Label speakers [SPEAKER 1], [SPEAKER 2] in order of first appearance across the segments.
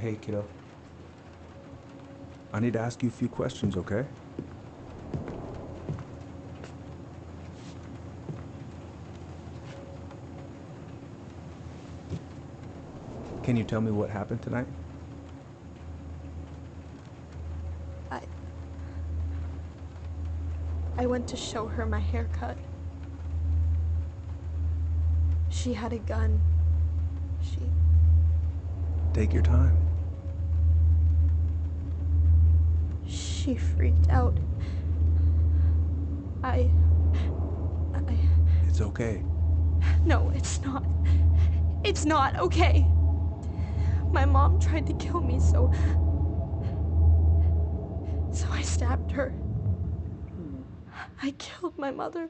[SPEAKER 1] Hey, kiddo. I need to ask you a few questions, okay? Can you tell me what happened tonight?
[SPEAKER 2] I went to show her my haircut. She had a gun.
[SPEAKER 1] Take your time.
[SPEAKER 2] She freaked out.
[SPEAKER 1] It's okay.
[SPEAKER 2] No, it's not. It's not okay. My mom tried to kill me, so I stabbed her. I killed my mother.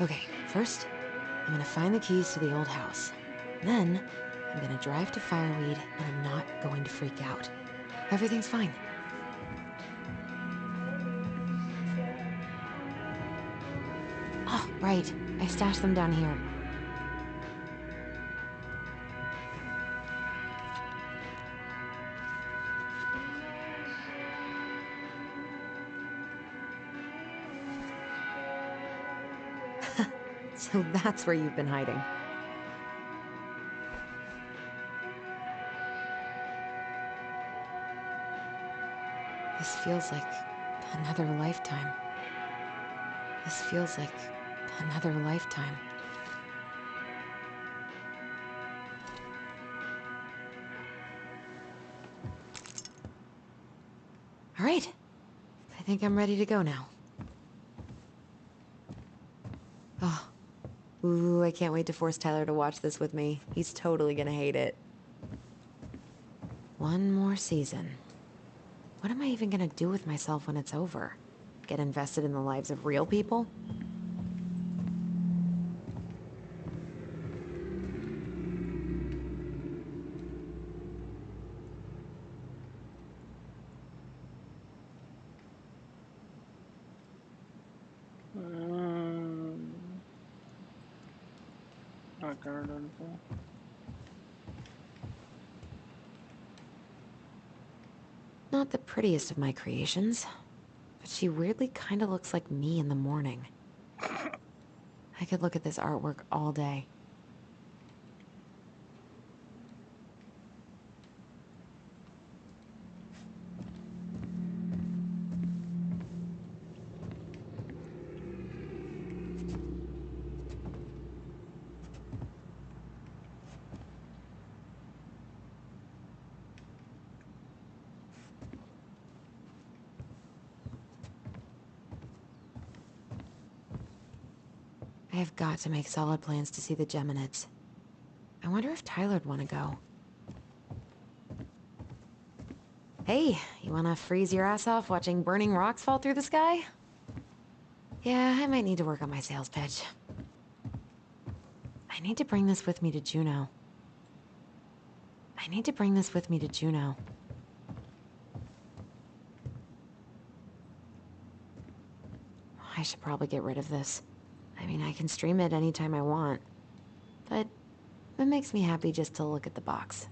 [SPEAKER 3] Okay, first, I'm gonna find the keys to the old house. Then, I'm gonna drive to Fireweed, and I'm not going to freak out. Everything's fine. Oh, right. I stashed them down here. So that's where you've been hiding. This feels like another lifetime. This feels like another lifetime. All right. I think I'm ready to go now. Oh. Ooh, I can't wait to force Tyler to watch this with me. He's totally gonna hate it. One more season. What am I even gonna do with myself when it's over? Get invested in the lives of real people?
[SPEAKER 4] I cannot do anything.
[SPEAKER 3] Not the prettiest of my creations, but she weirdly kind of looks like me in the morning. I could look at this artwork all day. I have got to make solid plans to see the Geminids. I wonder if Tyler'd want to go. Hey, you want to freeze your ass off watching burning rocks fall through the sky? Yeah, I might need to work on my sales pitch. I need to bring this with me to Juneau. I should probably get rid of this. I mean, I can stream it anytime I want. But it makes me happy just to look at the box.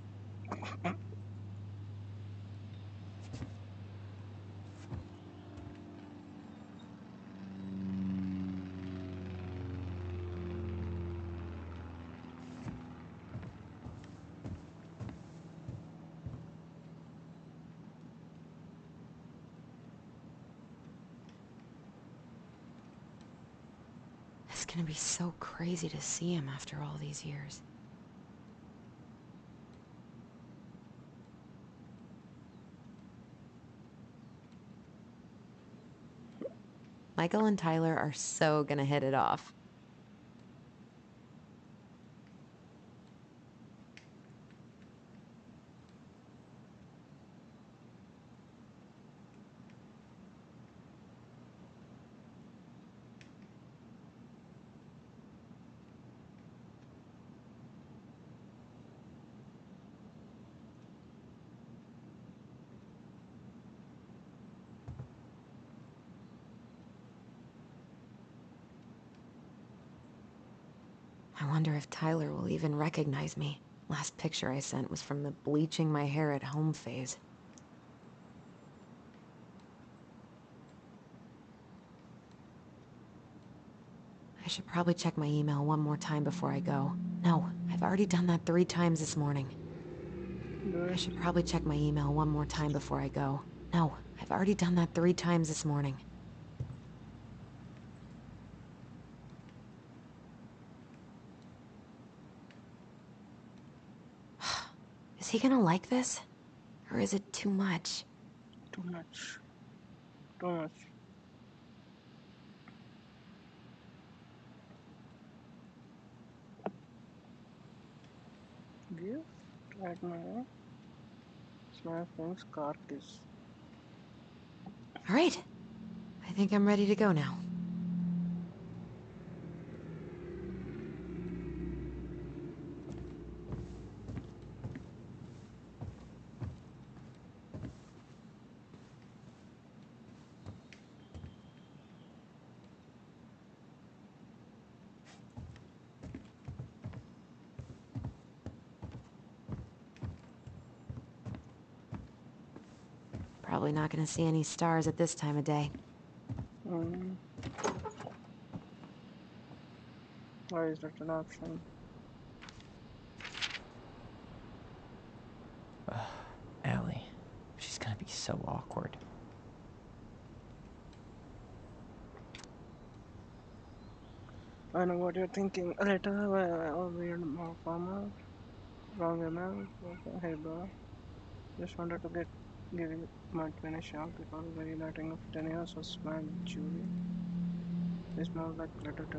[SPEAKER 3] It's gonna be so crazy to see him after all these years. Michael and Tyler are so gonna hit it off. I wonder if Tyler will even recognize me. Last picture I sent was from the bleaching my hair at home phase. I should probably check my email one more time before I go. No, I've already done that 3 times this morning. I should probably check my email one more time before I go. No, I've already done that 3 times this morning. Is he gonna like this? Or is it too much?
[SPEAKER 4] Too much. Too much. Give right now. It's my friend's car keys.
[SPEAKER 3] All right. I think I'm ready to go now. Probably not gonna see any stars at this time of day.
[SPEAKER 4] Why is that an option?
[SPEAKER 5] Allie. She's gonna be so awkward.
[SPEAKER 4] I know what you're thinking. Later, I'll read more formal. Wrong email. Okay, hey bro. Just wanted to give you my 20 shout because reuniting of 10 years was my jury. It's more like letter to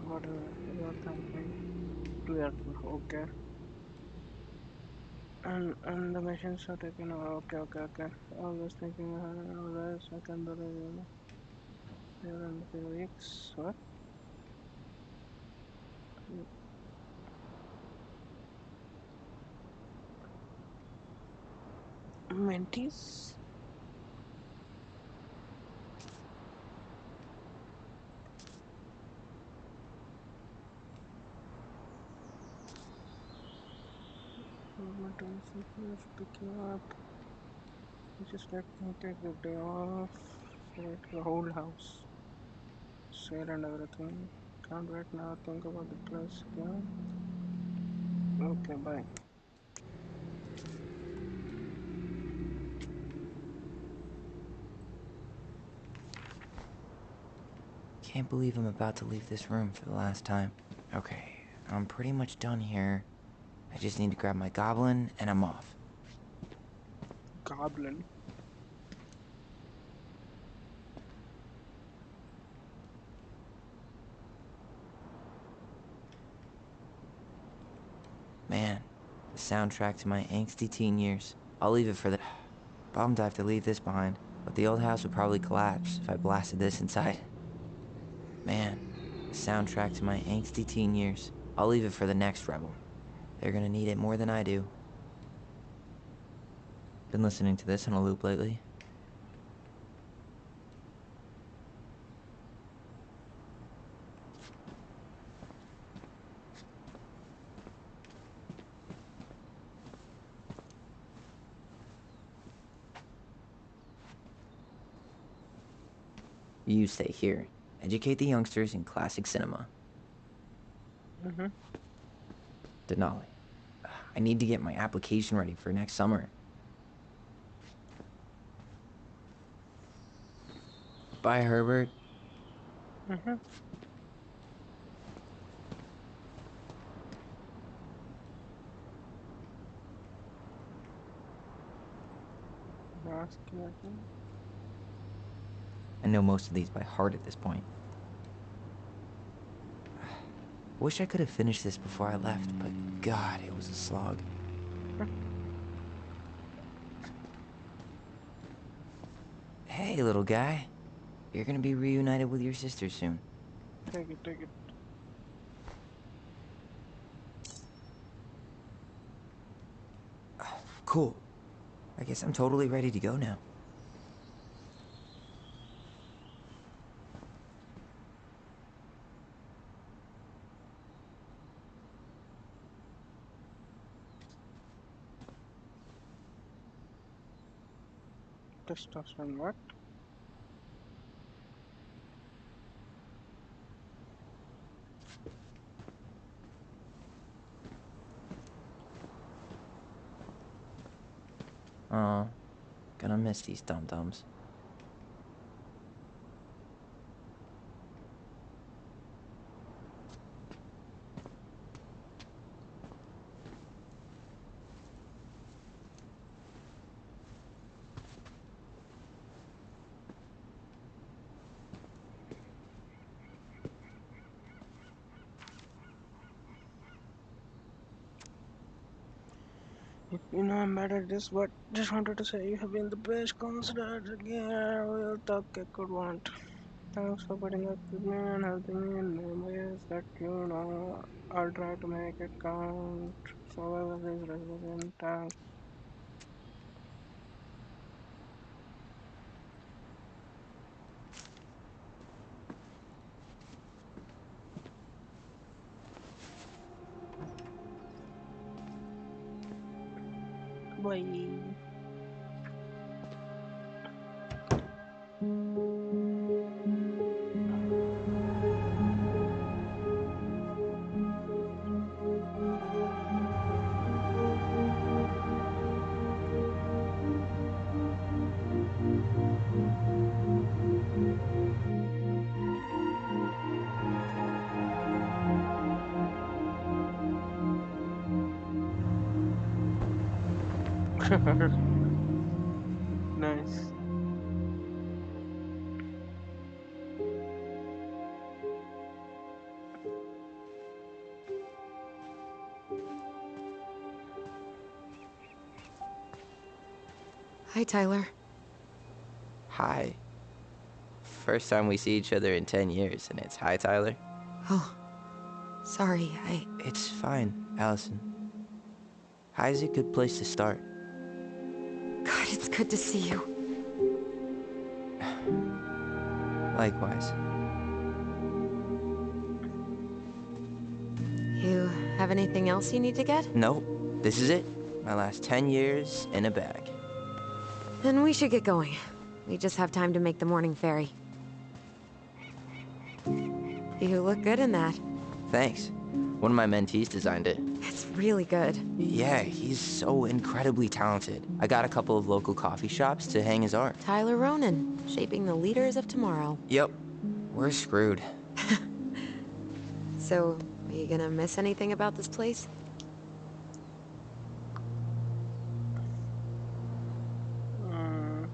[SPEAKER 4] whatever you are thank me to your okay. And the machines are taken okay. I was thinking always I can believe you in a few weeks. What? Mentees? to just pick you up. Just let me take the day off. Sweat the whole house. Sale and everything. Can't wait now. Think about the place. Yeah. Okay, bye.
[SPEAKER 5] Can't believe I'm about to leave this room for the last time. Okay, I'm pretty much done here. I just need to grab my goblin and I'm off.
[SPEAKER 4] Goblin.
[SPEAKER 5] Man, the soundtrack to my angsty teen years. I'll leave it for the... Bummed I have to leave this behind, but the old house would probably collapse if I blasted this inside. Man, the soundtrack to my angsty teen years. I'll leave it for the next rebel. They're gonna need it more than I do. Been listening to this on a loop lately. You stay here. Educate the youngsters in classic cinema.
[SPEAKER 4] Mm-hmm.
[SPEAKER 5] Denali. I need to get my application ready for next summer. Bye, Herbert.
[SPEAKER 4] Mm-hmm. Ask you.
[SPEAKER 5] I know most of these by heart at this point. Wish I could have finished this before I left, but God, it was a slog. Hey, little guy. You're gonna be reunited with your sister soon.
[SPEAKER 4] Take it, take it.
[SPEAKER 5] Cool. I guess I'm totally ready to go now.
[SPEAKER 4] Testosterone, what?
[SPEAKER 5] Aw, gonna miss these dum-dums.
[SPEAKER 4] You know I'm mad at this, but just wanted to say you have been the best counselor again. We'll talk I could want. Thanks for putting up with me and helping me in my ways that you know. I'll try to make it count. Survival is resilient. Thanks. Bye. Nice.
[SPEAKER 3] Hi, Tyler.
[SPEAKER 5] Hi. First time we see each other in 10 years, and it's hi, Tyler.
[SPEAKER 3] Oh, sorry,
[SPEAKER 5] It's fine, Allison. Hi's a good place to start.
[SPEAKER 3] God, it's good to see you.
[SPEAKER 5] Likewise.
[SPEAKER 3] You have anything else you need to get?
[SPEAKER 5] Nope, this is it. My last 10 years in a bag.
[SPEAKER 3] Then we should get going. We just have time to make the morning ferry. You look good in that.
[SPEAKER 5] Thanks. One of my mentees designed it.
[SPEAKER 3] It's really good.
[SPEAKER 5] Yeah, he's so incredibly talented. I got a couple of local coffee shops to hang his art.
[SPEAKER 3] Tyler Ronan, shaping the leaders of tomorrow.
[SPEAKER 5] Yep, we're screwed.
[SPEAKER 3] So, are you gonna miss anything about this place?
[SPEAKER 4] Mm,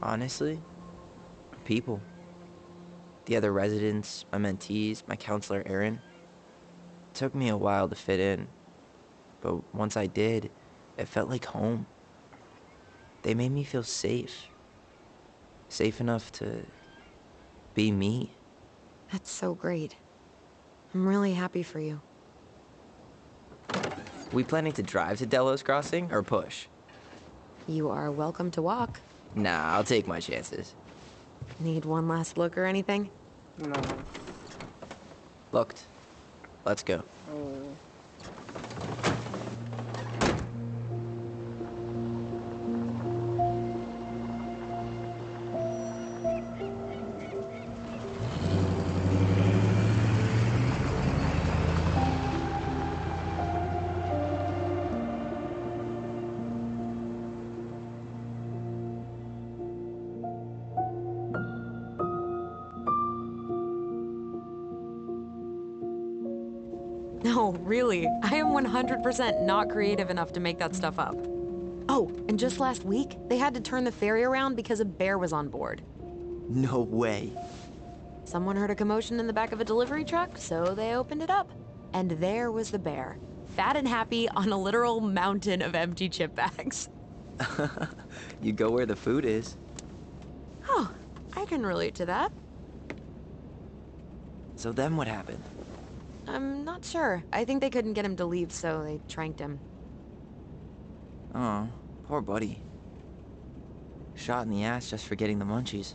[SPEAKER 5] Honestly, people. The other residents, my mentees, my counselor Aaron. It took me a while to fit in, but once I did, it felt like home. They made me feel safe. Safe enough to be me.
[SPEAKER 3] That's so great. I'm really happy for you.
[SPEAKER 5] We planning to drive to Delos Crossing or push?
[SPEAKER 3] You are welcome to walk.
[SPEAKER 5] Nah, I'll take my chances.
[SPEAKER 3] Need one last look or anything?
[SPEAKER 4] no.
[SPEAKER 5] Looked. Let's go.
[SPEAKER 4] Oh.
[SPEAKER 3] No, really. I am 100% not creative enough to make that stuff up. Oh, and just last week, they had to turn the ferry around because a bear was on board.
[SPEAKER 5] No way.
[SPEAKER 3] Someone heard a commotion in the back of a delivery truck, so they opened it up. And there was the bear, fat and happy on a literal mountain of empty chip bags.
[SPEAKER 5] You go where the food is.
[SPEAKER 3] Oh, I can relate to that.
[SPEAKER 5] So then what happened?
[SPEAKER 3] I'm not sure. I think they couldn't get him to leave, so they tranked him.
[SPEAKER 5] Oh, poor buddy. Shot in the ass just for getting the munchies.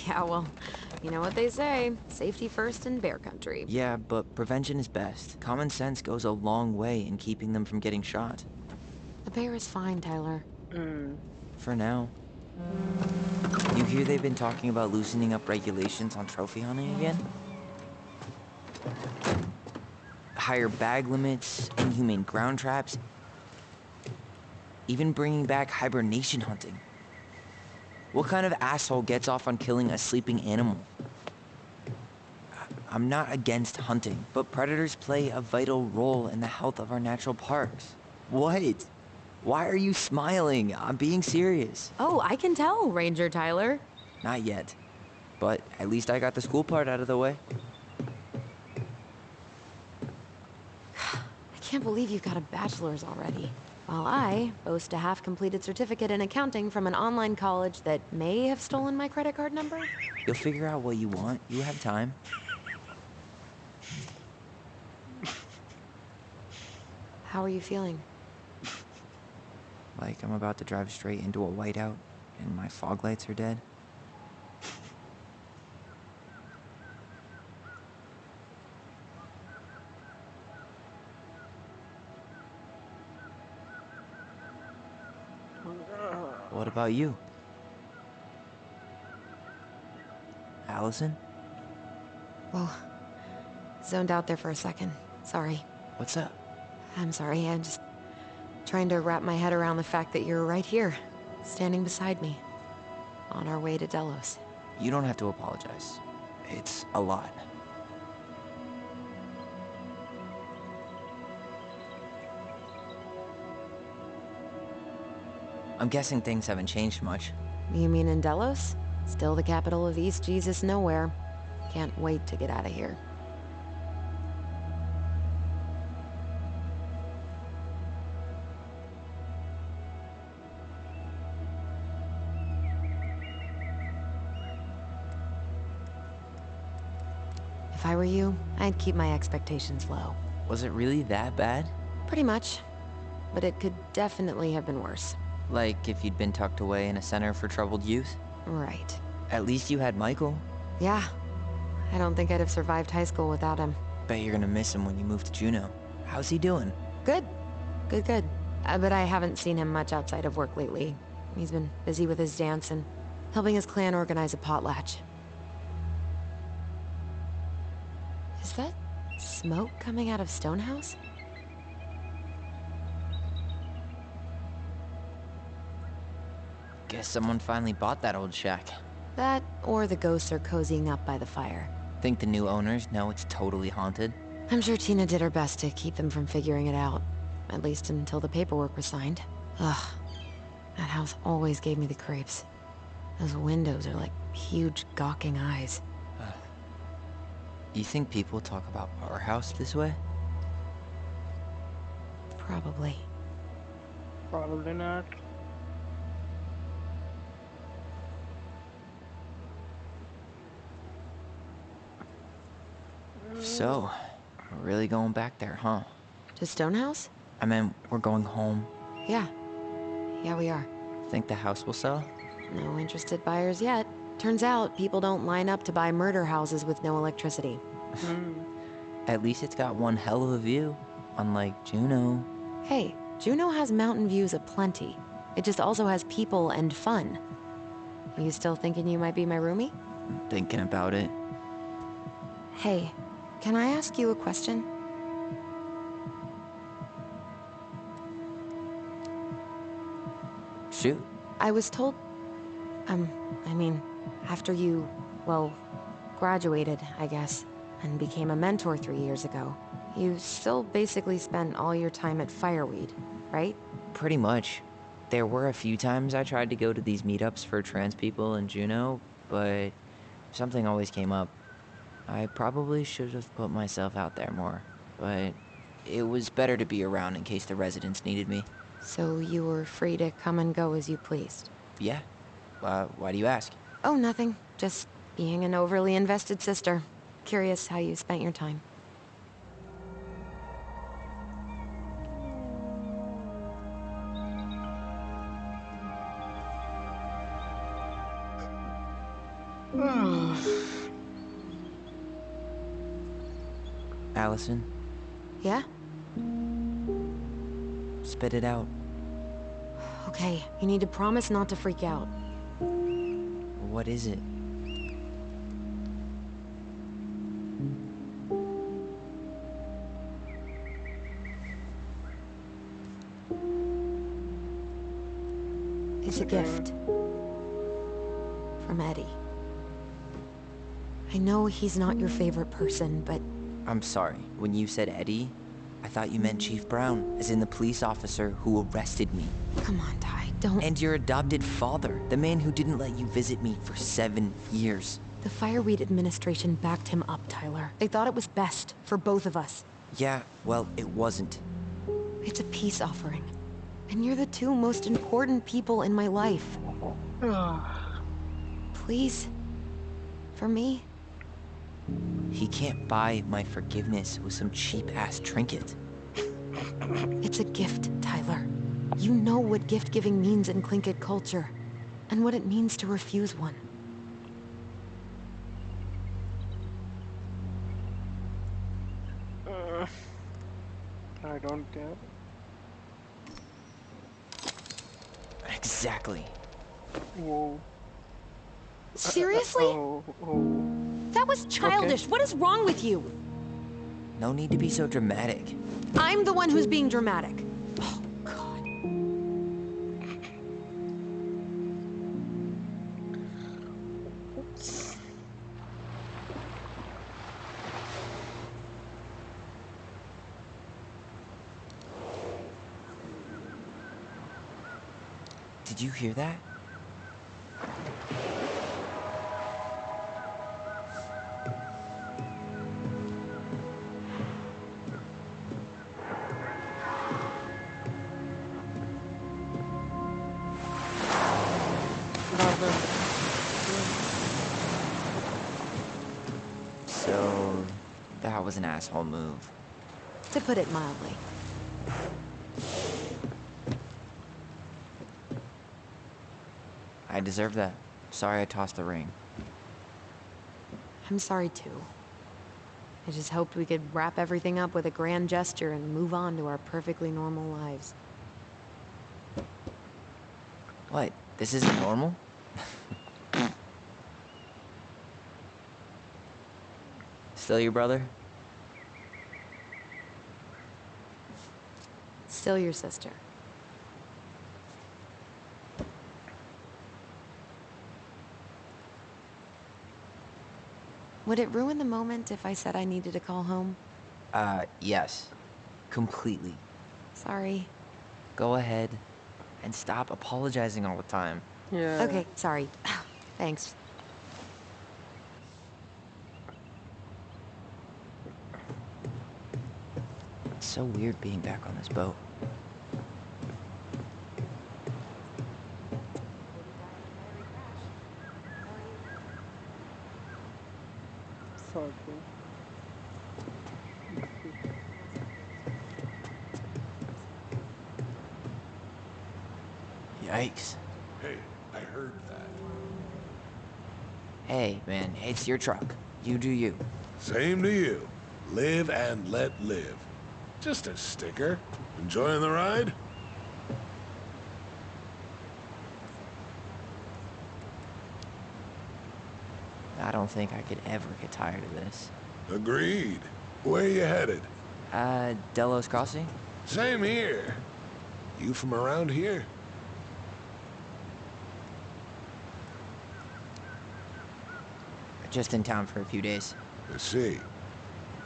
[SPEAKER 3] Yeah, well, you know what they say. Safety first in bear country.
[SPEAKER 5] Yeah, but prevention is best. Common sense goes a long way in keeping them from getting shot.
[SPEAKER 3] The bear is fine, Tyler.
[SPEAKER 4] Mm.
[SPEAKER 5] For now. You hear they've been talking about loosening up regulations on trophy hunting again? Higher bag limits, inhumane ground traps, even bringing back hibernation hunting. What kind of asshole gets off on killing a sleeping animal? I'm not against hunting, but predators play a vital role in the health of our natural parks. What? Why are you smiling? I'm being serious.
[SPEAKER 3] Oh, I can tell, Ranger Tyler.
[SPEAKER 5] Not yet, but at least I got the school part out of the way.
[SPEAKER 3] I can't believe you've got a bachelor's already. While I boast a half-completed certificate in accounting from an online college that may have stolen my credit card number.
[SPEAKER 5] You'll figure out what you want. You have time.
[SPEAKER 3] How are you feeling?
[SPEAKER 5] Like I'm about to drive straight into a whiteout and my fog lights are dead. What about you? Allison?
[SPEAKER 3] Well, zoned out there for a second. Sorry.
[SPEAKER 5] What's up?
[SPEAKER 3] I'm sorry, I'm just trying to wrap my head around the fact that you're right here, standing beside me, on our way to Delos.
[SPEAKER 5] You don't have to apologize. It's a lot. I'm guessing things haven't changed much.
[SPEAKER 3] You mean in Delos? Still the capital of East Jesus Nowhere. Can't wait to get out of here. If I were you, I'd keep my expectations low.
[SPEAKER 5] Was it really that bad?
[SPEAKER 3] Pretty much. But it could definitely have been worse.
[SPEAKER 5] Like if you'd been tucked away in a center for troubled youth?
[SPEAKER 3] Right.
[SPEAKER 5] At least you had Michael.
[SPEAKER 3] Yeah. I don't think I'd have survived high school without him.
[SPEAKER 5] Bet you're gonna miss him when you move to Juneau. How's he doing?
[SPEAKER 3] Good. Good. But I haven't seen him much outside of work lately. He's been busy with his dance and helping his clan organize a potlatch. Is that smoke coming out of Stonehouse?
[SPEAKER 5] Guess someone finally bought that old shack.
[SPEAKER 3] That, or the ghosts are cozying up by the fire.
[SPEAKER 5] Think the new owners know it's totally haunted?
[SPEAKER 3] I'm sure Tina did her best to keep them from figuring it out. At least until the paperwork was signed. Ugh. That house always gave me the creeps. Those windows are like huge, gawking eyes.
[SPEAKER 5] You think people talk about our house this way?
[SPEAKER 3] Probably.
[SPEAKER 4] Probably not.
[SPEAKER 5] So, we're really going back there, huh?
[SPEAKER 3] To Stonehouse?
[SPEAKER 5] I mean, we're going home.
[SPEAKER 3] Yeah. Yeah, we are.
[SPEAKER 5] Think the house will sell?
[SPEAKER 3] No interested buyers yet. Turns out, people don't line up to buy murder houses with no electricity.
[SPEAKER 5] At least it's got one hell of a view. Unlike Juneau.
[SPEAKER 3] Hey, Juneau has mountain views aplenty. It just also has people and fun. You still thinking you might be my roomie?
[SPEAKER 5] Thinking about it.
[SPEAKER 3] Hey, can I ask you a question?
[SPEAKER 5] Shoot.
[SPEAKER 3] I was told... I mean, after you, well, graduated, I guess, and became a mentor 3 years ago, you still basically spent all your time at Fireweed, right?
[SPEAKER 5] Pretty much. There were a few times I tried to go to these meetups for trans people in Juneau, but something always came up. I probably should have put myself out there more, but it was better to be around in case the residents needed me.
[SPEAKER 3] So you were free to come and go as you pleased?
[SPEAKER 5] Yeah. Why do you ask?
[SPEAKER 3] Oh, nothing. Just being an overly invested sister. Curious how you spent your time.
[SPEAKER 5] Allison,
[SPEAKER 3] Yeah?
[SPEAKER 5] spit it out.
[SPEAKER 3] Okay, you need to promise not to freak out.
[SPEAKER 5] What is it?
[SPEAKER 3] It's a gift. From Eddie. I know he's not your favorite person, but
[SPEAKER 5] I'm sorry. When you said Eddie, I thought you meant Chief Brown, as in the police officer who arrested me.
[SPEAKER 3] come on, Ty, don't...
[SPEAKER 5] And your adopted father, the man who didn't let you visit me for 7 years.
[SPEAKER 3] The Fireweed administration backed him up, Tyler. They thought it was best for both of us.
[SPEAKER 5] Yeah, well, it wasn't.
[SPEAKER 3] It's a peace offering. And you're the two most important people in my life. Please. For me.
[SPEAKER 5] He can't buy my forgiveness with some cheap-ass trinket.
[SPEAKER 3] It's a gift, Tyler. You know what gift-giving means in Tlingit culture. And what it means to refuse one.
[SPEAKER 4] I don't care.
[SPEAKER 5] Exactly.
[SPEAKER 4] Whoa.
[SPEAKER 3] Seriously?
[SPEAKER 4] Oh.
[SPEAKER 3] That was childish. What is wrong with you?
[SPEAKER 5] No need to be so dramatic.
[SPEAKER 3] I'm the one who's being dramatic. Oh, God.
[SPEAKER 5] Did you hear that? So, that was an asshole move.
[SPEAKER 3] To put it mildly.
[SPEAKER 5] I deserve that. Sorry I tossed the ring.
[SPEAKER 3] I'm sorry too. I just hoped we could wrap everything up with a grand gesture and move on to our perfectly normal lives.
[SPEAKER 5] What? This isn't normal? Still your brother?
[SPEAKER 3] Still your sister. Would it ruin the moment if I said I needed to call home?
[SPEAKER 5] Yes. Completely.
[SPEAKER 3] Sorry.
[SPEAKER 5] Go ahead and stop apologizing all the time.
[SPEAKER 4] Yeah.
[SPEAKER 3] Okay, sorry. Thanks.
[SPEAKER 5] It's so weird being back on this boat.
[SPEAKER 4] Sorry.
[SPEAKER 5] Yikes.
[SPEAKER 6] Hey, I heard that.
[SPEAKER 5] Hey, man, it's your truck. You do you.
[SPEAKER 6] Same to you. Live and let live. Just a sticker. Enjoying the ride?
[SPEAKER 5] I don't think I could ever get tired of this.
[SPEAKER 6] Agreed. Where you headed?
[SPEAKER 5] Delos Crossing?
[SPEAKER 6] Same here. You from around here?
[SPEAKER 5] Just in town for a few days.
[SPEAKER 6] I see.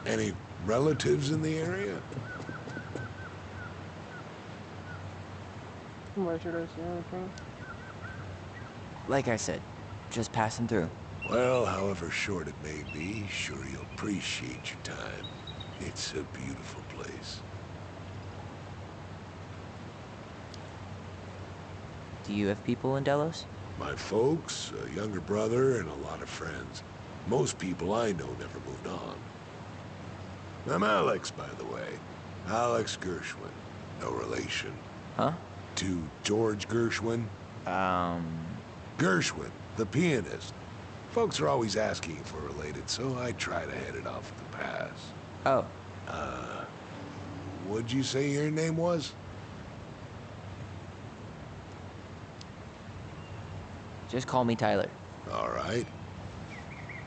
[SPEAKER 6] Any relatives in the area?
[SPEAKER 4] Why should I say anything?
[SPEAKER 5] Like I said, just passing through.
[SPEAKER 6] Well, however short it may be, sure you'll appreciate your time. It's a beautiful place.
[SPEAKER 5] Do you have people in Delos?
[SPEAKER 6] My folks, a younger brother, and a lot of friends. Most people I know never moved on. I'm Alex, by the way. Alex Gershwin. No relation.
[SPEAKER 5] Huh?
[SPEAKER 6] To George Gershwin. Gershwin, the pianist. Folks are always asking if we're related, so I try to head it off at the pass.
[SPEAKER 5] Oh,
[SPEAKER 6] What'd you say your name was?
[SPEAKER 5] just call me Tyler.
[SPEAKER 6] All right.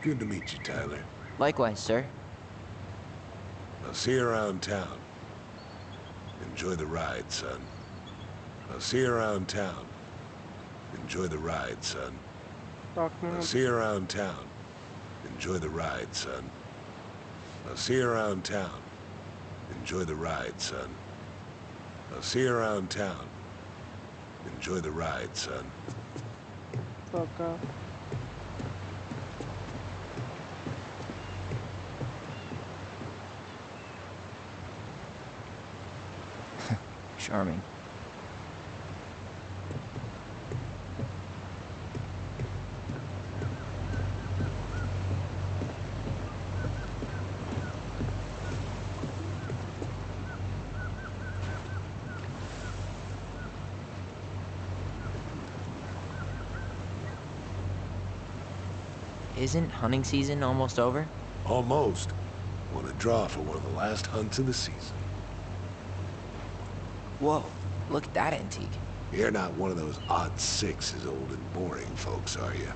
[SPEAKER 6] Good to meet you, Tyler.
[SPEAKER 5] Likewise, sir.
[SPEAKER 6] I'll see you around town. Enjoy the ride, son. I'll see you around town. Enjoy the ride, son.
[SPEAKER 4] Talk me
[SPEAKER 6] I'll
[SPEAKER 4] up.
[SPEAKER 6] see you around town. Enjoy the ride, son. I'll see you around town. Enjoy the ride, son. I'll see you around town. Enjoy the ride, son.
[SPEAKER 4] Fuck off.
[SPEAKER 5] Charming. Isn't hunting season almost over?
[SPEAKER 6] Almost. Want to draw for one of the last hunts of the season.
[SPEAKER 5] Whoa, look at that antique.
[SPEAKER 6] You're not one of those odd sixes, old and boring folks, are you?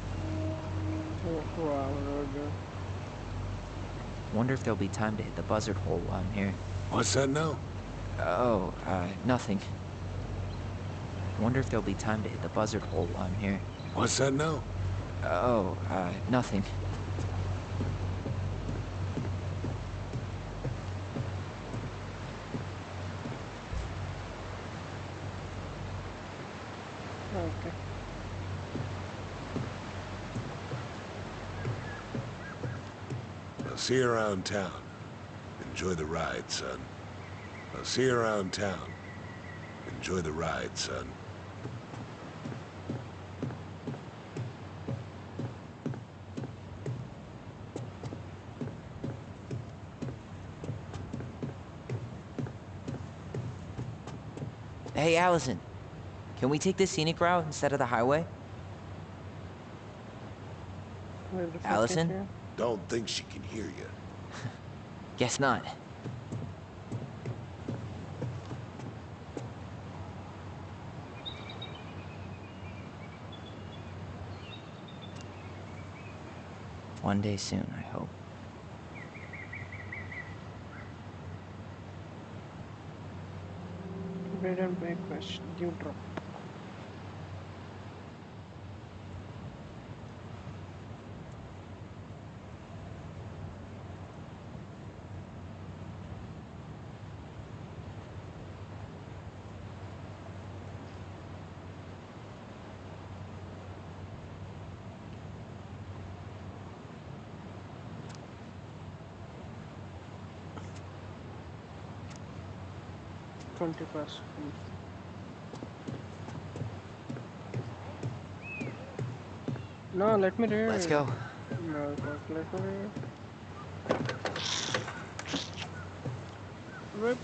[SPEAKER 4] Wow, Roger.
[SPEAKER 5] Wonder if there'll be time to hit the buzzard hole while I'm here.
[SPEAKER 6] What's that now?
[SPEAKER 5] Oh, nothing. Wonder if there'll be time to hit the buzzard hole while I'm here.
[SPEAKER 6] What's that now?
[SPEAKER 5] Oh, nothing.
[SPEAKER 4] Okay.
[SPEAKER 6] I'll see you around town. Enjoy the ride, son. I'll see you around town. Enjoy the ride, son.
[SPEAKER 5] Hey, Allison. Can we take the scenic route instead of the highway?
[SPEAKER 4] Where the fuck is
[SPEAKER 5] Allison?
[SPEAKER 4] he?
[SPEAKER 6] Don't think she can hear you.
[SPEAKER 5] Guess not. One day soon, I hope.
[SPEAKER 4] Bread and breakfast. Dewdrop. $20. No, let me
[SPEAKER 5] Let's
[SPEAKER 4] read.
[SPEAKER 5] go.
[SPEAKER 4] No, fuck, let me read. Rip.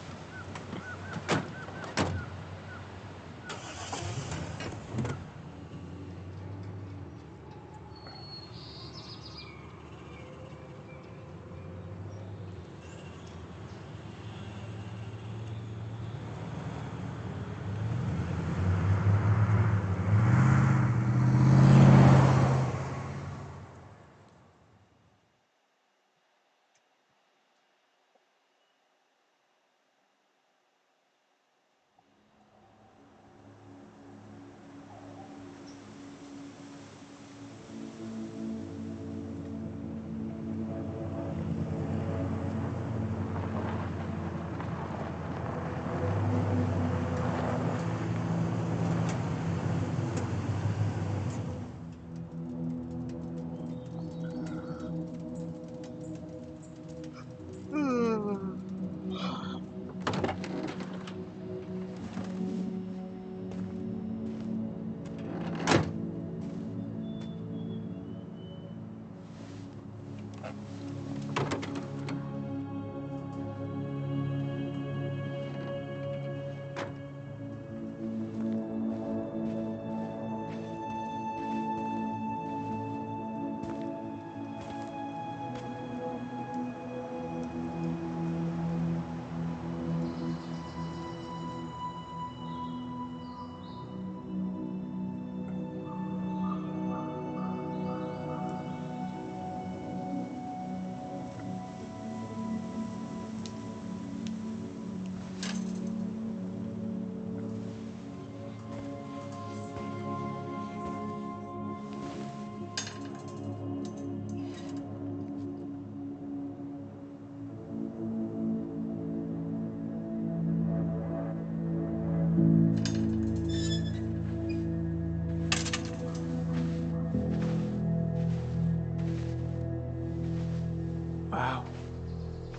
[SPEAKER 5] Wow.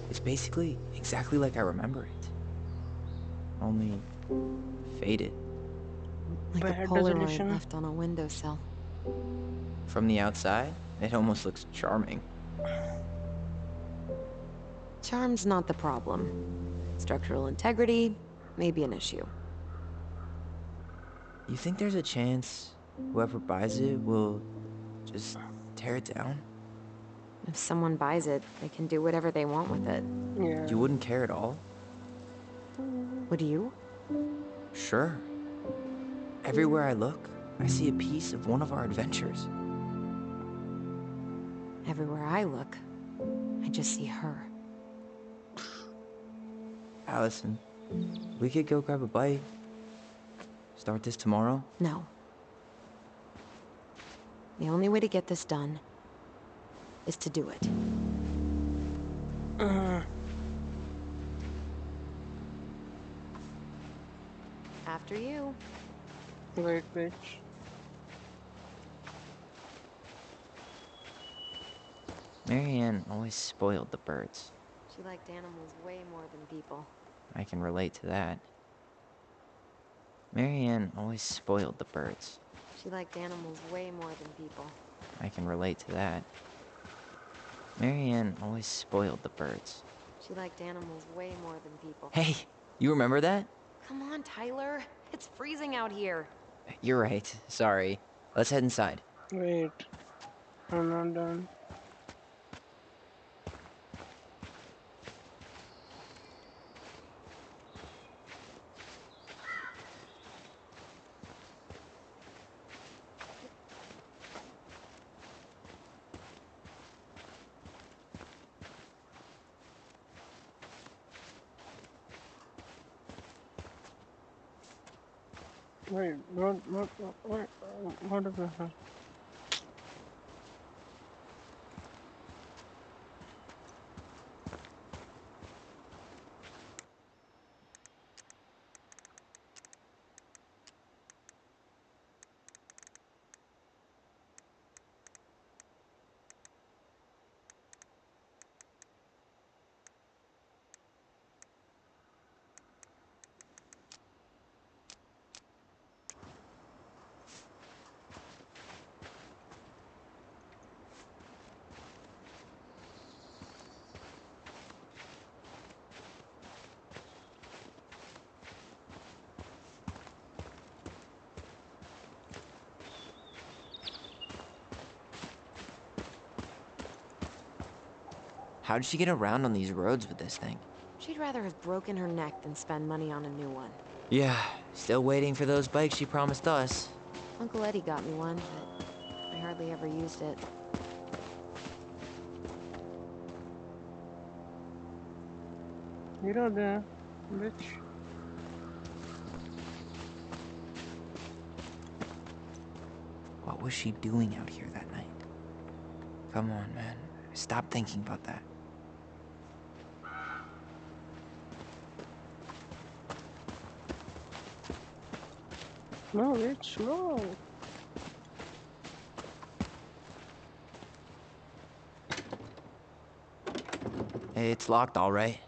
[SPEAKER 5] It's basically exactly like I remember it. Only faded.
[SPEAKER 3] Like a
[SPEAKER 4] Bad
[SPEAKER 3] Polaroid
[SPEAKER 4] resolution.
[SPEAKER 3] left on a windowsill.
[SPEAKER 5] From the outside, it almost looks charming.
[SPEAKER 3] Charm's not the problem. Structural integrity may be an issue.
[SPEAKER 5] You think there's a chance whoever buys it will just tear it down?
[SPEAKER 3] If someone buys it, they can do whatever they want with it.
[SPEAKER 4] Yeah.
[SPEAKER 5] You wouldn't care at all?
[SPEAKER 3] Would you?
[SPEAKER 5] Sure. Everywhere I look, I see a piece of one of our adventures.
[SPEAKER 3] Everywhere I look, I just see her.
[SPEAKER 5] Allison, we could go grab a bite. Start this tomorrow?
[SPEAKER 3] No. The only way to get this done is to do it. After you.
[SPEAKER 4] Wait, bitch.
[SPEAKER 5] Marianne always spoiled the birds.
[SPEAKER 3] She liked animals way more than people.
[SPEAKER 5] I can relate to that. Marianne always spoiled the birds.
[SPEAKER 3] She liked animals way more than people.
[SPEAKER 5] I can relate to that. Marianne always spoiled the birds.
[SPEAKER 3] She liked animals way more than people.
[SPEAKER 5] Hey, you remember that?
[SPEAKER 3] Come on, Tyler. It's freezing out here.
[SPEAKER 5] You're right. Sorry. Let's head inside.
[SPEAKER 4] Wait. I'm not done. Wait, what is this?
[SPEAKER 5] How did she get around on these roads with this thing?
[SPEAKER 3] She'd rather have broken her neck than spend money on a new one.
[SPEAKER 5] Yeah, still waiting for those bikes she promised us.
[SPEAKER 3] Uncle Eddie got me one, but I hardly ever used it.
[SPEAKER 4] You're there, bitch.
[SPEAKER 5] What was she doing out here that night? Come on, man. Stop thinking about that.
[SPEAKER 4] No, bitch, no.
[SPEAKER 5] It's locked, all right.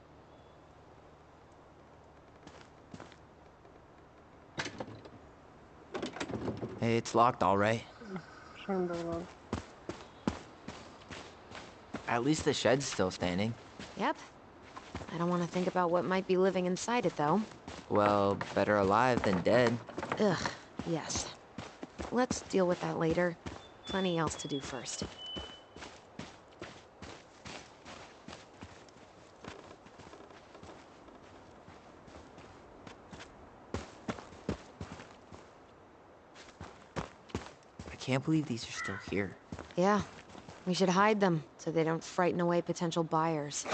[SPEAKER 5] It's locked, all right.
[SPEAKER 4] $7.
[SPEAKER 5] At least the shed's still standing.
[SPEAKER 3] Yep. I don't want to think about what might be living inside it, though.
[SPEAKER 5] Well, better alive than dead.
[SPEAKER 3] Ugh, yes. Let's deal with that later. Plenty else to do first.
[SPEAKER 5] I can't believe these are still here.
[SPEAKER 3] Yeah, we should hide them so they don't frighten away potential buyers.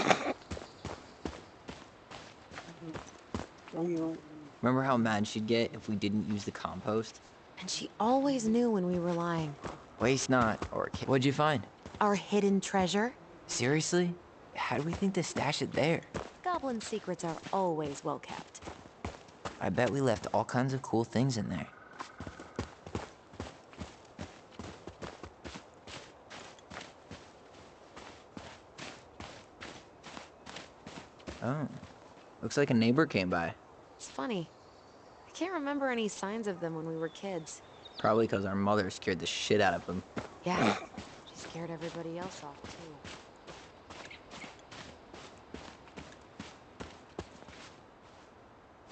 [SPEAKER 4] You.
[SPEAKER 5] Remember how mad she'd get if we didn't use the compost?
[SPEAKER 3] And she always knew when we were lying.
[SPEAKER 5] Waste not, or what'd you find?
[SPEAKER 3] Our hidden treasure?
[SPEAKER 5] Seriously? How do we think to stash it there?
[SPEAKER 3] Goblin secrets are always well kept.
[SPEAKER 5] I bet we left all kinds of cool things in there. Oh, looks like a neighbor came by.
[SPEAKER 3] It's funny. I can't remember any signs of them when we were kids.
[SPEAKER 5] Probably because our mother scared the shit out of them.
[SPEAKER 3] Yeah, she scared everybody else off,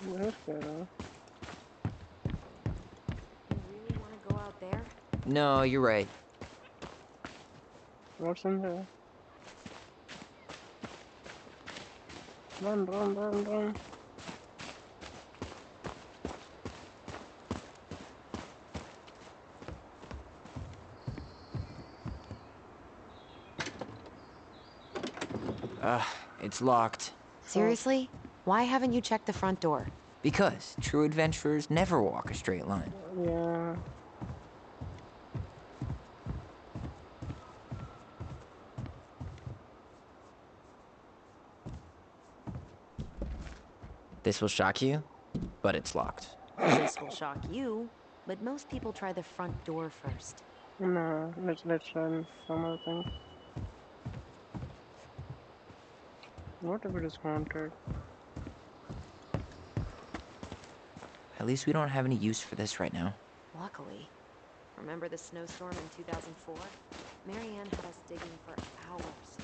[SPEAKER 3] too.
[SPEAKER 4] Where's Kara?
[SPEAKER 3] You really want to go out there?
[SPEAKER 5] No, you're right.
[SPEAKER 4] What's in there? Run, run, run, run.
[SPEAKER 5] It's locked.
[SPEAKER 3] Seriously? Why haven't you checked the front door?
[SPEAKER 5] Because true adventurers never walk a straight line.
[SPEAKER 4] Yeah.
[SPEAKER 5] This will shock you, but it's locked.
[SPEAKER 3] This will shock you, but most people try the front door first.
[SPEAKER 4] No, let's try some other thing. What if it is haunted?
[SPEAKER 5] At least we don't have any use for this right now.
[SPEAKER 3] Luckily. Remember the snowstorm in 2004? Marianne had us digging for hours.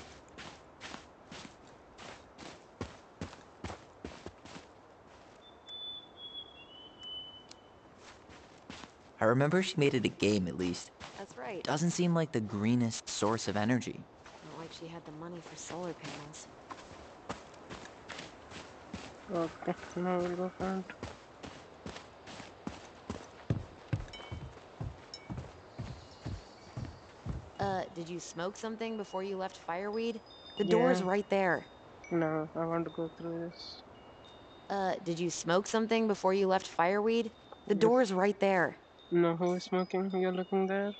[SPEAKER 5] I remember she made it a game at least.
[SPEAKER 3] That's right.
[SPEAKER 5] Doesn't seem like the greenest source of energy.
[SPEAKER 3] Not like she had the money for solar panels.
[SPEAKER 4] Okay, now we'll go front.
[SPEAKER 3] Did you smoke something before you left Fireweed? The door's
[SPEAKER 4] Yeah.
[SPEAKER 3] right there.
[SPEAKER 4] No, I want to go through this.
[SPEAKER 3] Did you smoke something before you left Fireweed? The door's right there.
[SPEAKER 4] No, who is smoking? You're looking there?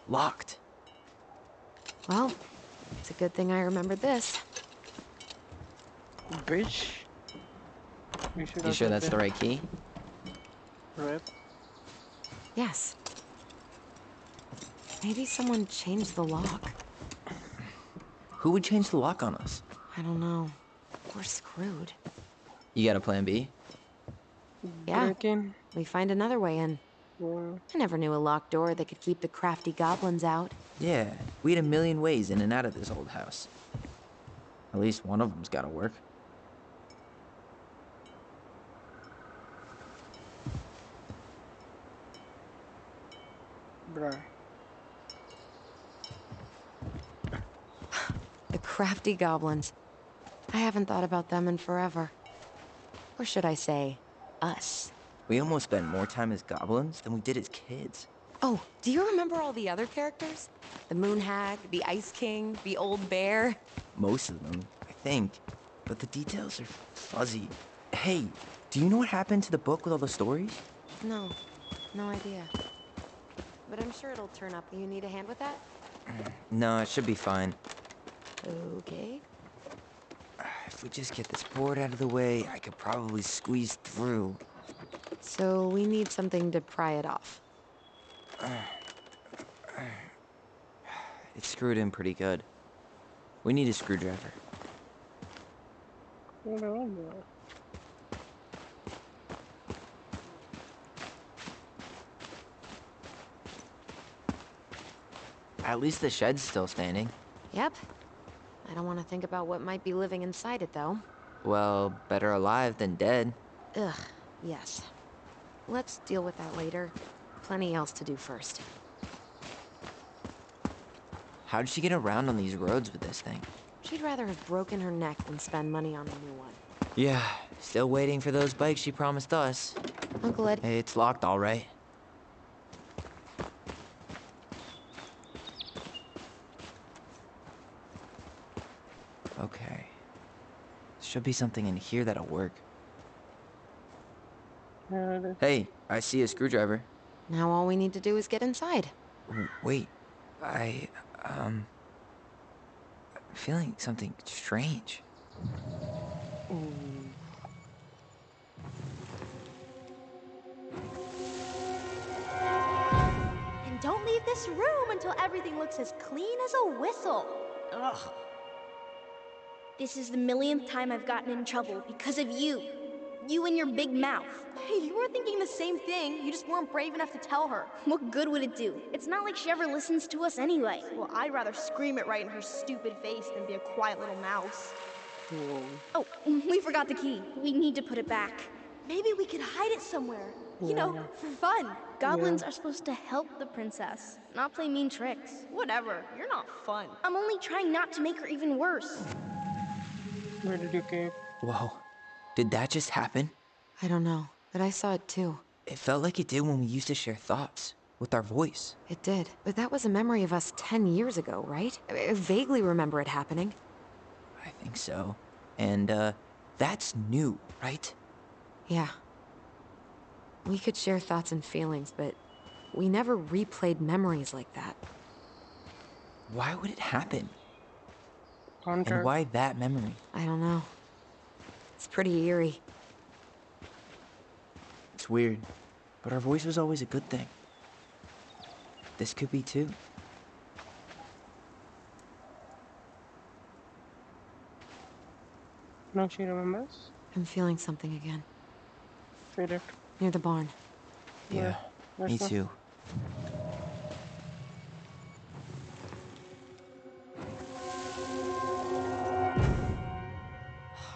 [SPEAKER 5] Locked.
[SPEAKER 3] Well, it's a good thing I remembered this.
[SPEAKER 4] Bitch. We should
[SPEAKER 5] You sure
[SPEAKER 4] have
[SPEAKER 5] that's the right key?
[SPEAKER 4] Right.
[SPEAKER 3] Yes. Maybe someone changed the lock.
[SPEAKER 5] Who would change the lock on us?
[SPEAKER 3] I don't know. We're screwed.
[SPEAKER 5] You got a plan B?
[SPEAKER 3] Yeah.
[SPEAKER 4] Break in.
[SPEAKER 3] We find another way in.
[SPEAKER 4] Yeah.
[SPEAKER 3] I never knew a locked door that could keep the crafty goblins out.
[SPEAKER 5] Yeah, we had a million ways in and out of this old house. At least one of them's gotta work.
[SPEAKER 4] Bruh.
[SPEAKER 3] The crafty goblins. I haven't thought about them in forever. Or should I say, us.
[SPEAKER 5] We almost spent more time as goblins than we did as kids.
[SPEAKER 3] Oh, do you remember all the other characters? The Moon Hag, the Ice King, the Old Bear?
[SPEAKER 5] Most of them, I think. But the details are fuzzy. Hey, do you know what happened to the book with all the stories?
[SPEAKER 3] No, no idea. But I'm sure it'll turn up. You need a hand with that?
[SPEAKER 5] No, it should be fine.
[SPEAKER 3] Okay.
[SPEAKER 5] If we just get this board out of the way, I could probably squeeze through.
[SPEAKER 3] So we need something to pry it off.
[SPEAKER 5] It's screwed in pretty good. We need a screwdriver.
[SPEAKER 4] No.
[SPEAKER 5] At least the shed's still standing.
[SPEAKER 3] Yep. I don't want to think about what might be living inside it, though.
[SPEAKER 5] Well, better alive than dead.
[SPEAKER 3] Ugh, yes. Let's deal with that later. Plenty else to do first.
[SPEAKER 5] How'd she get around on these roads with this thing?
[SPEAKER 3] She'd rather have broken her neck than spend money on a new one.
[SPEAKER 5] Yeah, still waiting for those bikes she promised us.
[SPEAKER 3] Uncle Ed...
[SPEAKER 5] It's locked all right. Okay. Should be something in here that'll work.
[SPEAKER 4] Yeah,
[SPEAKER 5] Hey, I see a screwdriver.
[SPEAKER 3] Now all we need to do is get inside.
[SPEAKER 5] Wait, I'm feeling something strange.
[SPEAKER 2] And don't leave this room until everything looks as clean as a whistle. Ugh. This is the millionth time I've gotten in trouble because of you. You and your big mouth.
[SPEAKER 7] Hey, you were thinking the same thing. You just weren't brave enough to tell her.
[SPEAKER 2] What good would it do? It's not like she ever listens to us anyway.
[SPEAKER 7] Well, I'd rather scream it right in her stupid face than be a quiet little mouse.
[SPEAKER 2] Oh, we forgot the key. We need to put it back.
[SPEAKER 7] Maybe we could hide it somewhere. You know, for fun.
[SPEAKER 2] Goblins are supposed to help the princess, not play mean tricks.
[SPEAKER 7] Whatever, you're not fun.
[SPEAKER 2] I'm only trying not to make her even worse.
[SPEAKER 4] Where did you keep?
[SPEAKER 5] Whoa, did that just happen?
[SPEAKER 3] I don't know, but I saw it too.
[SPEAKER 5] It felt like it did when we used to share thoughts with our voice.
[SPEAKER 3] It did. But that was a memory of us 10 years ago, right? I vaguely remember it happening.
[SPEAKER 5] I think so. And, that's new, right?
[SPEAKER 3] Yeah. We could share thoughts and feelings, but we never replayed memories like that.
[SPEAKER 5] Why would it happen?
[SPEAKER 4] Contract.
[SPEAKER 5] And why that memory?
[SPEAKER 3] I don't know. It's pretty eerie.
[SPEAKER 5] It's weird, but our voice was always a good thing. This could be too.
[SPEAKER 4] No, she remembers.
[SPEAKER 3] I'm feeling something again.
[SPEAKER 4] Feel it.
[SPEAKER 3] Near the barn.
[SPEAKER 5] Yeah,
[SPEAKER 4] Let's
[SPEAKER 5] me
[SPEAKER 4] go.
[SPEAKER 5] too.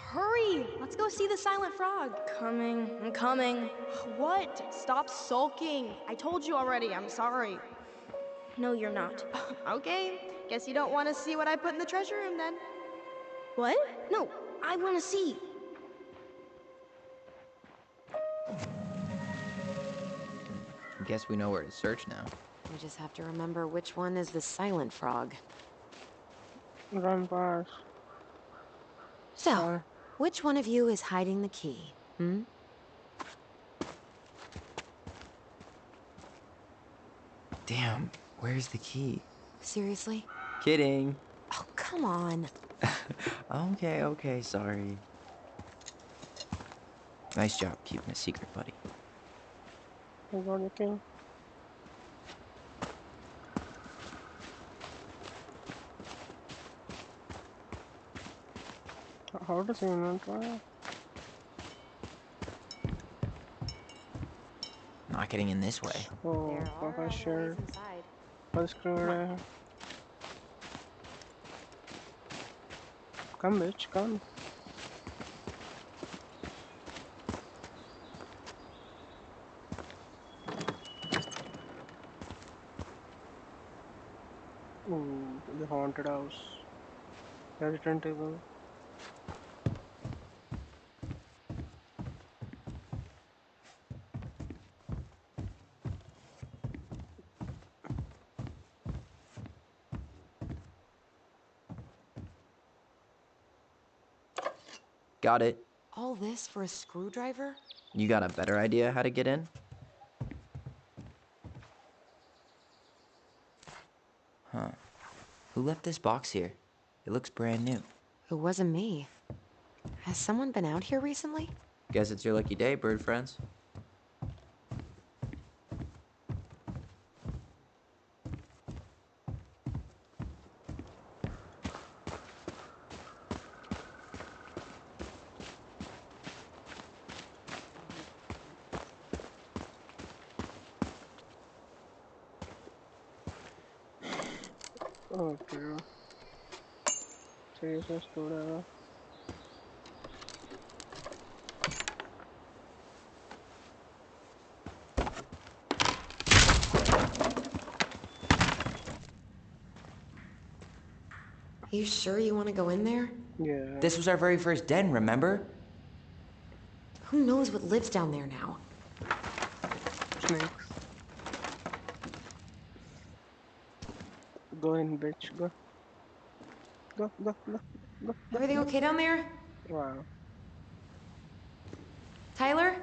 [SPEAKER 7] Hurry! Let's go see the silent frog.
[SPEAKER 2] I'm coming.
[SPEAKER 7] What? Stop sulking. I told you already, I'm sorry.
[SPEAKER 2] No, you're not.
[SPEAKER 7] Okay, guess you don't want to see what I put in the treasure room then.
[SPEAKER 2] What? No, I want to see.
[SPEAKER 5] Guess we know where to search now.
[SPEAKER 3] We just have to remember which one is the silent frog.
[SPEAKER 4] Run past.
[SPEAKER 3] So, which one of you is hiding the key? Hmm?
[SPEAKER 5] Damn, where's the key?
[SPEAKER 3] Seriously?
[SPEAKER 5] Kidding.
[SPEAKER 3] Oh, come on.
[SPEAKER 5] Okay, sorry. Nice job keeping a secret, buddy.
[SPEAKER 4] I got the key. How does he not try?
[SPEAKER 5] Not getting in this way.
[SPEAKER 4] Oh,
[SPEAKER 3] There
[SPEAKER 4] for
[SPEAKER 3] are
[SPEAKER 4] her
[SPEAKER 3] other
[SPEAKER 4] shirt.
[SPEAKER 3] ways inside.
[SPEAKER 4] For the screwdriver. Come, bitch, come. Ooh, the haunted house. Resident Evil.
[SPEAKER 5] Got it.
[SPEAKER 3] All this for a screwdriver?
[SPEAKER 5] You got a better idea how to get in? Huh. Who left this box here? It looks brand new.
[SPEAKER 3] It wasn't me. Has someone been out here recently?
[SPEAKER 5] Guess it's your lucky day, bird friends.
[SPEAKER 4] Oh dear. Seriously, screwdriver.
[SPEAKER 3] You sure you want to go in there?
[SPEAKER 4] Yeah.
[SPEAKER 5] This was our very first den, remember?
[SPEAKER 3] Who knows what lives down there now?
[SPEAKER 4] Snakes. Go in, bitch. Go. Go, go, go, go, go,
[SPEAKER 3] Everything
[SPEAKER 4] go.
[SPEAKER 3] okay down there?
[SPEAKER 4] Wow.
[SPEAKER 3] Tyler?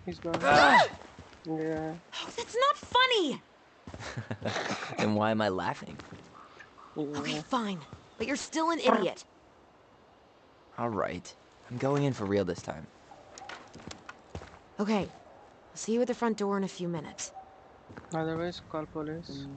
[SPEAKER 4] He's gone. Yeah.
[SPEAKER 3] Oh, that's not funny!
[SPEAKER 5] Then why am I laughing?
[SPEAKER 3] Okay,
[SPEAKER 4] Yeah.
[SPEAKER 3] fine. But you're still an idiot.
[SPEAKER 5] All right. I'm going in for real this time.
[SPEAKER 3] Okay. I'll see you at the front door in a few minutes.
[SPEAKER 4] Otherwise, call police.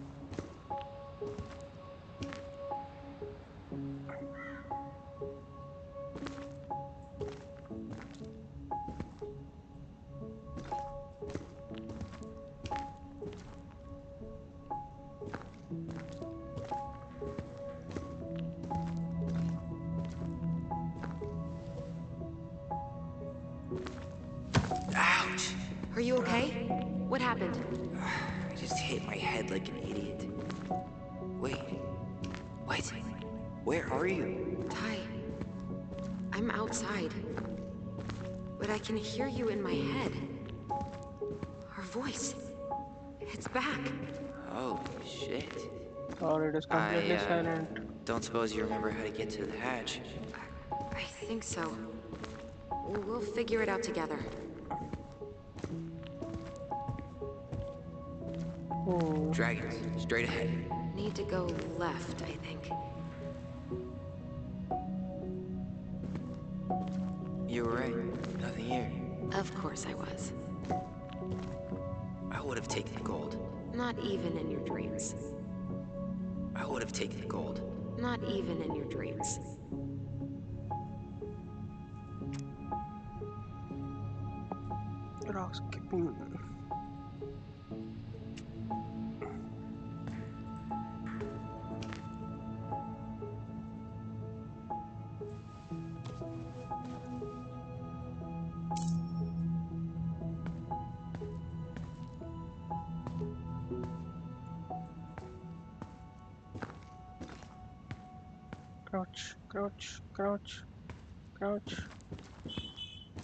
[SPEAKER 5] Ouch!
[SPEAKER 3] Are you okay? What happened?
[SPEAKER 5] I just hit my head like an idiot. Wait. What? Where are you?
[SPEAKER 3] Ty, I'm outside. But I can hear you in my head. Our voice. It's back.
[SPEAKER 5] Holy shit.
[SPEAKER 4] Or it is completely
[SPEAKER 5] I
[SPEAKER 4] silent.
[SPEAKER 5] don't suppose you remember how to get to the hatch.
[SPEAKER 3] I think so. We'll figure it out together.
[SPEAKER 4] Oh.
[SPEAKER 5] Dragons, straight ahead.
[SPEAKER 3] Need to go left, I think.
[SPEAKER 5] You were right. Nothing here.
[SPEAKER 3] Of course I was.
[SPEAKER 5] I would have taken the gold.
[SPEAKER 3] Not even in your dreams.
[SPEAKER 5] I would have taken the gold.
[SPEAKER 3] Not even in your dreams.
[SPEAKER 4] Rock skipping. Crouch, crouch, crouch, crouch,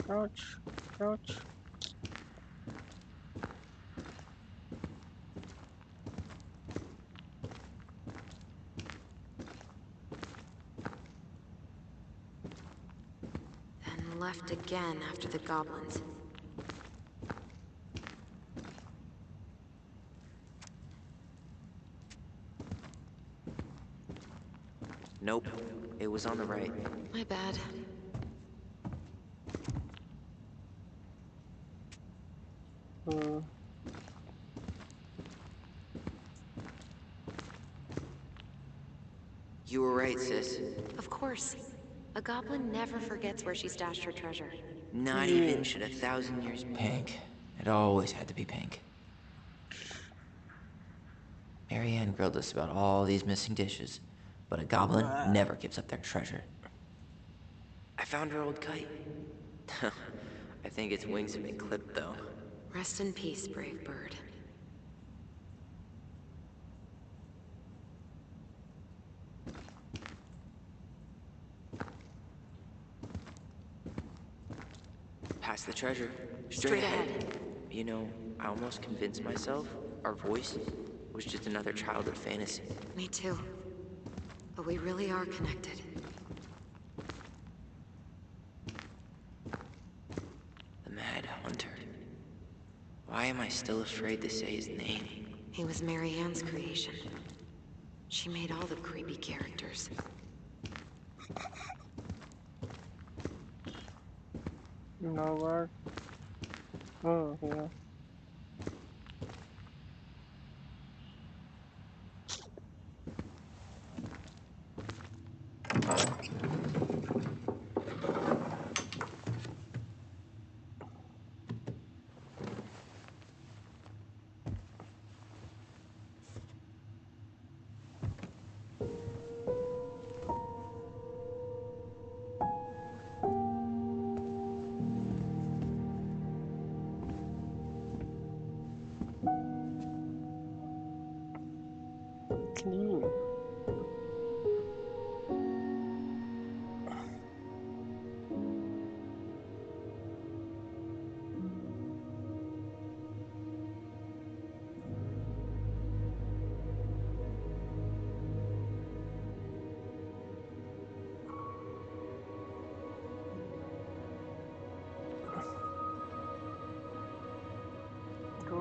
[SPEAKER 4] crouch, crouch.
[SPEAKER 3] left again after the goblins.
[SPEAKER 5] Nope. It was on the right.
[SPEAKER 3] My bad.
[SPEAKER 4] Hmm.
[SPEAKER 5] You were right, sis.
[SPEAKER 3] Of course. A goblin never forgets where she stashed her treasure.
[SPEAKER 5] Not even should 1,000 years pink. It always had to be pink. Marianne grilled us about all these missing dishes, but a goblin never gives up their treasure. I found her old kite. I think its wings have been clipped, though.
[SPEAKER 3] Rest in peace, brave bird.
[SPEAKER 5] Past the treasure.
[SPEAKER 3] Straight ahead.
[SPEAKER 5] You know, I almost convinced myself our voice was just another childhood fantasy.
[SPEAKER 3] Me too. But we really are connected.
[SPEAKER 5] The Mad Hunter. Why am I still afraid to say his name?
[SPEAKER 3] He was Marianne's creation. She made all the creepy characters.
[SPEAKER 4] You know what? Oh, yeah. Clean.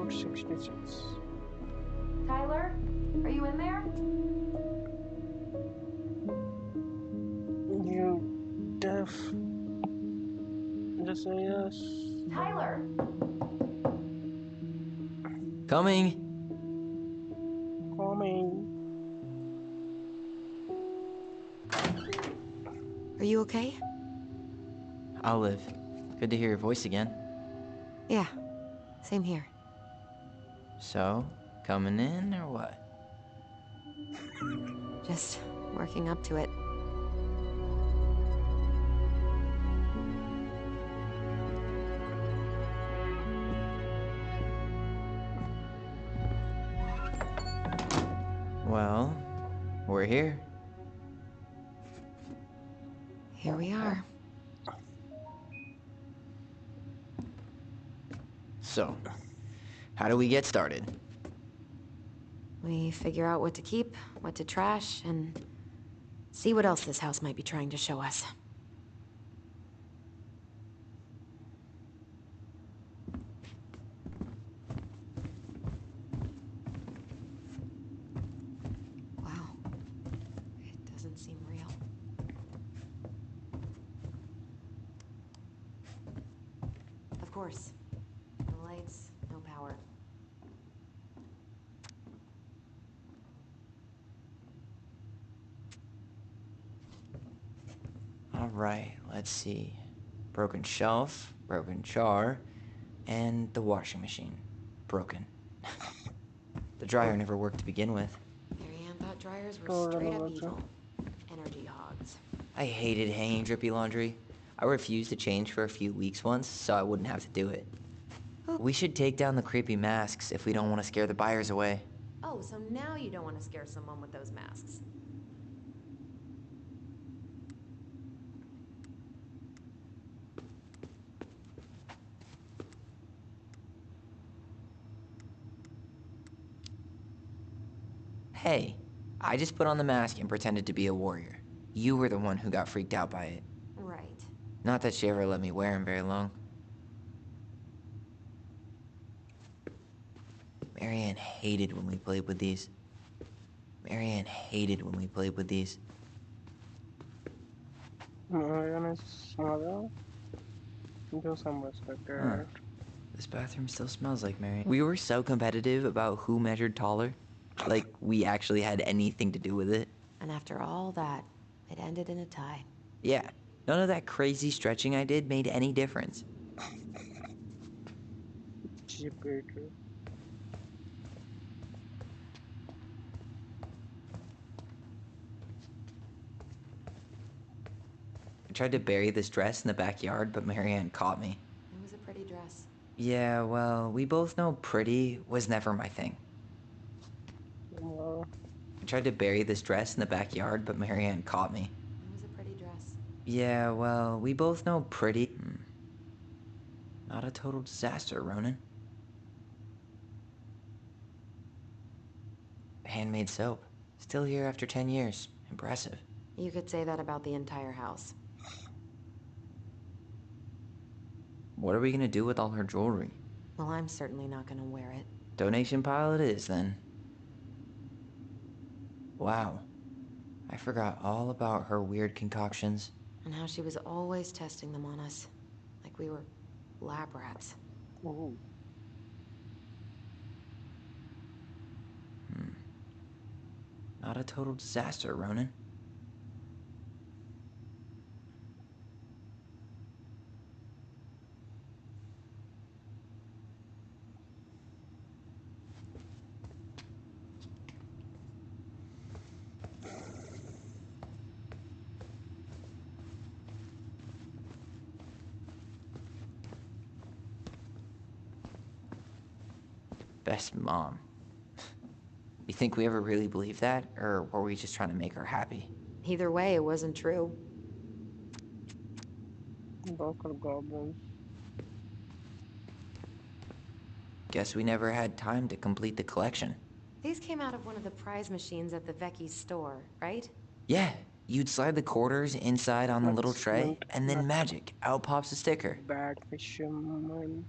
[SPEAKER 4] Route 66.
[SPEAKER 7] Tyler, are you in there?
[SPEAKER 4] You deaf. Just say yes.
[SPEAKER 7] Tyler!
[SPEAKER 5] Coming!
[SPEAKER 4] Coming.
[SPEAKER 3] Are you okay?
[SPEAKER 5] I'll live. Good to hear your voice again.
[SPEAKER 3] Yeah. Same here.
[SPEAKER 5] So, coming in or what?
[SPEAKER 3] Just working up to it.
[SPEAKER 5] Well, we're here.
[SPEAKER 3] Here we are.
[SPEAKER 5] So, how do we get started?
[SPEAKER 3] We figure out what to keep, what to trash, and see what else this house might be trying to show us. Wow. It doesn't seem real. Of course. No lights, no power.
[SPEAKER 5] All right, let's see. Broken shelf, broken jar, and the washing machine. Broken. The dryer never worked to begin with.
[SPEAKER 3] Marianne thought dryers were
[SPEAKER 4] Told
[SPEAKER 3] straight up
[SPEAKER 4] about
[SPEAKER 3] evil. Energy hogs.
[SPEAKER 5] I hated hanging drippy laundry. I refused to change for a few weeks once, so I wouldn't have to do it. We should take down the creepy masks if we don't want to scare the buyers away.
[SPEAKER 3] Oh, so now you don't want to scare someone with those masks.
[SPEAKER 5] Hey, I just put on the mask and pretended to be a warrior. You were the one who got freaked out by it.
[SPEAKER 3] Right.
[SPEAKER 5] Not that she ever let me wear them very long. Marianne hated when we played with these. Marianne hated when we played with these.
[SPEAKER 4] Mariana's mother, do some respect
[SPEAKER 5] Huh.
[SPEAKER 4] her.
[SPEAKER 5] This bathroom still smells like Marianne. We were so competitive about who measured taller. Like we actually had anything to do with it.
[SPEAKER 3] And after all that, it ended in a tie.
[SPEAKER 5] Yeah, none of that crazy stretching I did made any difference.
[SPEAKER 4] Cheap hater.
[SPEAKER 5] I tried to bury this dress in the backyard, but Marianne caught me.
[SPEAKER 3] It was a pretty dress.
[SPEAKER 5] Yeah, well, we both know pretty was never my thing.
[SPEAKER 4] Well,
[SPEAKER 5] I tried to bury this dress in the backyard, but Marianne caught me.
[SPEAKER 3] It was a pretty dress.
[SPEAKER 5] Yeah, well, we both know pretty... Not a total disaster, Ronan. Handmade soap. Still here after 10 years. Impressive.
[SPEAKER 3] You could say that about the entire house.
[SPEAKER 5] What are we gonna do with all her jewelry?
[SPEAKER 3] Well, I'm certainly not gonna wear it.
[SPEAKER 5] Donation pile it is, then. Wow. I forgot all about her weird concoctions.
[SPEAKER 3] And how she was always testing them on us. Like we were lab rats.
[SPEAKER 4] ooh.
[SPEAKER 5] Not a total disaster, Ronan. Best mom. You think we ever really believed that, or were we just trying to make her happy?
[SPEAKER 3] Either way, it wasn't true.
[SPEAKER 4] Local goblins.
[SPEAKER 5] Guess we never had time to complete the collection.
[SPEAKER 3] These came out of one of the prize machines at the Vecchi's store, right?
[SPEAKER 5] Yeah, you'd slide the quarters inside on the little
[SPEAKER 4] That's
[SPEAKER 5] tray,
[SPEAKER 4] meant
[SPEAKER 5] and then
[SPEAKER 4] not
[SPEAKER 5] magic, out pops a sticker.
[SPEAKER 4] bad fisherman.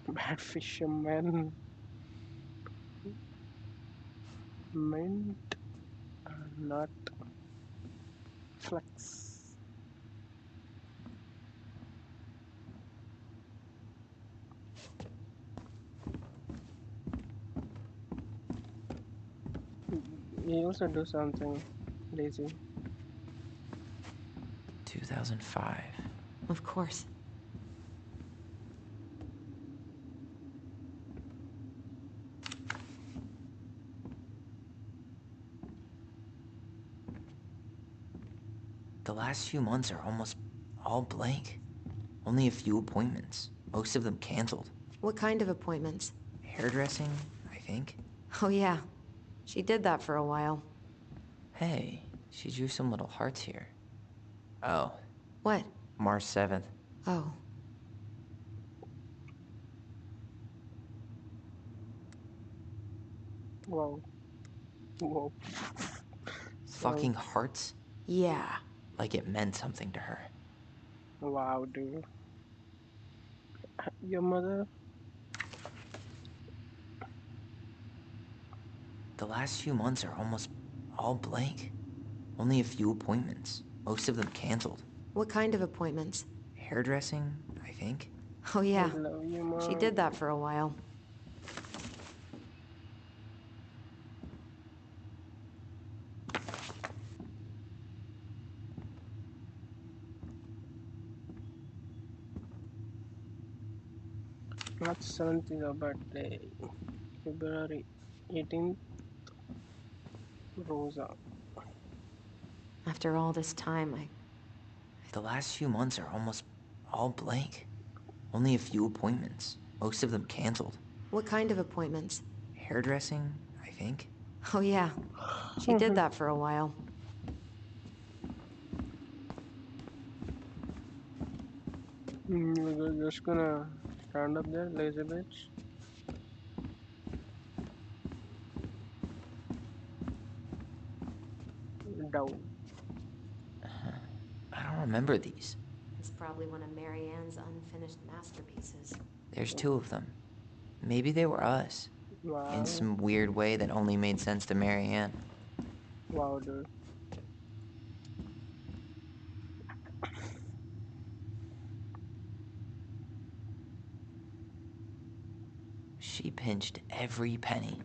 [SPEAKER 4] Bad fisherman. Mint, not flex. You also do something lazy.
[SPEAKER 5] 2005.
[SPEAKER 3] Of course.
[SPEAKER 5] The last few months are almost all blank. Only a few appointments, most of them canceled.
[SPEAKER 3] What kind of appointments?
[SPEAKER 5] Hairdressing, I think.
[SPEAKER 3] Oh yeah, she did that for a while.
[SPEAKER 5] Hey, she drew some little hearts here. Oh,
[SPEAKER 3] What?
[SPEAKER 5] March 7th.
[SPEAKER 3] Oh.
[SPEAKER 4] Wow. Whoa.
[SPEAKER 5] Fucking hearts?
[SPEAKER 3] Yeah.
[SPEAKER 5] Like it meant something to her.
[SPEAKER 4] Wow, dude. Your mother?
[SPEAKER 5] The last few months are almost all blank. Only a few appointments, most of them canceled.
[SPEAKER 3] What kind of appointments?
[SPEAKER 5] Hairdressing, I think.
[SPEAKER 3] Oh yeah,
[SPEAKER 4] I love you, mom.
[SPEAKER 3] she did that for a while.
[SPEAKER 4] March 7th is her birthday. February 18th, Rosa.
[SPEAKER 3] After all this time,
[SPEAKER 5] The last few months are almost all blank. Only a few appointments, most of them canceled.
[SPEAKER 3] What kind of appointments?
[SPEAKER 5] Hairdressing, I think.
[SPEAKER 3] Oh yeah, she did that for a while.
[SPEAKER 4] You're just gonna stand up there, lazy bitch. Down.
[SPEAKER 5] I don't remember these.
[SPEAKER 3] It's probably one of Mary Ann's unfinished masterpieces.
[SPEAKER 5] There's 2 of them. Maybe they were us. In
[SPEAKER 4] Wow.
[SPEAKER 5] some weird way that only made sense to Mary Ann.
[SPEAKER 4] Wow, dude.
[SPEAKER 5] She pinched every penny.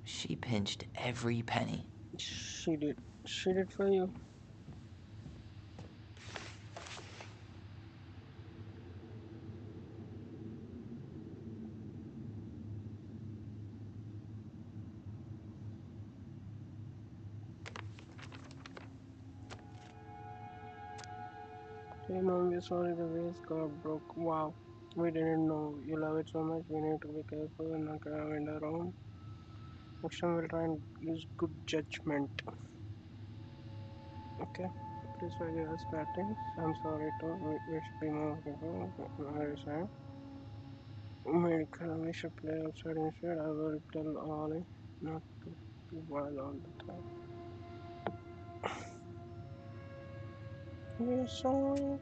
[SPEAKER 5] She pinched every penny.
[SPEAKER 4] She did. She did for you. Hey mom, we're sorry the vase got broke. Wow. We didn't know. You love it so much. We need to be careful and not grab in the room. Next time we'll try and use good judgment. Okay. Please forgive us bad things. I'm sorry too. We should be more careful. I understand. Medical, we should play outside instead. I will tell Ollie not to be wild all the time. We're sorry.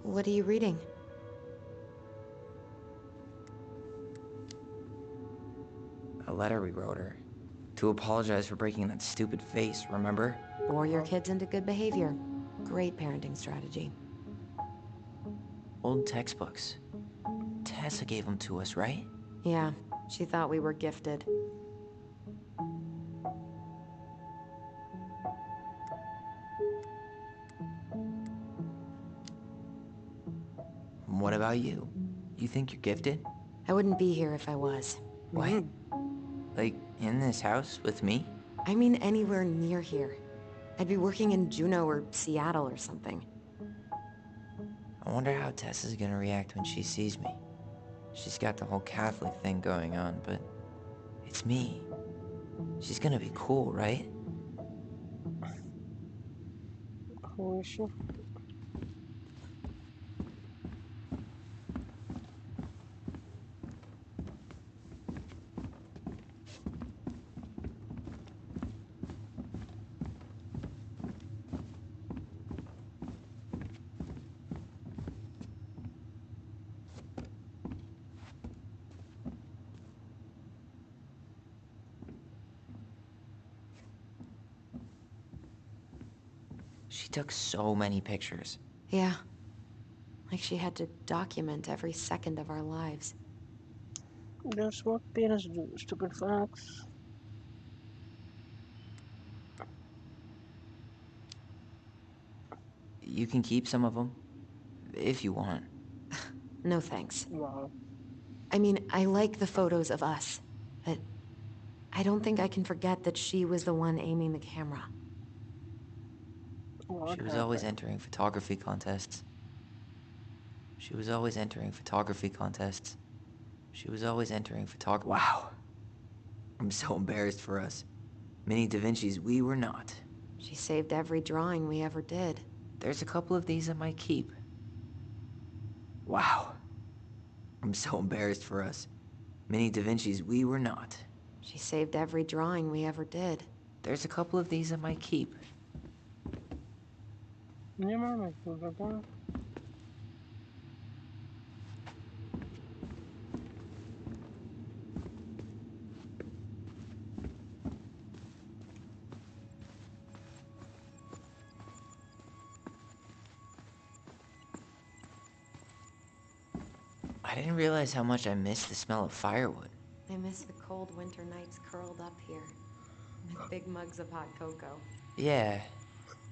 [SPEAKER 3] What are you reading?
[SPEAKER 5] A letter we wrote her. To apologize for breaking that stupid vase, remember?
[SPEAKER 3] Bore your kids into good behavior. Great parenting strategy.
[SPEAKER 5] Old textbooks. Tessa gave them to us, right?
[SPEAKER 3] Yeah, she thought we were gifted.
[SPEAKER 5] What about you? You think you're gifted?
[SPEAKER 3] I wouldn't be here if I was.
[SPEAKER 5] What? Like, in this house with me?
[SPEAKER 3] I mean anywhere near here. I'd be working in Juneau or Seattle or something.
[SPEAKER 5] I wonder how Tessa's gonna react when she sees me. She's got the whole Catholic thing going on, but it's me. She's gonna be cool, right?
[SPEAKER 4] Who is she?
[SPEAKER 5] She took so many pictures.
[SPEAKER 3] Yeah. Like she had to document every second of our lives.
[SPEAKER 4] That's what parents do. Stupid facts.
[SPEAKER 5] You can keep some of them, if you want.
[SPEAKER 3] No thanks.
[SPEAKER 4] Wow.
[SPEAKER 3] I mean, I like the photos of us, but I don't think I can forget that she was the one aiming the camera.
[SPEAKER 4] What
[SPEAKER 5] She was always
[SPEAKER 4] happened?
[SPEAKER 5] entering photography contests. She was always entering photography contests. She was always entering Wow. I'm so embarrassed for us. Mini Da Vinci's we were not.
[SPEAKER 3] She saved every drawing we ever did.
[SPEAKER 5] There's a couple of these I might keep. Wow. I'm so embarrassed for us. Mini Da Vinci's we were not.
[SPEAKER 3] She saved every drawing we ever did.
[SPEAKER 5] There's a couple of these I might keep.
[SPEAKER 4] Yeah, mom. Okay.
[SPEAKER 5] I didn't realize how much I missed the smell of firewood.
[SPEAKER 3] I miss the cold winter nights curled up here, with big mugs of hot cocoa.
[SPEAKER 5] Yeah.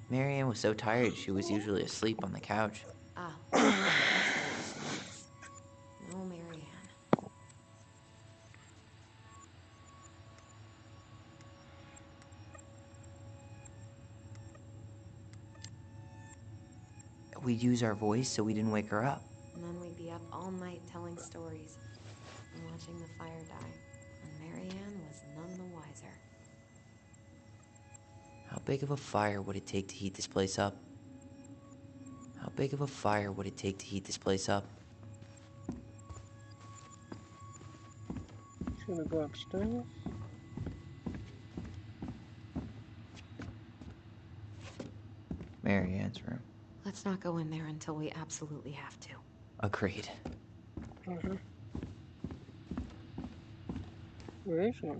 [SPEAKER 5] Marianne was so tired she was usually asleep on the couch.
[SPEAKER 3] Ah, that's what it was nights. No Marianne.
[SPEAKER 5] We'd use our voice so we didn't wake her up.
[SPEAKER 3] And then we'd be up all night telling stories and watching the fire die. And Marianne was none the wiser.
[SPEAKER 5] How big of a fire would it take to heat this place up? How big of a fire would it take to heat this place up?
[SPEAKER 4] Should we go upstairs?
[SPEAKER 5] Marianne's room.
[SPEAKER 3] Let's not go in there until we absolutely have to.
[SPEAKER 5] Agreed.
[SPEAKER 4] Where is she?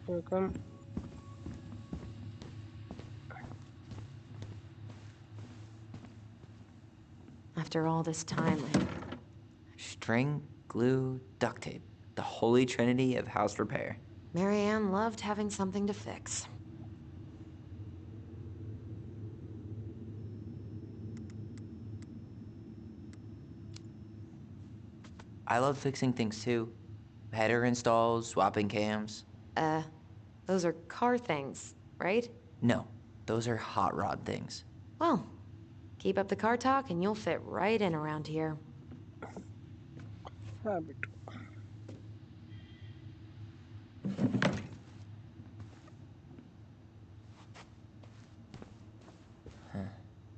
[SPEAKER 4] Here come.
[SPEAKER 3] After all this time,
[SPEAKER 5] String, glue, duct tape. The holy trinity of house repair.
[SPEAKER 3] Marianne loved having something to fix.
[SPEAKER 5] I love fixing things too. Header installs, swapping cams.
[SPEAKER 3] Those are car things, right?
[SPEAKER 5] No, those are hot rod things.
[SPEAKER 3] Well, keep up the car talk and you'll fit right in around here.
[SPEAKER 4] Habit.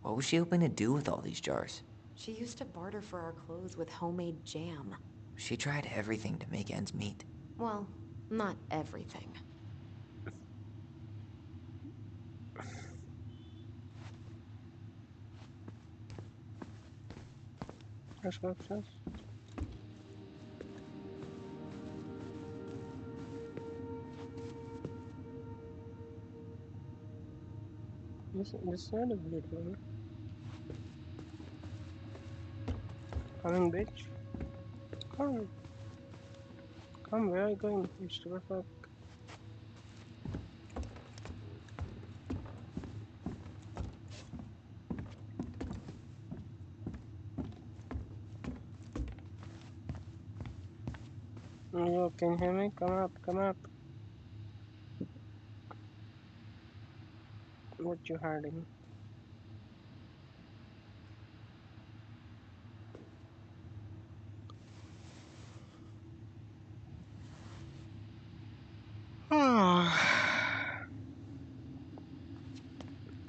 [SPEAKER 5] What was she hoping to do with all these jars?
[SPEAKER 3] She used to barter for our clothes with homemade jam.
[SPEAKER 5] She tried everything to make ends meet.
[SPEAKER 3] Well, not everything.
[SPEAKER 4] Let's go upstairs. This side is beautiful. Coming, bitch. Come. Come, where are you going? You stupid fuck. Yo, can you hear me? Come up, come up. What you hiding?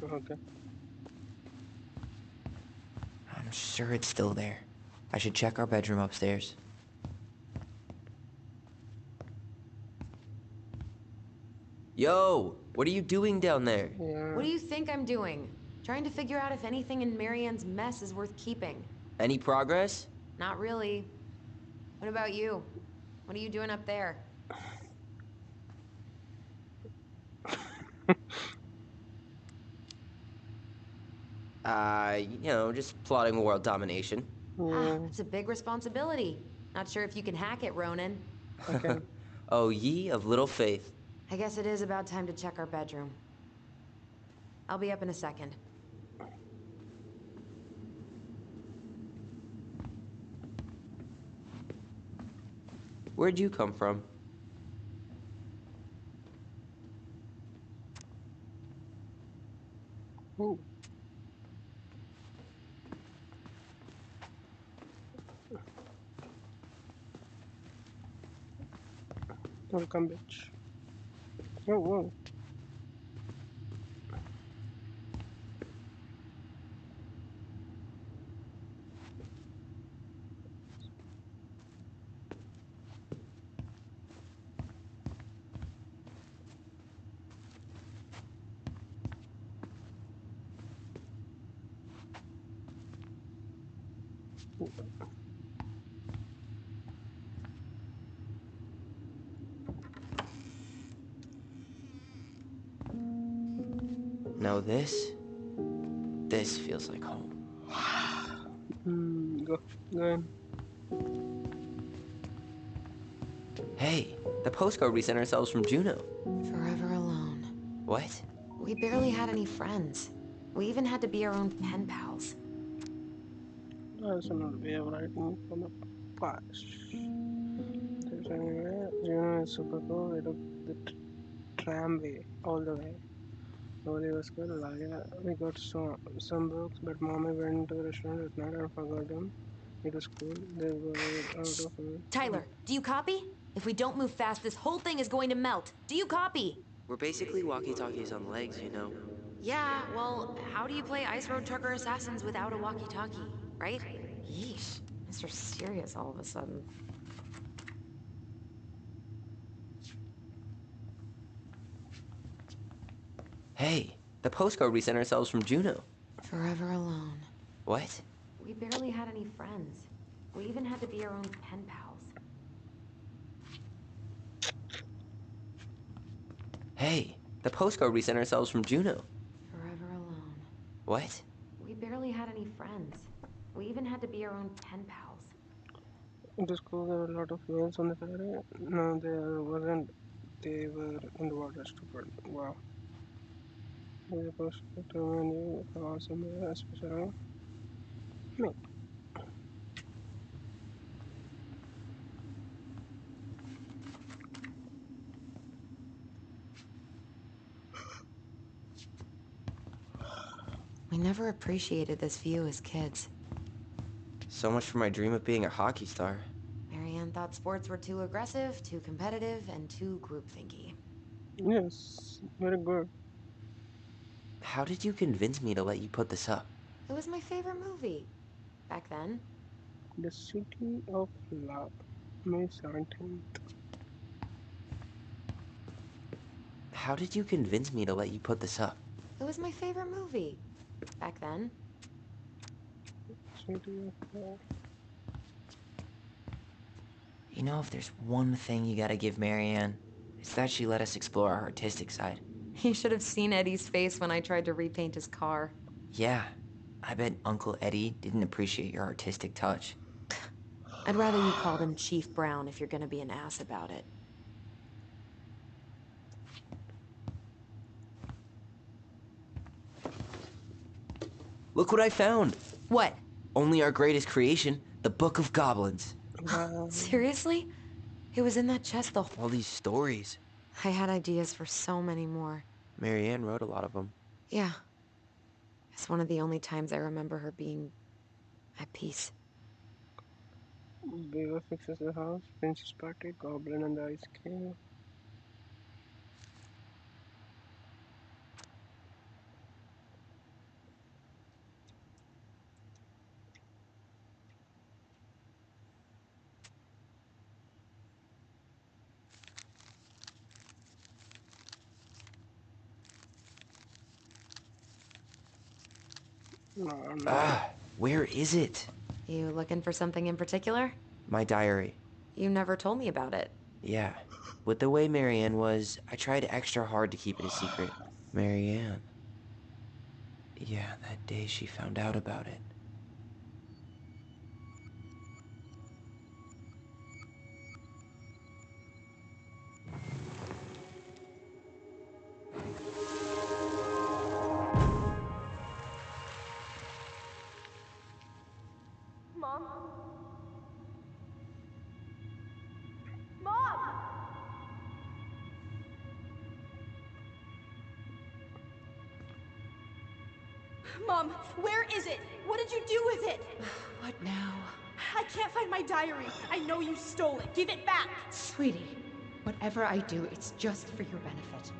[SPEAKER 4] Okay.
[SPEAKER 5] I'm sure it's still there. I should check our bedroom upstairs. Yo, what are you doing down there?
[SPEAKER 4] Yeah.
[SPEAKER 3] What do you think I'm doing? Trying to figure out if anything in Marianne's mess is worth keeping.
[SPEAKER 5] Any progress?
[SPEAKER 3] Not really. What about you? What are you doing up there?
[SPEAKER 5] Just plotting world domination.
[SPEAKER 4] Yeah.
[SPEAKER 3] It's a big responsibility. Not sure if you can hack it, Ronan.
[SPEAKER 4] Okay.
[SPEAKER 5] Oh, ye of little faith.
[SPEAKER 3] I guess it is about time to check our bedroom. I'll be up in a second.
[SPEAKER 5] Where'd you come from?
[SPEAKER 4] Ooh. Welcome, bitch. Oh, whoa.
[SPEAKER 5] No, this feels like home.
[SPEAKER 4] Go. Go in.
[SPEAKER 5] Hey, the postcard we sent ourselves from Juneau.
[SPEAKER 3] Forever alone.
[SPEAKER 5] What?
[SPEAKER 3] We barely had any friends. We even had to be our own pen pals.
[SPEAKER 4] That's another way of writing from the past. There's anyway, Juno is super cool. We took the tramway all the way. Nobody was good. Yeah, we got some books, but mommy went to the restaurant at night and forgot them. It was cool. They got out of it.
[SPEAKER 3] Tyler, do you copy? If we don't move fast, this whole thing is going to melt. Do you copy?
[SPEAKER 5] We're basically walkie-talkies on legs, you know.
[SPEAKER 3] Yeah, well, how do you play Ice Road Trucker Assassins without a walkie-talkie, right? Yeesh. Mr. Serious all of a sudden.
[SPEAKER 5] Hey, the postcard we sent ourselves from Juneau.
[SPEAKER 3] Forever alone.
[SPEAKER 5] What?
[SPEAKER 3] We barely had any friends. We even had to be our own pen pals.
[SPEAKER 5] Hey, the postcard we sent ourselves from Juneau.
[SPEAKER 3] Forever alone.
[SPEAKER 5] What?
[SPEAKER 3] We barely had any friends. We even had to be our own pen pals.
[SPEAKER 4] In the school, there were a lot of whales on the ferry. No, there wasn't. They were in the water, stupid. Wow. They're supposed to determine you for somewhere, especially me.
[SPEAKER 3] We never appreciated this view as kids.
[SPEAKER 5] So much for my dream of being a hockey star.
[SPEAKER 3] Marianne thought sports were too aggressive, too competitive, and too groupthinky.
[SPEAKER 4] Yes, very good.
[SPEAKER 5] How did you convince me to let you put this up?
[SPEAKER 3] It was my favorite movie. Back then.
[SPEAKER 4] The City of Love, May 17th.
[SPEAKER 5] How did you convince me to let you put this up?
[SPEAKER 3] It was my favorite movie. Back then.
[SPEAKER 4] City of Love.
[SPEAKER 5] You know, if there's one thing you gotta give Marianne, it's that she let us explore our artistic side.
[SPEAKER 3] You should have seen Eddie's face when I tried to repaint his car.
[SPEAKER 5] Yeah, I bet Uncle Eddie didn't appreciate your artistic touch.
[SPEAKER 3] I'd rather you called him Chief Brown if you're gonna be an ass about it.
[SPEAKER 5] Look what I found!
[SPEAKER 3] What?
[SPEAKER 5] Only our greatest creation, the Book of Goblins.
[SPEAKER 4] Wow.
[SPEAKER 3] Seriously? It was in that chest the whole...
[SPEAKER 5] All these stories.
[SPEAKER 3] I had ideas for so many more.
[SPEAKER 5] Marianne wrote a lot of them.
[SPEAKER 3] Yeah. It's one of the only times I remember her being at peace.
[SPEAKER 4] Beaver fixes the house, Princess Party, Goblin and the Ice King. No.
[SPEAKER 5] Where is it?
[SPEAKER 3] You looking for something in particular?
[SPEAKER 5] My diary.
[SPEAKER 3] You never told me about it.
[SPEAKER 5] Yeah. With the way Marianne was, I tried extra hard to keep it a secret. Marianne. Yeah, that day she found out about it.
[SPEAKER 7] Mom? Mom! Mom, where is it? What did you do with it?
[SPEAKER 8] What now?
[SPEAKER 7] I can't find my diary. I know you stole it. Give it back.
[SPEAKER 8] Sweetie, whatever I do, it's just for your benefit.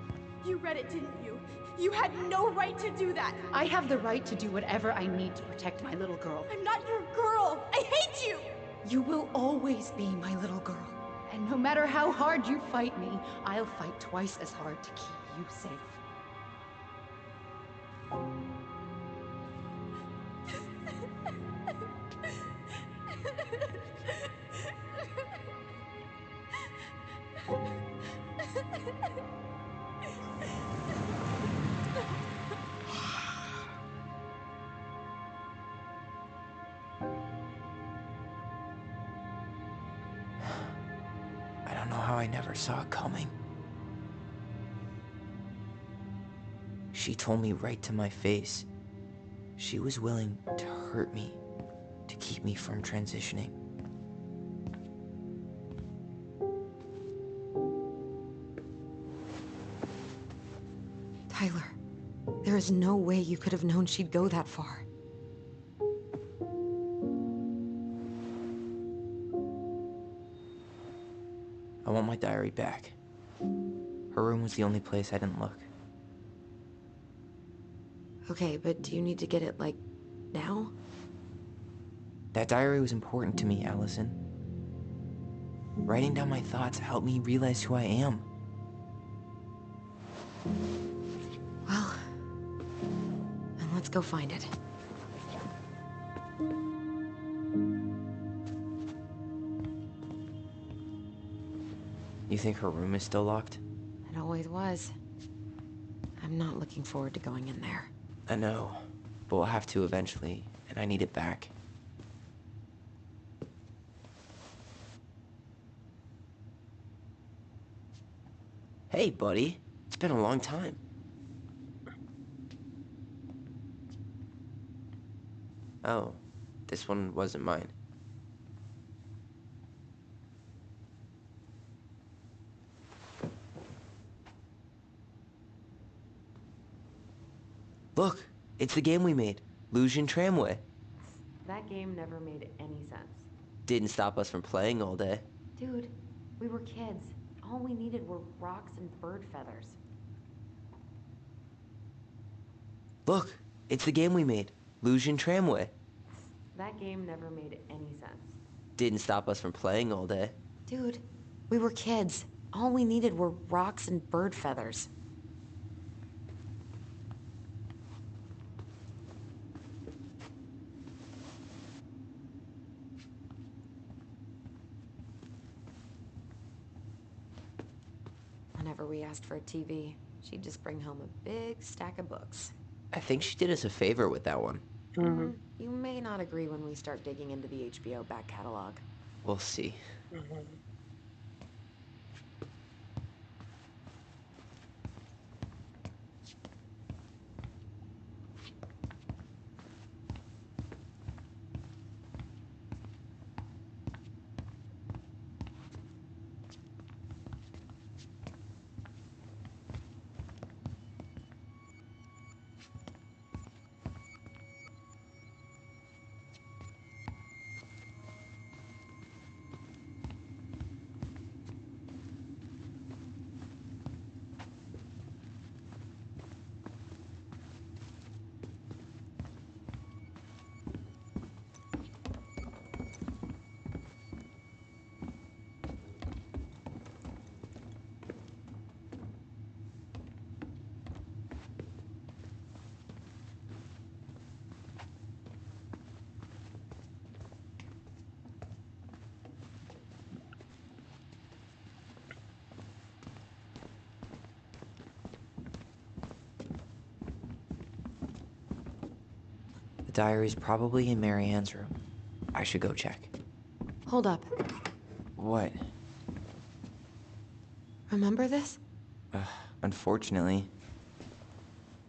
[SPEAKER 7] You read it, didn't you? You had no right to do that.
[SPEAKER 8] I have the right to do whatever I need to protect my little girl.
[SPEAKER 7] I'm not your girl. I hate you.
[SPEAKER 8] You will always be my little girl. And no matter how hard you fight me, I'll fight twice as hard to keep you safe.
[SPEAKER 5] I don't know how I never saw it coming. She told me right to my face. She was willing to hurt me, to keep me from transitioning.
[SPEAKER 3] Tyler, there is no way you could have known she'd go that far.
[SPEAKER 5] I want my diary back. Her room was the only place I didn't look.
[SPEAKER 3] Okay, but do you need to get it, like, now?
[SPEAKER 5] That diary was important to me, Allison. Writing down my thoughts helped me realize who I am.
[SPEAKER 3] Well, Let's go find it.
[SPEAKER 5] You think her room is still locked?
[SPEAKER 3] It always was. I'm not looking forward to going in there.
[SPEAKER 5] I know, but we'll have to eventually, and I need it back. Hey, buddy. It's been a long time. Oh, this one wasn't mine. Look, it's the game we made, Lucian Tramway.
[SPEAKER 3] That game never made any sense.
[SPEAKER 5] Didn't stop us from playing all day.
[SPEAKER 3] Dude, we were kids. All we needed were rocks and bird feathers.
[SPEAKER 5] Look, it's the game we made, Lucian Tramway.
[SPEAKER 3] That game never made any sense.
[SPEAKER 5] Didn't stop us from playing all day.
[SPEAKER 3] Dude, we were kids. All we needed were rocks and bird feathers. Whenever we asked for a TV, she'd just bring home a big stack of books.
[SPEAKER 5] I think she did us a favor with that one.
[SPEAKER 3] You may not agree when we start digging into the HBO back catalog.
[SPEAKER 5] We'll see. The diary's probably in Marianne's room. I should go check.
[SPEAKER 3] Hold up.
[SPEAKER 5] What?
[SPEAKER 3] Remember this?
[SPEAKER 5] Unfortunately.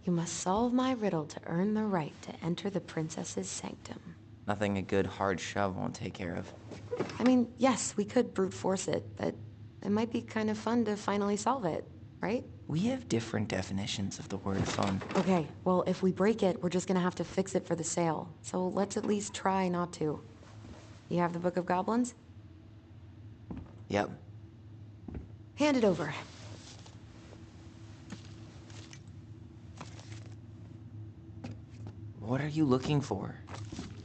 [SPEAKER 3] You must solve my riddle to earn the right to enter the princess's sanctum.
[SPEAKER 5] Nothing a good hard shove won't take care of.
[SPEAKER 3] I mean, yes, we could brute force it, but it might be kind of fun to finally solve it, right?
[SPEAKER 5] We have different definitions of the word fun.
[SPEAKER 3] Okay, well, if we break it, we're just gonna have to fix it for the sale. So let's at least try not to. You have the Book of Goblins?
[SPEAKER 5] Yep.
[SPEAKER 3] Hand it over.
[SPEAKER 5] What are you looking for?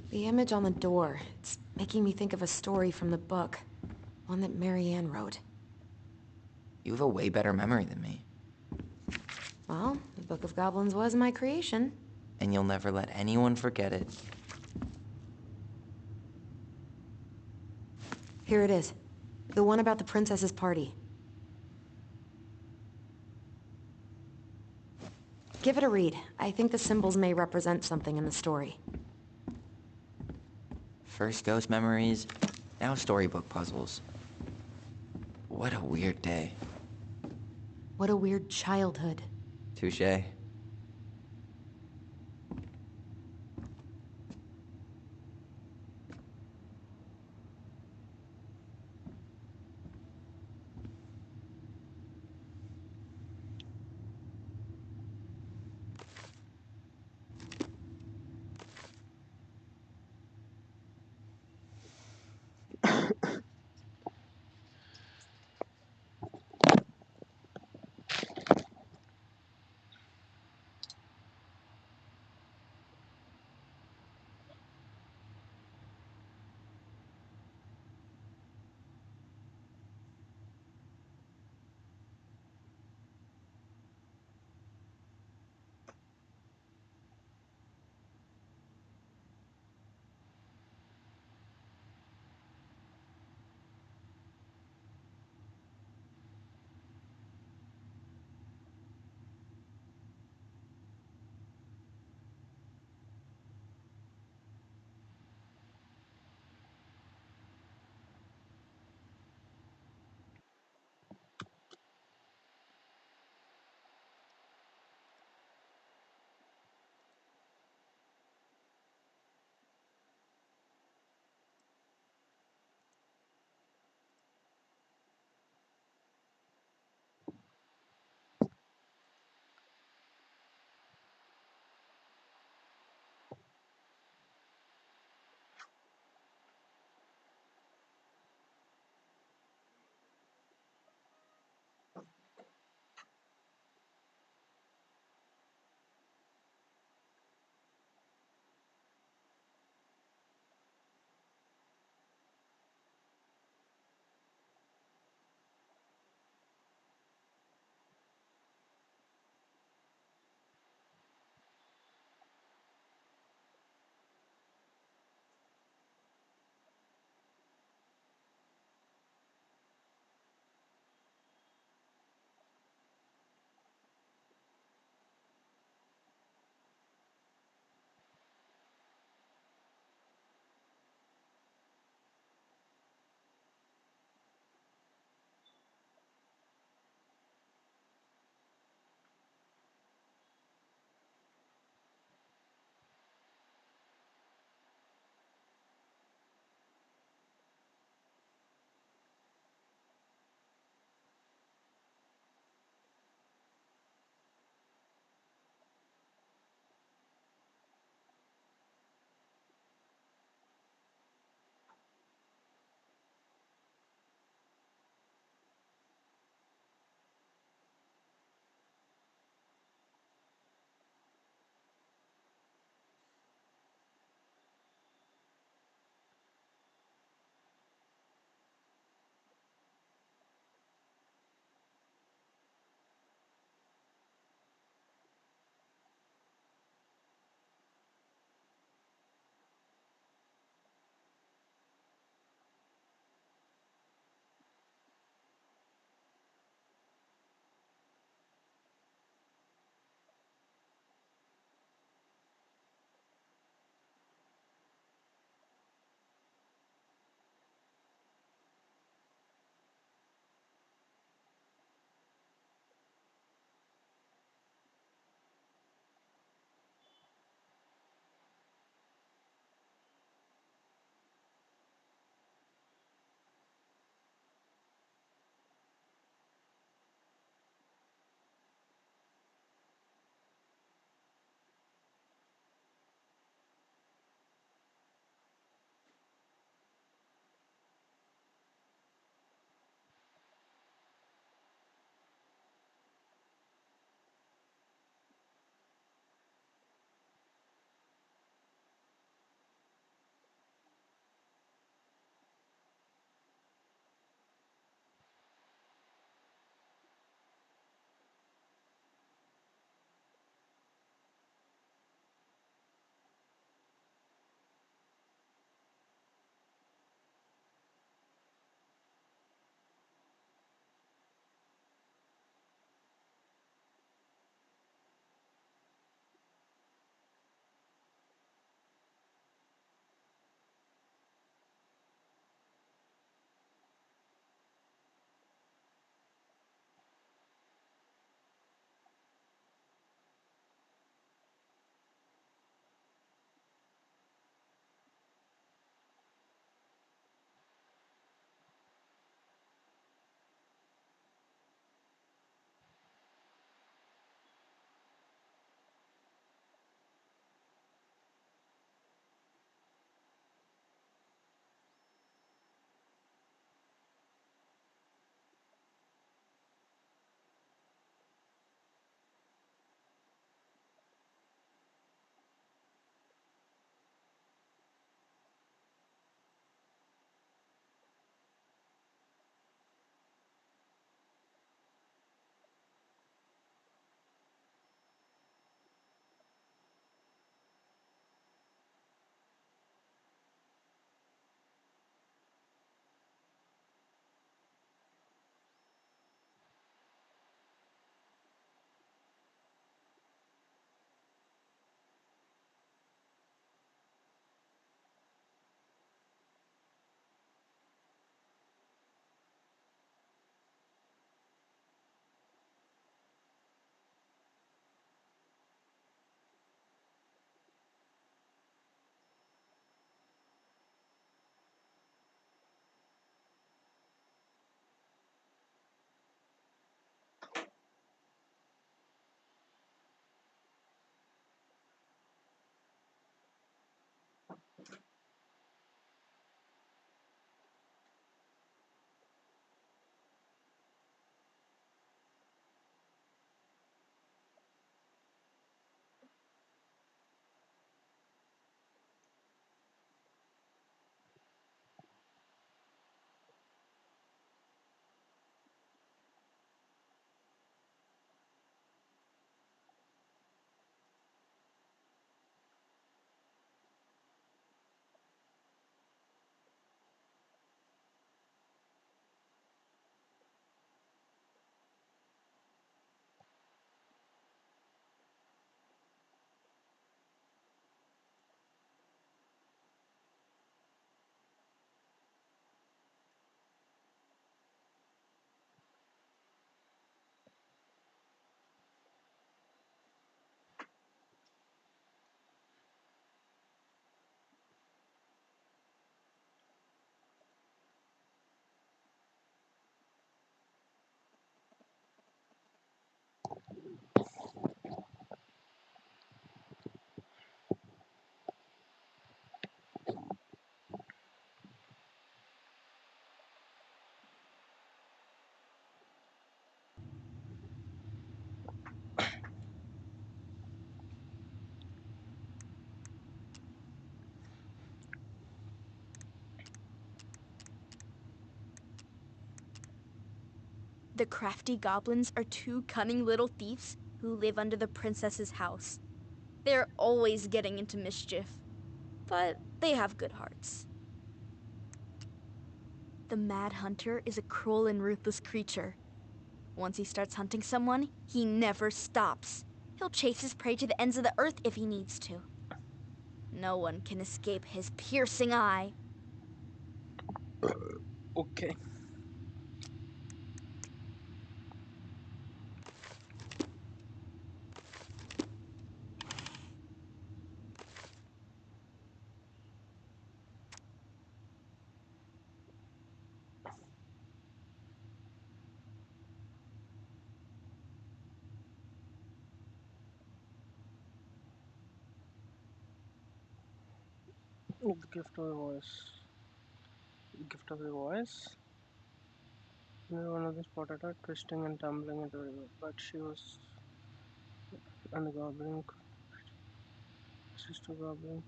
[SPEAKER 3] The image on the door. It's making me think of a story from the book. One that Marianne wrote.
[SPEAKER 5] You have a way better memory than me.
[SPEAKER 3] Well, the Book of Goblins was my creation.
[SPEAKER 5] And you'll never let anyone forget it.
[SPEAKER 3] Here it is. The one about the princess's party. Give it a read. I think the symbols may represent something in the story.
[SPEAKER 5] First ghost memories, now storybook puzzles. What a weird day.
[SPEAKER 3] What a weird childhood.
[SPEAKER 5] Touché.
[SPEAKER 2] The crafty goblins are two cunning little thieves who live under the princess's house. They're always getting into mischief, but they have good hearts. The Mad Hunter is a cruel and ruthless creature. Once he starts hunting someone, he never stops. He'll chase his prey to the ends of the earth if he needs to. No one can escape his piercing eye.
[SPEAKER 4] Okay. The gift of the voice. Gift of the voice. One of them spotted her twisting and tumbling into the river, but she was and the goblin, sister goblin.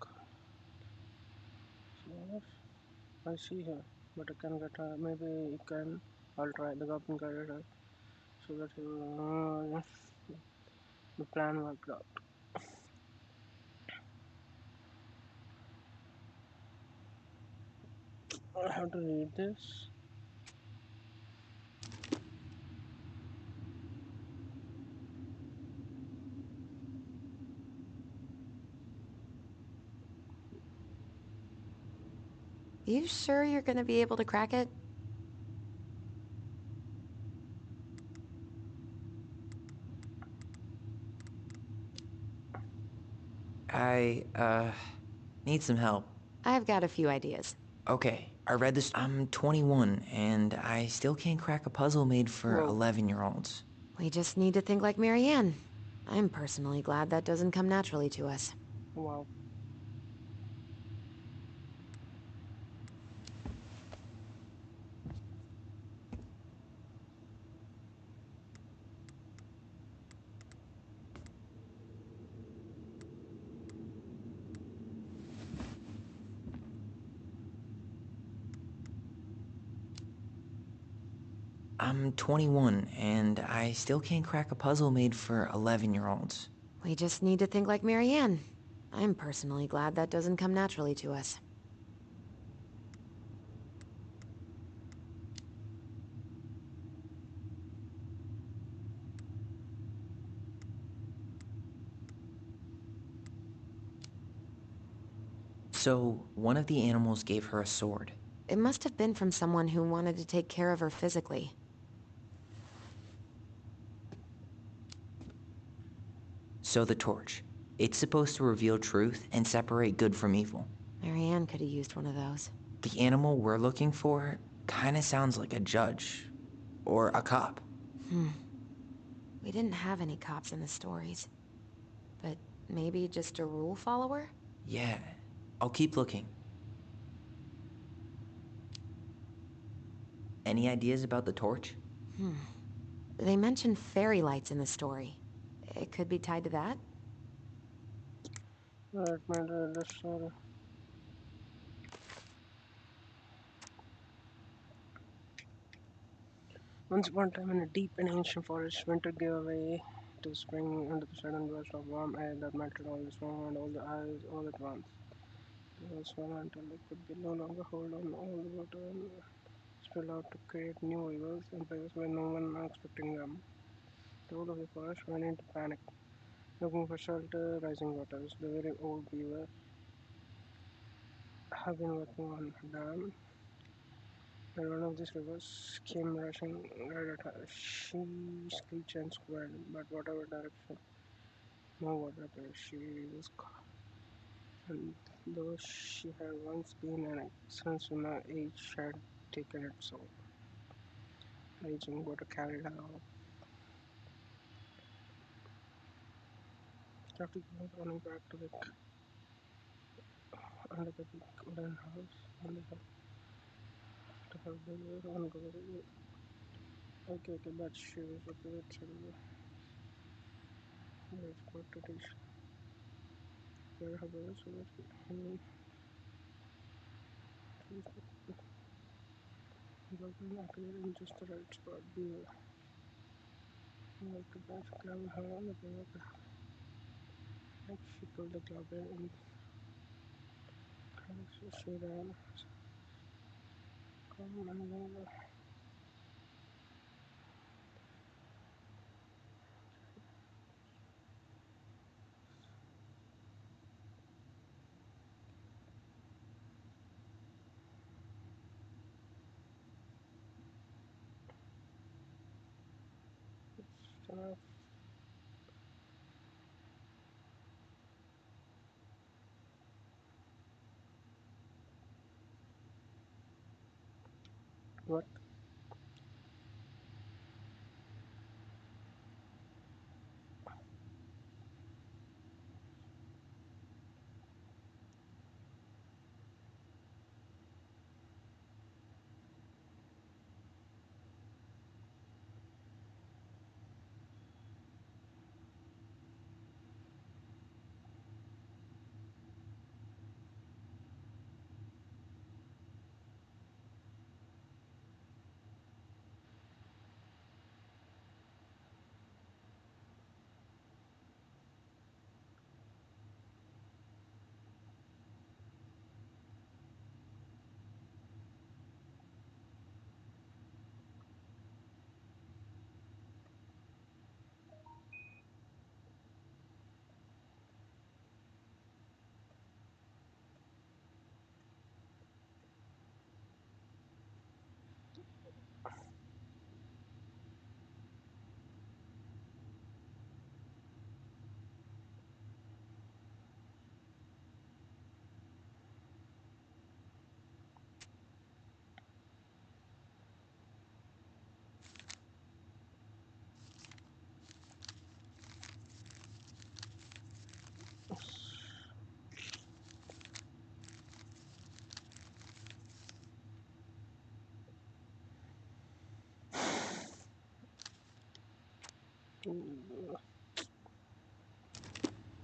[SPEAKER 4] Yes, I see her, but I can get her. Maybe you can. I'll try. The goblin guided her so that he will. The plan worked out. I have to read this.
[SPEAKER 3] You sure you're gonna be able to crack it?
[SPEAKER 5] I need some help.
[SPEAKER 3] I've got a few ideas.
[SPEAKER 5] Okay, I read this. I'm 21, and I still can't crack a puzzle made for
[SPEAKER 4] Whoa.
[SPEAKER 5] 11-year-olds.
[SPEAKER 3] We just need to think like Marianne. I'm personally glad that doesn't come naturally to us.
[SPEAKER 4] Wow.
[SPEAKER 5] I'm 21, and I still can't crack a puzzle made for 11-year-olds.
[SPEAKER 3] We just need to think like Marianne. I'm personally glad that doesn't come naturally to us.
[SPEAKER 5] So, one of the animals gave her a sword.
[SPEAKER 3] It must have been from someone who wanted to take care of her physically.
[SPEAKER 5] So the torch. It's supposed to reveal truth and separate good from evil.
[SPEAKER 3] Marianne could have used one of those.
[SPEAKER 5] The animal we're looking for kinda sounds like a judge. Or a cop.
[SPEAKER 3] We didn't have any cops in the stories. But maybe just a rule follower?
[SPEAKER 5] Yeah. I'll keep looking. Any ideas about the torch?
[SPEAKER 3] They mention fairy lights in the story. It could be tied to that?
[SPEAKER 4] Let me read the story. Once upon a time, in a deep and ancient forest, winter gave way to spring under the sudden burst of warm air that melted all the snow and all the ice all at once. They all swam until they could no longer hold on all the water and spilled out to create new rivers in places where no one was expecting them. The whole of the forest went into panic, looking for shelter, rising waters. The very old beaver have been working on a dam, and one of these rivers came rushing right at her. She screeched and squealed, but whatever direction, no water appeared. She was caught, and though she had once been an excellent swimmer, age had taken its soul. Raging water carried her off. After running back to the under the big wooden house, and they had to have the one go. Okay, but she was a bit silver. That's what it is. Where her brother so that he Goblin appeared in just the right spot. Beaver like to best grab her on the beaver. Like she pulled the goblin in so she ran. Come and over. Enough. What?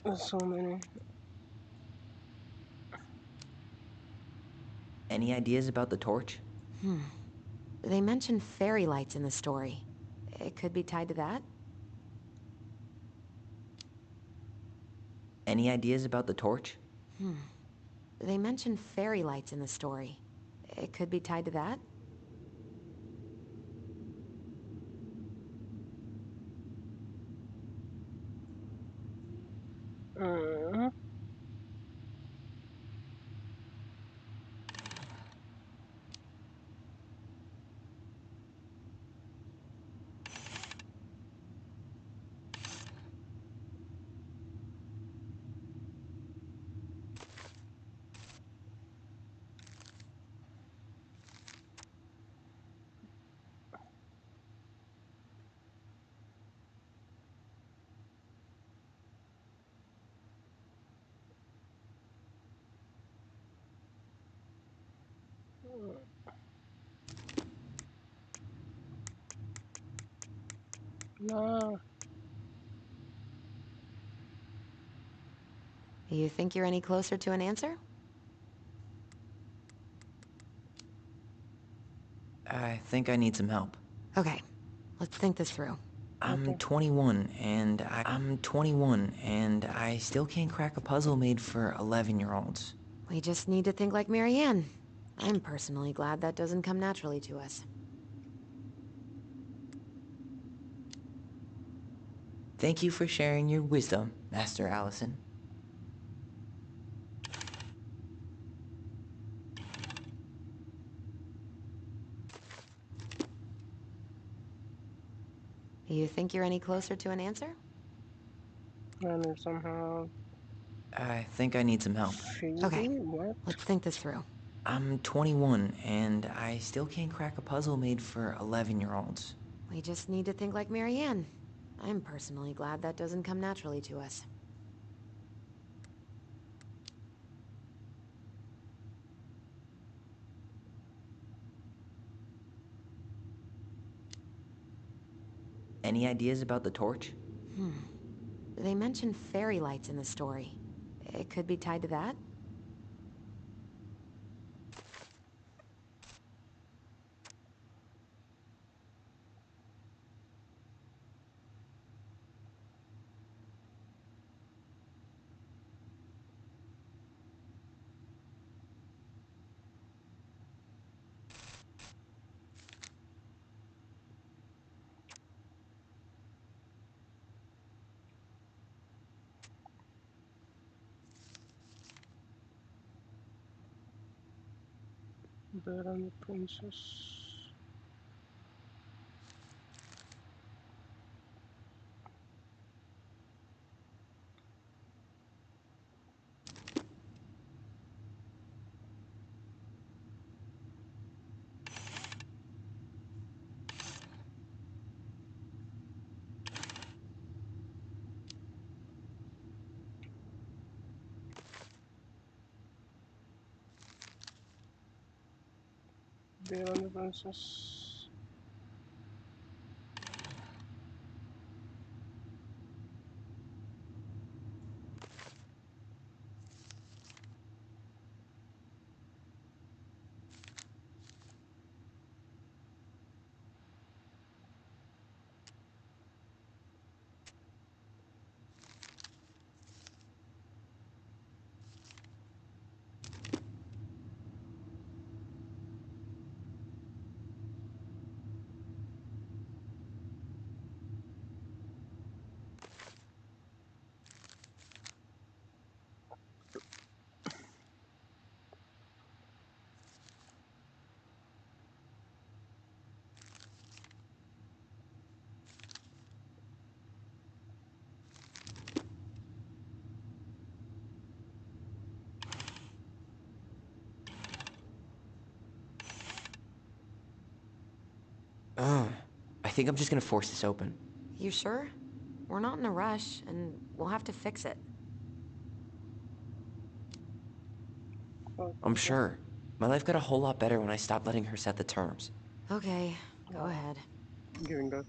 [SPEAKER 4] There's so many.
[SPEAKER 5] Any ideas about the torch?
[SPEAKER 3] They mention fairy lights in the story. It could be tied to that?
[SPEAKER 5] Any ideas about the torch?
[SPEAKER 3] They mention fairy lights in the story. It could be tied to that?
[SPEAKER 4] Uh, No.
[SPEAKER 3] You think you're any closer to an answer?
[SPEAKER 5] I think I need some help.
[SPEAKER 3] Okay, let's think this through.
[SPEAKER 5] I'm 21 and I still can't crack a puzzle made for 11-year-olds.
[SPEAKER 3] We just need to think like Marianne. I'm personally glad that doesn't come naturally to us.
[SPEAKER 5] Thank you for sharing your wisdom, Master Allison.
[SPEAKER 3] You think you're any closer to an answer?
[SPEAKER 4] I need somehow.
[SPEAKER 5] I think I need some help.
[SPEAKER 3] Okay,
[SPEAKER 4] What?
[SPEAKER 3] let's think this through.
[SPEAKER 5] I'm 21 and I still can't crack a puzzle made for 11-year-olds.
[SPEAKER 3] We just need to think like Marianne. I'm personally glad that doesn't come naturally to us.
[SPEAKER 5] Any ideas about the torch?
[SPEAKER 3] They mention fairy lights in the story. It could be tied to that?
[SPEAKER 4] There are the princess. There are the princess.
[SPEAKER 5] I think I'm just gonna force this open.
[SPEAKER 3] You sure? We're not in a rush, and we'll have to fix it.
[SPEAKER 5] I'm sure. My life got a whole lot better when I stopped letting her set the terms.
[SPEAKER 3] Okay, go ahead.
[SPEAKER 4] Giving up.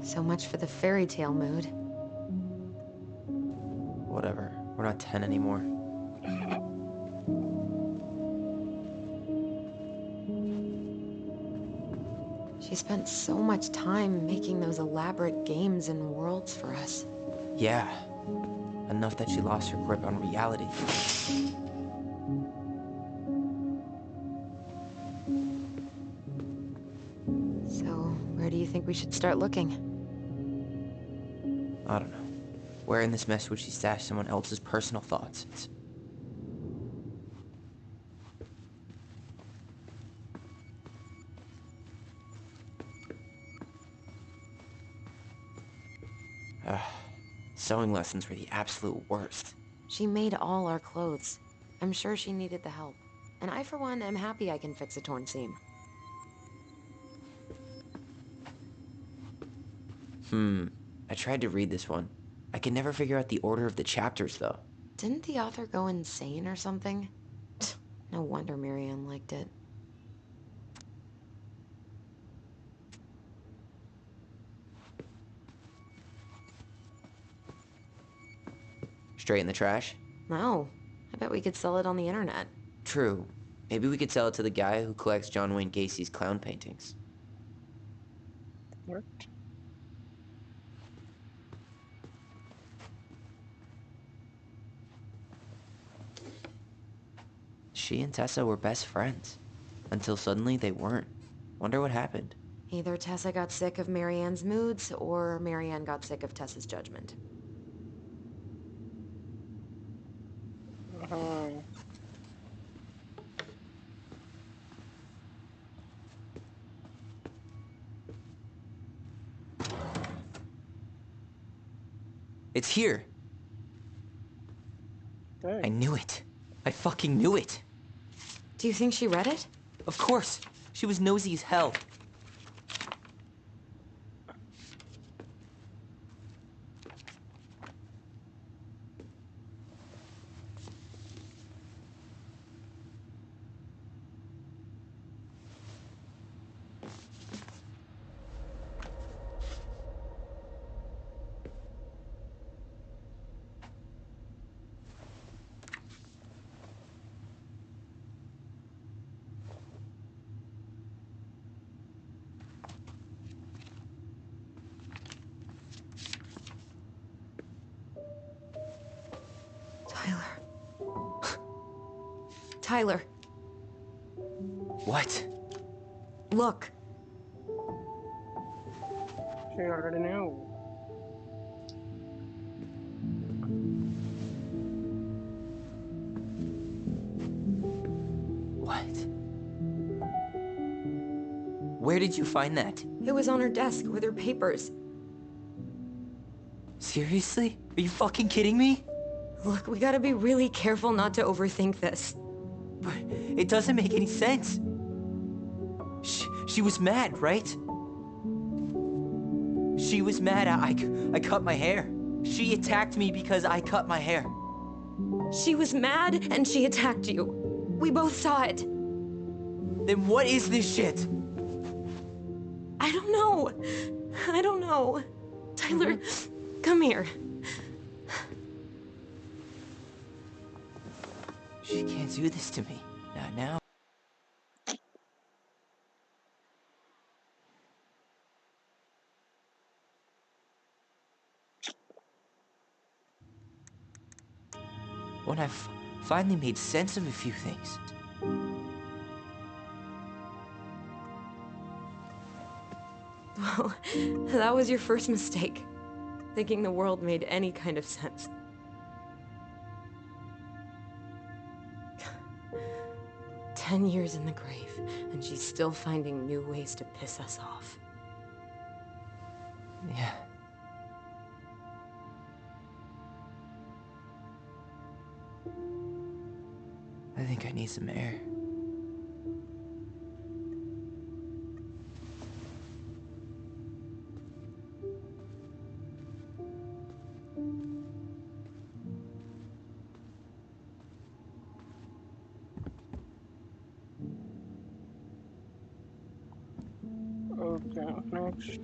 [SPEAKER 3] So much for the fairy tale mood.
[SPEAKER 5] Whatever. We're not 10 anymore.
[SPEAKER 3] She spent so much time making those elaborate games and worlds for us.
[SPEAKER 5] Yeah. Enough that she lost her grip on reality.
[SPEAKER 3] So, where do you think we should start looking?
[SPEAKER 5] I don't know. Where in this mess would she stash someone else's personal thoughts? Sewing lessons were the absolute worst.
[SPEAKER 3] She made all our clothes. I'm sure she needed the help. And I, for one, am happy I can fix a torn seam.
[SPEAKER 5] I tried to read this one. I could never figure out the order of the chapters, though.
[SPEAKER 3] Didn't the author go insane or something? No wonder Marianne liked it.
[SPEAKER 5] Straight in the trash?
[SPEAKER 3] No. I bet we could sell it on the internet.
[SPEAKER 5] True. Maybe we could sell it to the guy who collects John Wayne Gacy's clown paintings.
[SPEAKER 4] What?
[SPEAKER 5] She and Tessa were best friends. Until suddenly they weren't. Wonder what happened.
[SPEAKER 3] Either Tessa got sick of Marianne's moods, or Marianne got sick of Tessa's judgment.
[SPEAKER 4] Uh-huh.
[SPEAKER 5] It's here! I
[SPEAKER 4] Hey.
[SPEAKER 5] knew it. I fucking knew it!
[SPEAKER 3] Do you think she read it?
[SPEAKER 5] Of course! She was nosy as hell.
[SPEAKER 3] Tyler.
[SPEAKER 5] What?
[SPEAKER 3] Look.
[SPEAKER 4] She already knew.
[SPEAKER 5] What? Where did you find that?
[SPEAKER 3] It was on her desk with her papers.
[SPEAKER 5] Seriously? Are you fucking kidding me?
[SPEAKER 3] Look, we gotta be really careful not to overthink this.
[SPEAKER 5] But it doesn't make any sense. She was mad, right? She was mad I cut my hair. She attacked me because I cut my hair.
[SPEAKER 3] She was mad and she attacked you. We both saw it.
[SPEAKER 5] Then what is this shit?
[SPEAKER 3] I don't know. I don't know. Tyler, come here.
[SPEAKER 5] She can't do this to me. Not now. When I finally made sense of a few things.
[SPEAKER 3] Well, that was your first mistake. Thinking the world made any kind of sense. 10 years in the grave, and she's still finding new ways to piss us off.
[SPEAKER 5] Yeah. I think I need some air.
[SPEAKER 4] Okay, next.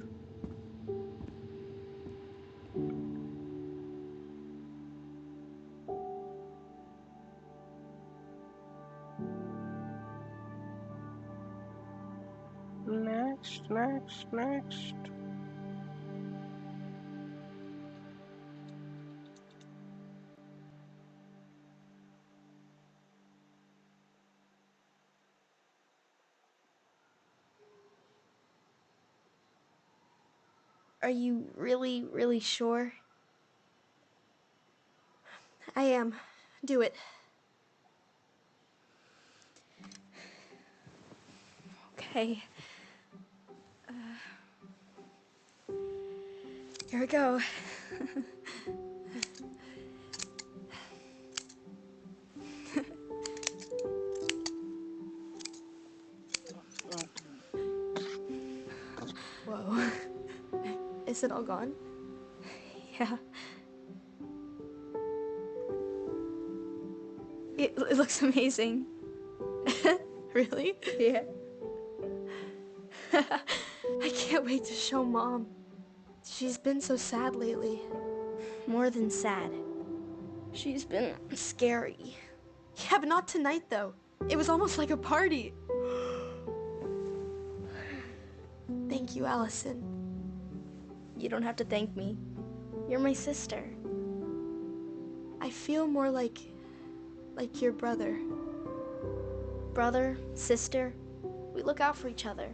[SPEAKER 4] Next.
[SPEAKER 2] Are you really, really sure? I am. Do it. Okay. Here we go. Whoa. Is it all gone? Yeah. It looks amazing. Really? Yeah. I can't wait to show Mom. She's been so sad lately. More than sad. She's been scary. Yeah, but not tonight, though. It was almost like a party. Thank you, Allison. You don't have to thank me. You're my sister. I feel more like your brother. Brother, sister, we look out for each other.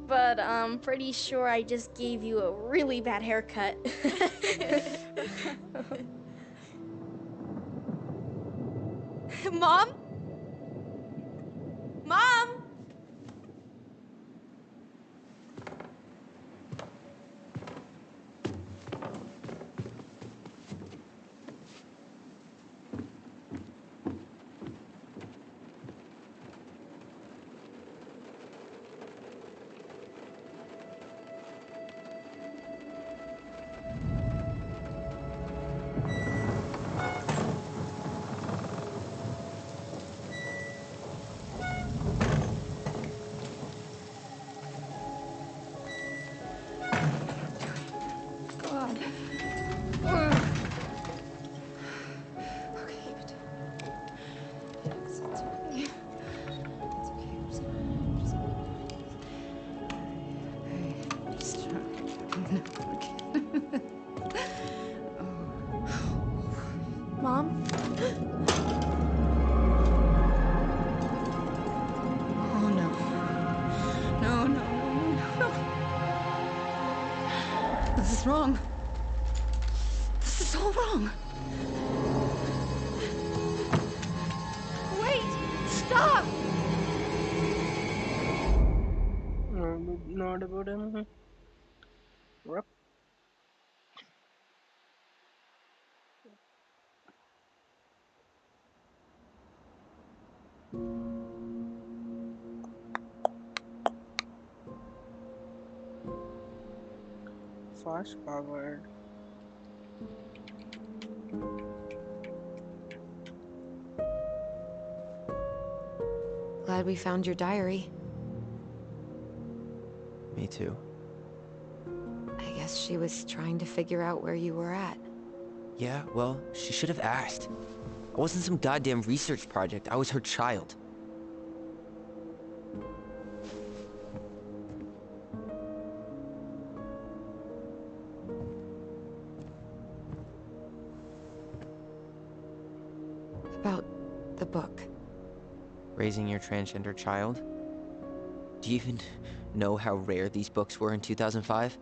[SPEAKER 2] But I'm pretty sure I just gave you a really bad haircut. Mom? Mom? God.
[SPEAKER 8] Okay, but it's okay. It's okay. I'm just okay.
[SPEAKER 2] Mom?
[SPEAKER 8] Oh no. No, no, no, no, no. This is wrong. This is all wrong. Wait! Stop!
[SPEAKER 4] Not about him. Yep. Fast forward.
[SPEAKER 3] Glad we found your diary.
[SPEAKER 5] Me too.
[SPEAKER 3] I guess she was trying to figure out where you were at.
[SPEAKER 5] Yeah, well, she should have asked. I wasn't some goddamn research project. I was her child.
[SPEAKER 3] About the book.
[SPEAKER 5] Raising your transgender child? Do you even know how rare these books were in 2005?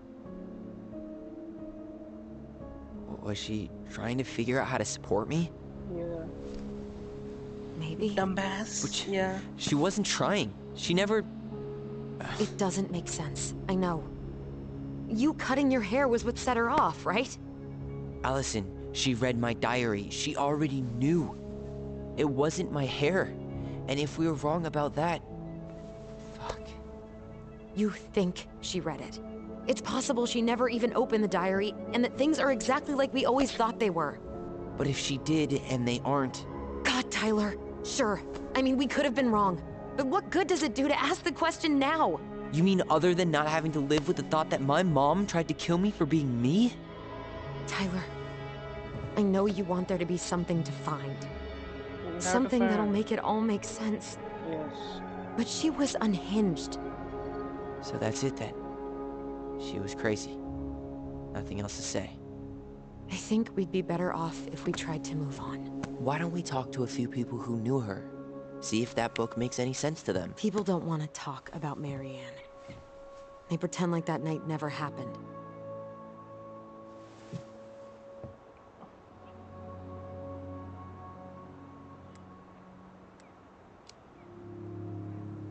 [SPEAKER 5] Was she trying to figure out how to support me?
[SPEAKER 4] Yeah.
[SPEAKER 3] Maybe.
[SPEAKER 4] Dumbass.
[SPEAKER 5] Which,
[SPEAKER 4] Yeah.
[SPEAKER 5] she wasn't trying. She never...
[SPEAKER 3] It doesn't make sense. I know. You cutting your hair was what set her off, right?
[SPEAKER 5] Allison, she read my diary. She already knew. It wasn't my hair. And if we were wrong about that... Fuck.
[SPEAKER 3] You think she read it. It's possible she never even opened the diary, and that things are exactly like we always thought they were.
[SPEAKER 5] But if she did, and they aren't...
[SPEAKER 3] God, Tyler. Sure. I mean, we could have been wrong. But what good does it do to ask the question now?
[SPEAKER 5] You mean other than not having to live with the thought that my mom tried to kill me for being me?
[SPEAKER 3] Tyler, I know you want there to be something to find.
[SPEAKER 4] You have to
[SPEAKER 3] Something that'll
[SPEAKER 4] find-
[SPEAKER 3] make it all make sense.
[SPEAKER 4] Yes.
[SPEAKER 3] But she was unhinged.
[SPEAKER 5] So that's it then. She was crazy. Nothing else to say.
[SPEAKER 3] I think we'd be better off if we tried to move on.
[SPEAKER 5] Why don't we talk to a few people who knew her? See if that book makes any sense to them.
[SPEAKER 3] People don't want to talk about Marianne. They pretend like that night never happened.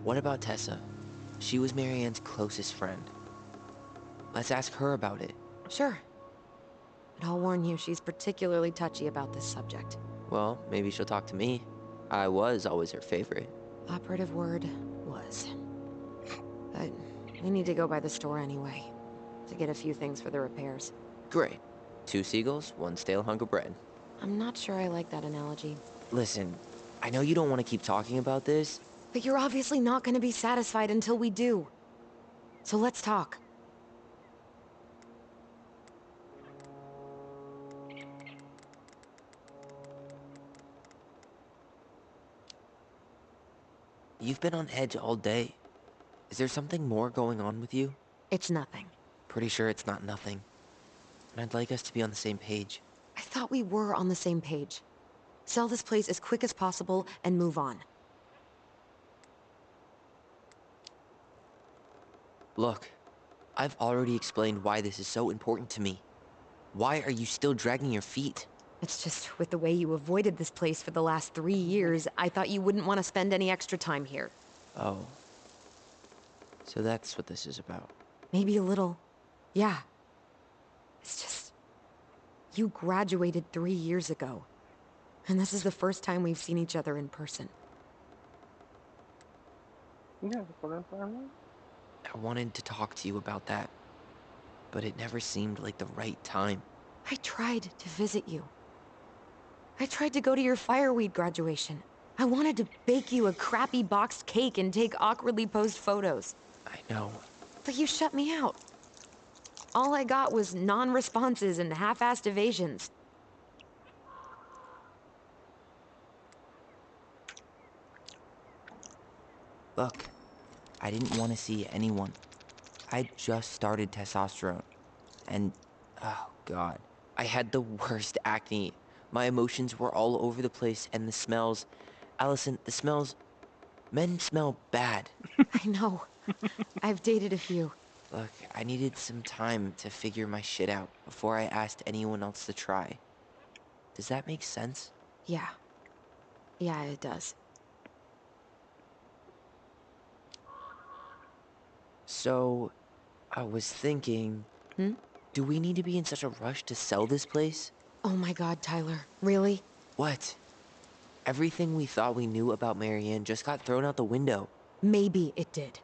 [SPEAKER 5] What about Tessa? She was Marianne's closest friend. Let's ask her about it.
[SPEAKER 3] Sure. But I'll warn you, she's particularly touchy about this subject.
[SPEAKER 5] Well, maybe she'll talk to me. I was always her favorite.
[SPEAKER 3] Operative word, was. But we need to go by the store anyway, to get a few things for the repairs.
[SPEAKER 5] Great. 2 seagulls, 1 stale hunk of bread.
[SPEAKER 3] I'm not sure I like that analogy.
[SPEAKER 5] Listen, I know you don't want to keep talking about this.
[SPEAKER 3] But you're obviously not going to be satisfied until we do. So let's talk.
[SPEAKER 5] You've been on edge all day. Is there something more going on with you?
[SPEAKER 3] It's nothing.
[SPEAKER 5] Pretty sure it's not nothing. And I'd like us to be on the same page.
[SPEAKER 3] I thought we were on the same page. Sell this place as quick as possible and move on.
[SPEAKER 5] Look, I've already explained why this is so important to me. Why are you still dragging your feet?
[SPEAKER 3] It's just, with the way you avoided this place for the last 3 years, I thought you wouldn't want to spend any extra time here.
[SPEAKER 5] Oh. So that's what this is about.
[SPEAKER 3] Maybe a little. Yeah. It's just... You graduated 3 years ago. And this is the first time we've seen each other in person.
[SPEAKER 4] Yeah, the problem.
[SPEAKER 5] I wanted to talk to you about that, but it never seemed like the right time.
[SPEAKER 3] I tried to visit you. I tried to go to your fireweed graduation. I wanted to bake you a crappy boxed cake and take awkwardly posed photos.
[SPEAKER 5] I know.
[SPEAKER 3] But you shut me out. All I got was non-responses and half-assed evasions.
[SPEAKER 5] Look, I didn't want to see anyone. I just started testosterone. And, oh god, I had the worst acne. My emotions were all over the place, and the smells... Allison, the smells... Men smell bad.
[SPEAKER 3] I know. I've dated a few.
[SPEAKER 5] Look, I needed some time to figure my shit out before I asked anyone else to try. Does that make sense?
[SPEAKER 3] Yeah. Yeah, it does.
[SPEAKER 5] So, I was thinking... Do we need to be in such a rush to sell this place?
[SPEAKER 3] Oh my god, Tyler. Really?
[SPEAKER 5] What? Everything we thought we knew about Marianne just got thrown out the window.
[SPEAKER 3] Maybe it did.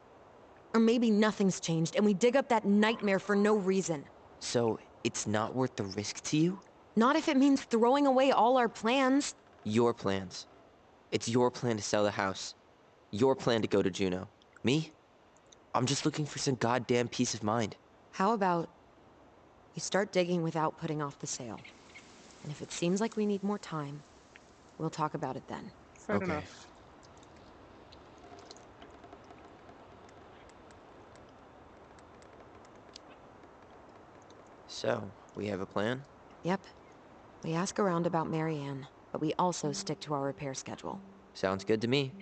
[SPEAKER 3] Or maybe nothing's changed and we dig up that nightmare for no reason.
[SPEAKER 5] So, it's not worth the risk to you?
[SPEAKER 3] Not if it means throwing away all our plans.
[SPEAKER 5] Your plans. It's your plan to sell the house. Your plan to go to Juneau. Me? I'm just looking for some goddamn peace of mind.
[SPEAKER 3] How about you start digging without putting off the sale? And if it seems like we need more time, we'll talk about it then.
[SPEAKER 4] Fair enough.
[SPEAKER 5] So, we have a plan?
[SPEAKER 3] Yep. We ask around about Marianne, but we also stick to our repair schedule.
[SPEAKER 5] Sounds good to me.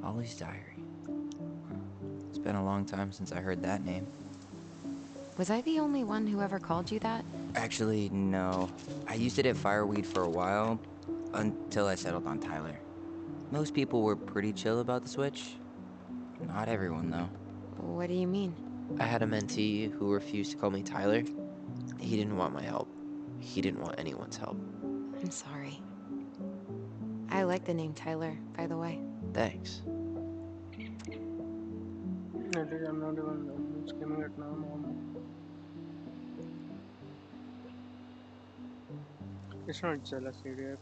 [SPEAKER 5] Ollie's diary. It's been a long time since I heard that name.
[SPEAKER 3] Was I the only one who ever called you that?
[SPEAKER 9] Actually, no. I used it at Fireweed for a while, until I settled on Tyler. Most people were pretty chill about the switch. Not everyone, though.
[SPEAKER 3] What do you mean?
[SPEAKER 5] I had a mentee who refused to call me Tyler. He didn't want my help. He didn't want anyone's help.
[SPEAKER 3] I'm sorry. I like the name Tyler, by the way.
[SPEAKER 5] Thanks.
[SPEAKER 4] At least I'm not even skimming it now, Mom. It's not jealousy, dear.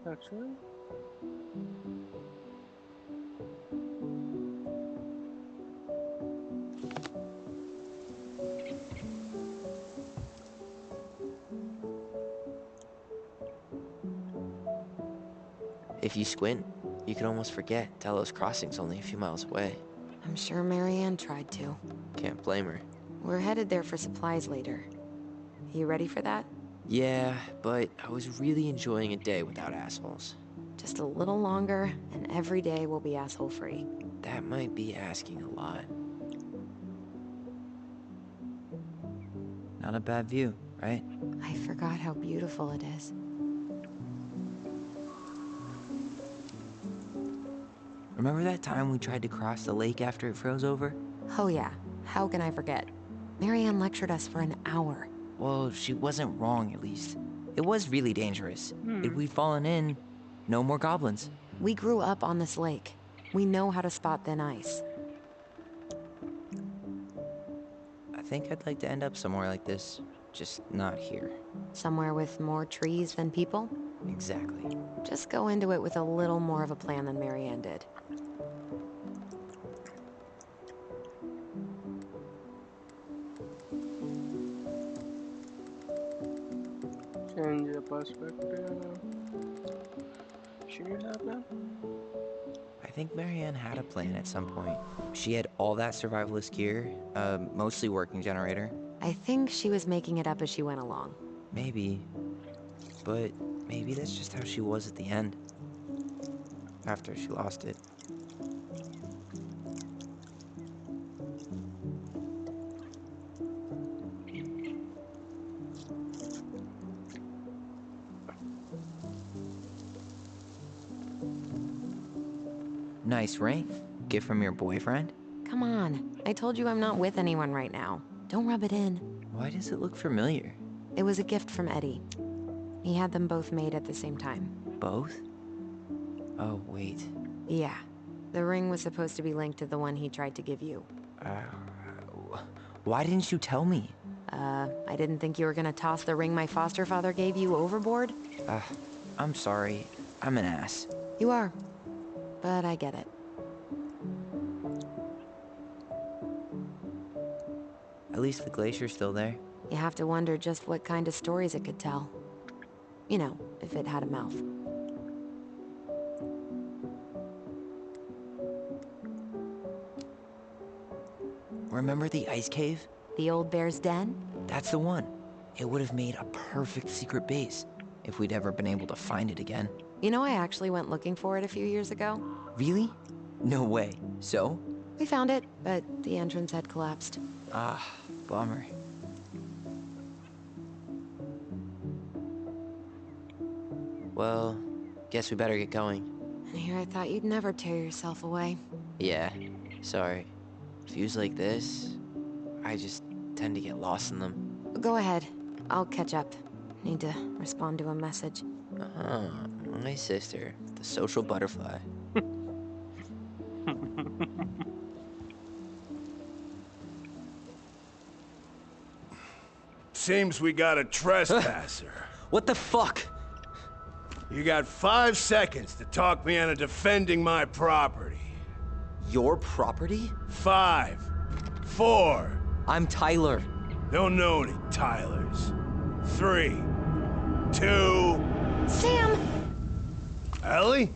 [SPEAKER 4] That's it.
[SPEAKER 5] If you squint, you can almost forget Delos Crossing's only a few miles away.
[SPEAKER 3] I'm sure Marianne tried to.
[SPEAKER 5] Can't blame her.
[SPEAKER 3] We're headed there for supplies later. You ready for that?
[SPEAKER 5] Yeah, but I was really enjoying a day without assholes.
[SPEAKER 3] Just a little longer, and every day will be asshole-free.
[SPEAKER 5] That might be asking a lot. Not a bad view, right?
[SPEAKER 3] I forgot how beautiful it is.
[SPEAKER 5] Remember that time we tried to cross the lake after it froze over?
[SPEAKER 3] Oh yeah, how can I forget? Marianne lectured us for an hour.
[SPEAKER 5] Well, she wasn't wrong, at least. It was really dangerous. If we'd fallen in, no more goblins.
[SPEAKER 3] We grew up on this lake. We know how to spot thin ice.
[SPEAKER 5] I think I'd like to end up somewhere like this, just not here.
[SPEAKER 3] Somewhere with more trees than people?
[SPEAKER 5] Exactly.
[SPEAKER 3] Just go into it with a little more of a plan than Marianne did.
[SPEAKER 4] Change your perspective. She did have that?
[SPEAKER 5] I think Marianne had a plan at some point. She had all that survivalist gear, mostly working generator.
[SPEAKER 3] I think she was making it up as she went along.
[SPEAKER 5] Maybe. But maybe that's just how she was at the end. After she lost it. Nice ring. Gift from your boyfriend?
[SPEAKER 3] Come on, I told you I'm not with anyone right now. Don't rub it in.
[SPEAKER 5] Why does it look familiar?
[SPEAKER 3] It was a gift from Eddie. He had them both made at the same time.
[SPEAKER 5] Both? Oh, wait.
[SPEAKER 3] Yeah. The ring was supposed to be linked to the one he tried to give you.
[SPEAKER 5] Why didn't you tell me?
[SPEAKER 3] I didn't think you were gonna toss the ring my foster father gave you overboard.
[SPEAKER 5] I'm sorry. I'm an ass.
[SPEAKER 3] You are. But I get it.
[SPEAKER 5] At least the glacier's still there.
[SPEAKER 3] You have to wonder just what kind of stories it could tell. You know, if it had a mouth.
[SPEAKER 5] Remember the ice cave?
[SPEAKER 3] The old bear's den?
[SPEAKER 5] That's the one. It would have made a perfect secret base if we'd ever been able to find it again.
[SPEAKER 3] You know, I actually went looking for it a few years ago.
[SPEAKER 5] Really? No way. So?
[SPEAKER 3] We found it, but the entrance had collapsed.
[SPEAKER 5] Ah, bummer. Well, guess we better get going.
[SPEAKER 3] And here I thought you'd never tear yourself away.
[SPEAKER 5] Yeah, sorry. Views like this, I just tend to get lost in them.
[SPEAKER 3] Go ahead. I'll catch up. Need to respond to a message.
[SPEAKER 5] My sister, the social butterfly.
[SPEAKER 6] Seems we got a trespasser.
[SPEAKER 5] What the fuck?
[SPEAKER 6] You got 5 seconds to talk me into defending my property.
[SPEAKER 5] Your property?
[SPEAKER 6] 5, 4.
[SPEAKER 5] I'm Tyler.
[SPEAKER 6] Don't know any Tylers. 3, 2.
[SPEAKER 3] Sam!
[SPEAKER 6] Ellie?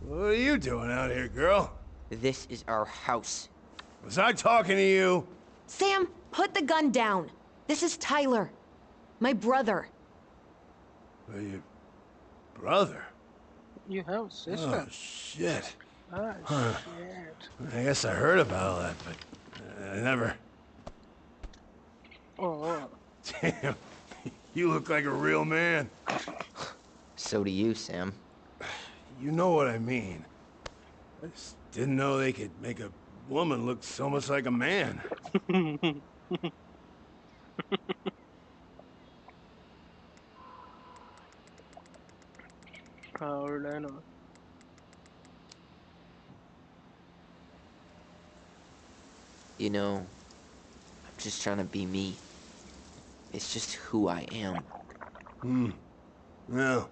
[SPEAKER 6] What are you doing out here, girl?
[SPEAKER 5] This is our house.
[SPEAKER 6] Was I talking to you?
[SPEAKER 3] Sam, put the gun down. This is Tyler. My brother.
[SPEAKER 6] Your brother?
[SPEAKER 4] You have a sister.
[SPEAKER 6] Oh, shit.
[SPEAKER 4] Ah, shit.
[SPEAKER 6] I guess I heard about all that, but I never...
[SPEAKER 4] Oh.
[SPEAKER 6] Damn. You look like a real man.
[SPEAKER 5] So do you, Sam.
[SPEAKER 6] You know what I mean. I just didn't know they could make a woman look so much like a man.
[SPEAKER 4] How would I know?
[SPEAKER 5] You know, I'm just trying to be me. It's just who I am.
[SPEAKER 10] Well,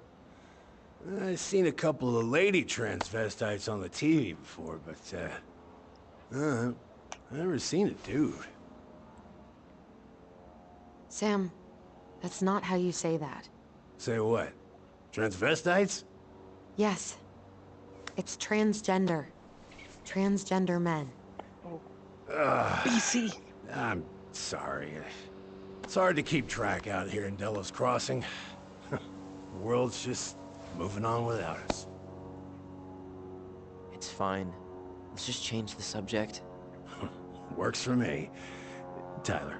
[SPEAKER 10] I've seen a couple of lady transvestites on the TV before, but, I've never seen a dude.
[SPEAKER 3] Sam, that's not how you say that.
[SPEAKER 10] Say what? Transvestites?
[SPEAKER 3] Yes. It's transgender. Transgender men.
[SPEAKER 4] PC.
[SPEAKER 10] I'm sorry. It's hard to keep track out here in Delos Crossing. The world's just moving on without us.
[SPEAKER 5] It's fine. Let's just change the subject.
[SPEAKER 10] Works for me. Tyler.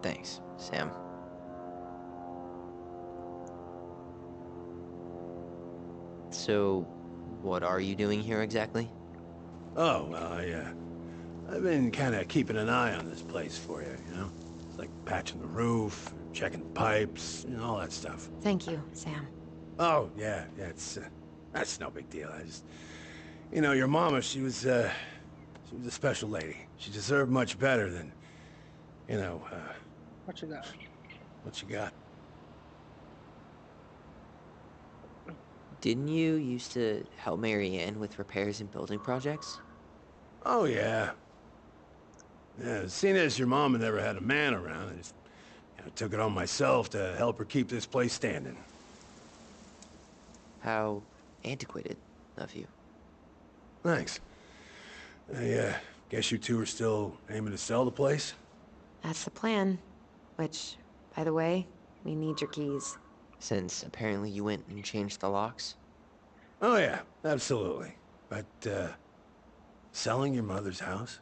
[SPEAKER 5] Thanks, Sam. So, what are you doing here exactly?
[SPEAKER 10] Oh, well, I've been kind of keeping an eye on this place for you, you know? Like patching the roof, checking the pipes, you know, all that stuff.
[SPEAKER 3] Thank you, Sam.
[SPEAKER 10] Oh, yeah, that's no big deal. I just, you know, your mama, she was a special lady. She deserved much better than, you know,
[SPEAKER 4] What you got?
[SPEAKER 10] what you got.
[SPEAKER 5] Didn't you used to help Mary Ann with repairs and building projects?
[SPEAKER 10] Oh, yeah. Yeah, seeing as your mama never had a man around, I just, you know, took it on myself to help her keep this place standing.
[SPEAKER 5] How antiquated of you.
[SPEAKER 10] Thanks. I guess you two are still aiming to sell the place?
[SPEAKER 3] That's the plan. Which, by the way, we need your keys.
[SPEAKER 5] Since apparently you went and changed the locks?
[SPEAKER 10] Oh, yeah, absolutely. But, selling your mother's house?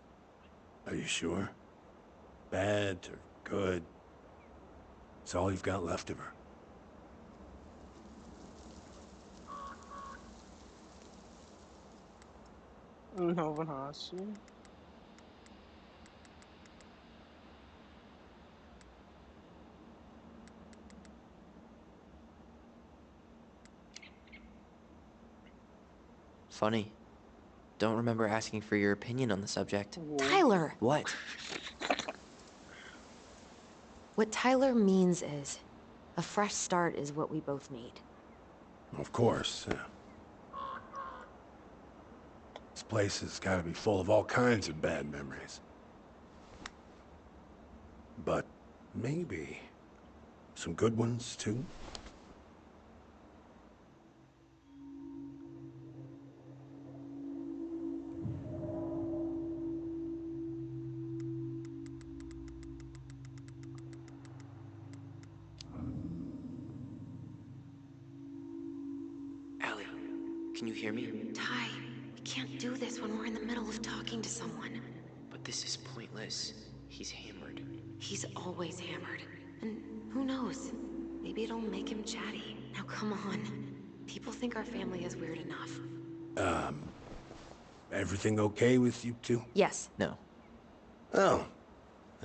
[SPEAKER 10] Are you sure? Bad or good? It's all you've got left of her.
[SPEAKER 4] No one has you.
[SPEAKER 5] Funny. Don't remember asking for your opinion on the subject.
[SPEAKER 3] Tyler!
[SPEAKER 5] What?
[SPEAKER 3] What Tyler means is, a fresh start is what we both need.
[SPEAKER 10] Of course, yeah. This place has got to be full of all kinds of bad memories. But maybe some good ones, too?
[SPEAKER 5] Allie, can you hear me?
[SPEAKER 3] Ty, we can't do this when we're in the middle of talking to someone.
[SPEAKER 5] But this is pointless. He's hammered.
[SPEAKER 3] He's always hammered. And who knows? Maybe it'll make him chatty. Now come on. People think our family is weird enough.
[SPEAKER 10] Everything okay with you two?
[SPEAKER 3] Yes.
[SPEAKER 5] No.
[SPEAKER 10] Oh,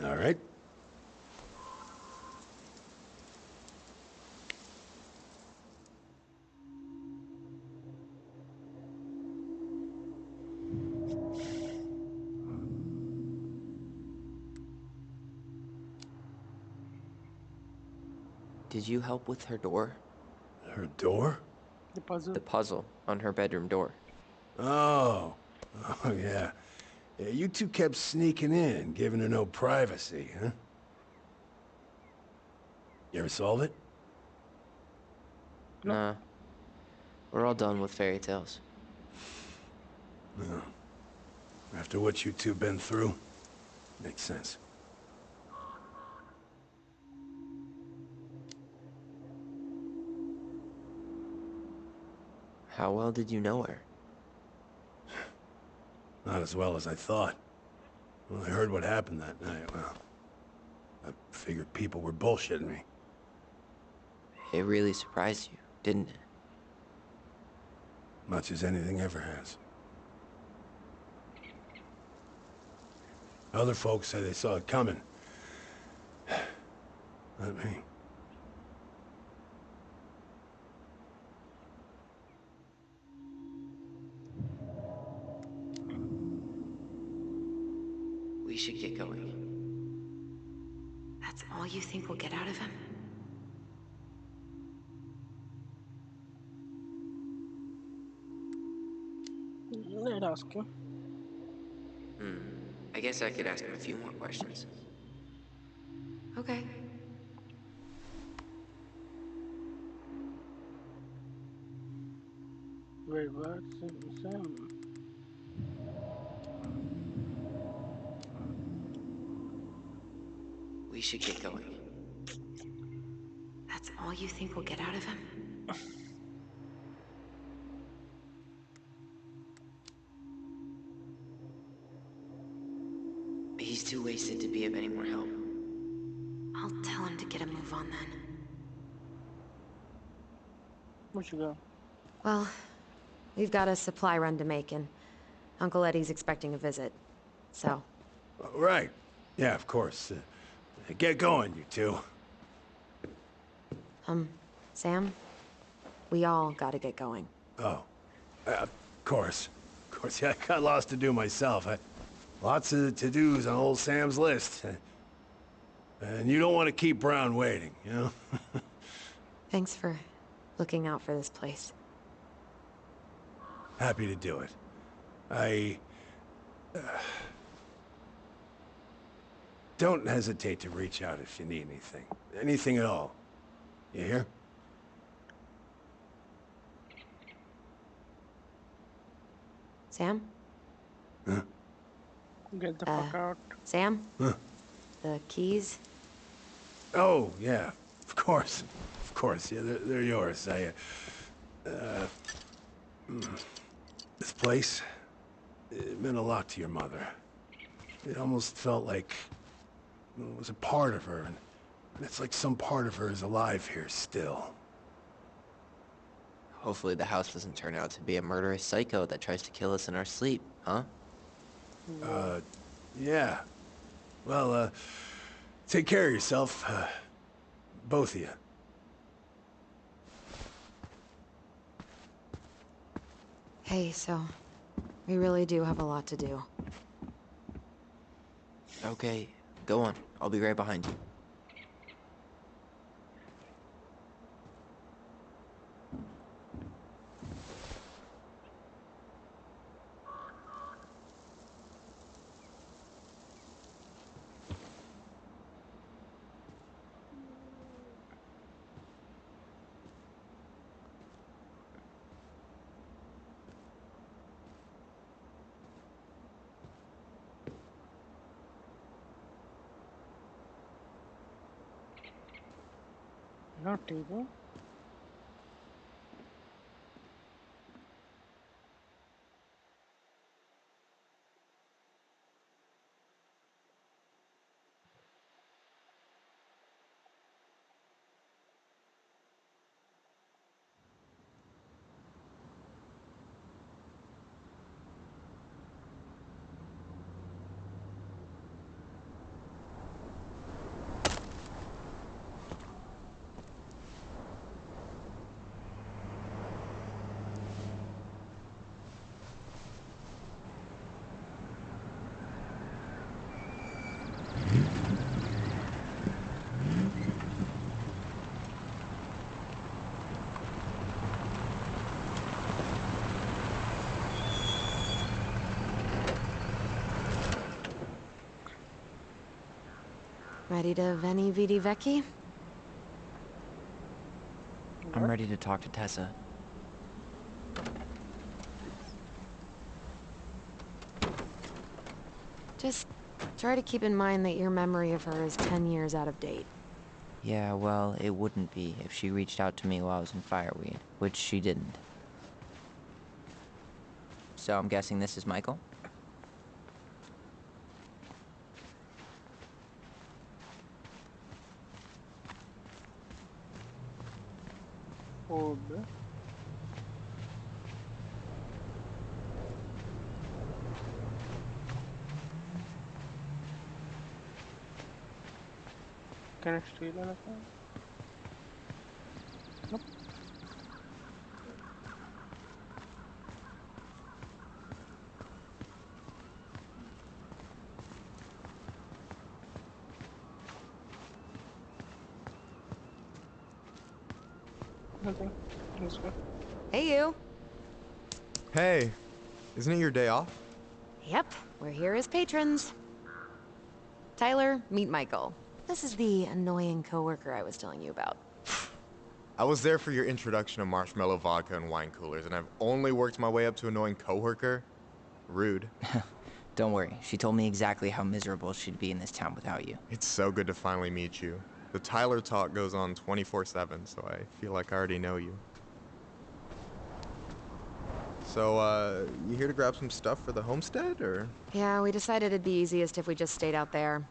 [SPEAKER 10] all right.
[SPEAKER 5] Did you help with her door?
[SPEAKER 10] Her door?
[SPEAKER 4] The puzzle.
[SPEAKER 5] The puzzle on her bedroom door.
[SPEAKER 10] Oh, oh yeah. Yeah, you two kept sneaking in, giving her no privacy, huh? You ever solve it?
[SPEAKER 5] Nah. We're all done with fairy tales.
[SPEAKER 10] No. After what you two been through, makes sense.
[SPEAKER 5] How well did you know her?
[SPEAKER 10] Not as well as I thought. When I heard what happened that night, well, I figured people were bullshitting me.
[SPEAKER 5] It really surprised you, didn't it?
[SPEAKER 10] Much as anything ever has. Other folks say they saw it coming. Not me.
[SPEAKER 3] should get going. That's all you think we'll get out of him?
[SPEAKER 4] Let's ask him.
[SPEAKER 5] I guess I could ask him a few more questions.
[SPEAKER 3] Okay.
[SPEAKER 4] Wait, what? Sam.
[SPEAKER 5] We should get going.
[SPEAKER 3] That's all you think we'll get out of him?
[SPEAKER 5] He's too wasted to be of any more help.
[SPEAKER 3] I'll tell him to get a move on then.
[SPEAKER 4] What you got?
[SPEAKER 3] Well, we've got a supply run to make, and Uncle Eddie's expecting a visit. So,
[SPEAKER 10] Right. Yeah, of course. Get going, you two.
[SPEAKER 3] Sam? We all gotta get going.
[SPEAKER 10] Oh. Of course. Of course, yeah, I got lots to do myself. Lots of to-dos on old Sam's list. And you don't want to keep Brown waiting, you know?
[SPEAKER 3] Thanks for looking out for this place.
[SPEAKER 10] Happy to do it. Don't hesitate to reach out if you need anything. Anything at all. You hear?
[SPEAKER 3] Sam?
[SPEAKER 10] Huh?
[SPEAKER 4] Get the fuck out.
[SPEAKER 3] Sam?
[SPEAKER 10] Huh?
[SPEAKER 3] The keys?
[SPEAKER 10] Oh, yeah. Of course. Of course, yeah, they're yours. This place, it meant a lot to your mother. It almost felt like it was a part of her, and it's like some part of her is alive here still.
[SPEAKER 5] Hopefully the house doesn't turn out to be a murderous psycho that tries to kill us in our sleep, huh?
[SPEAKER 10] Yeah. Well, take care of yourself, both of you.
[SPEAKER 3] Hey, so we really do have a lot to do.
[SPEAKER 5] Okay, go on. I'll be right behind you.
[SPEAKER 4] Not TV.
[SPEAKER 3] Ready to Veni Vidi Vecchi?
[SPEAKER 5] I'm ready to talk to Tessa.
[SPEAKER 3] Just try to keep in mind that your memory of her is 10 years out of date.
[SPEAKER 5] Yeah, well, it wouldn't be if she reached out to me while I was in Fireweed, which she didn't. So I'm guessing this is Michael?
[SPEAKER 4] Oh, can I steal anything? Nope. Nothing. Let's go.
[SPEAKER 3] Hey, you.
[SPEAKER 11] Hey, isn't it your day off?
[SPEAKER 3] Yep, we're here as patrons. Tyler, meet Michael. This is the annoying coworker I was telling you about.
[SPEAKER 11] I was there for your introduction to marshmallow vodka and wine coolers, and I've only worked my way up to annoying coworker. Rude.
[SPEAKER 9] Don't worry, she told me exactly how miserable she'd be in this town without you.
[SPEAKER 11] It's so good to finally meet you. The Tyler talk goes on 24/7, so I feel like I already know you. So, you here to grab some stuff for the homestead, or?
[SPEAKER 3] Yeah, we decided it'd be easiest if we just stayed out there.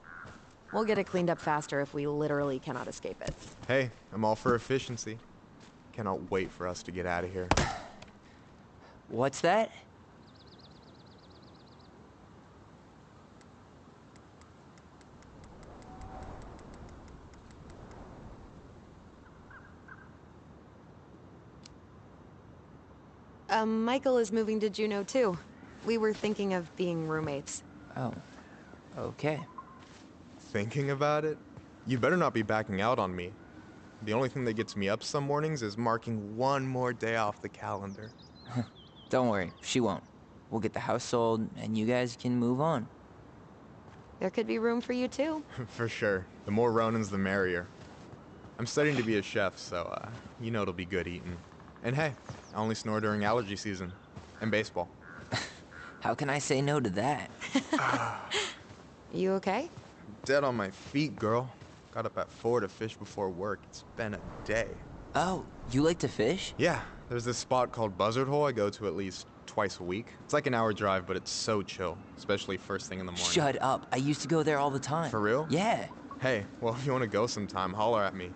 [SPEAKER 3] We'll get it cleaned up faster if we literally cannot escape it.
[SPEAKER 11] Hey, I'm all for efficiency. Cannot wait for us to get out of here.
[SPEAKER 9] What's that?
[SPEAKER 3] Michael is moving to Juneau too. We were thinking of being roommates.
[SPEAKER 9] Oh, okay.
[SPEAKER 11] Thinking about it? You better not be backing out on me. The only thing that gets me up some mornings is marking one more day off the calendar.
[SPEAKER 9] Don't worry, she won't. We'll get the house sold, and you guys can move on.
[SPEAKER 3] There could be room for you too.
[SPEAKER 11] For sure. The more Ronins, the merrier. I'm studying to be a chef, so, you know it'll be good eating. And hey, I only snore during allergy season. And baseball.
[SPEAKER 9] How can I say no to that?
[SPEAKER 3] You okay?
[SPEAKER 11] Dead on my feet, girl. Got up at 4 to fish before work. It's been a day.
[SPEAKER 9] Oh, you like to fish?
[SPEAKER 11] Yeah, there's this spot called Buzzard Hole I go to at least twice a week. It's like an hour drive, but it's so chill, especially first thing in the morning.
[SPEAKER 9] Shut up. I used to go there all the time.
[SPEAKER 11] For real?
[SPEAKER 9] Yeah.
[SPEAKER 11] Hey, well, if you want to go sometime, holler at me.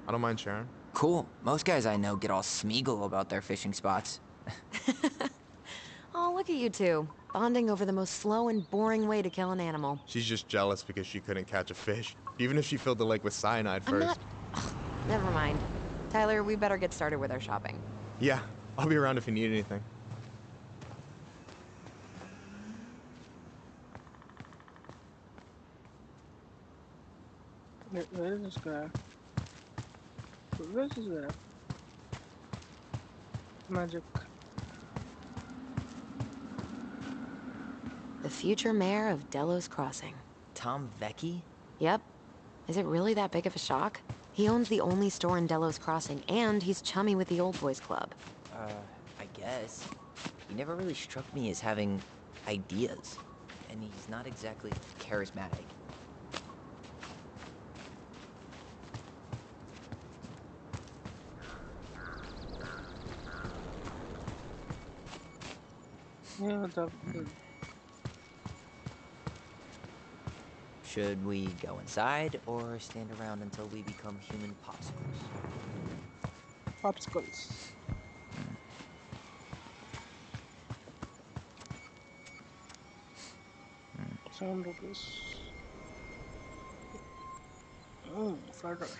[SPEAKER 11] I don't mind sharing.
[SPEAKER 9] Cool. Most guys I know get all Smeagol about their fishing spots.
[SPEAKER 3] Oh, look at you two. Bonding over the most slow and boring way to kill an animal.
[SPEAKER 11] She's just jealous because she couldn't catch a fish, even if she filled the lake with cyanide
[SPEAKER 3] I'm
[SPEAKER 11] first.
[SPEAKER 3] not... Ugh, never mind. Tyler, we better get started with our shopping.
[SPEAKER 11] Yeah, I'll be around if you need anything.
[SPEAKER 4] Where is this guy? Where is this guy? Magic.
[SPEAKER 3] The future mayor of Delos Crossing.
[SPEAKER 9] Tom Vecchi?
[SPEAKER 3] Yep. Is it really that big of a shock? He owns the only store in Delos Crossing, and he's chummy with the Old Boys Club.
[SPEAKER 9] I guess. He never really struck me as having ideas. And he's not exactly charismatic.
[SPEAKER 4] Yeah,
[SPEAKER 9] Should we go inside or stand around until we become human popsicles?
[SPEAKER 4] popsicles. Sound of this. Oh, fried rice.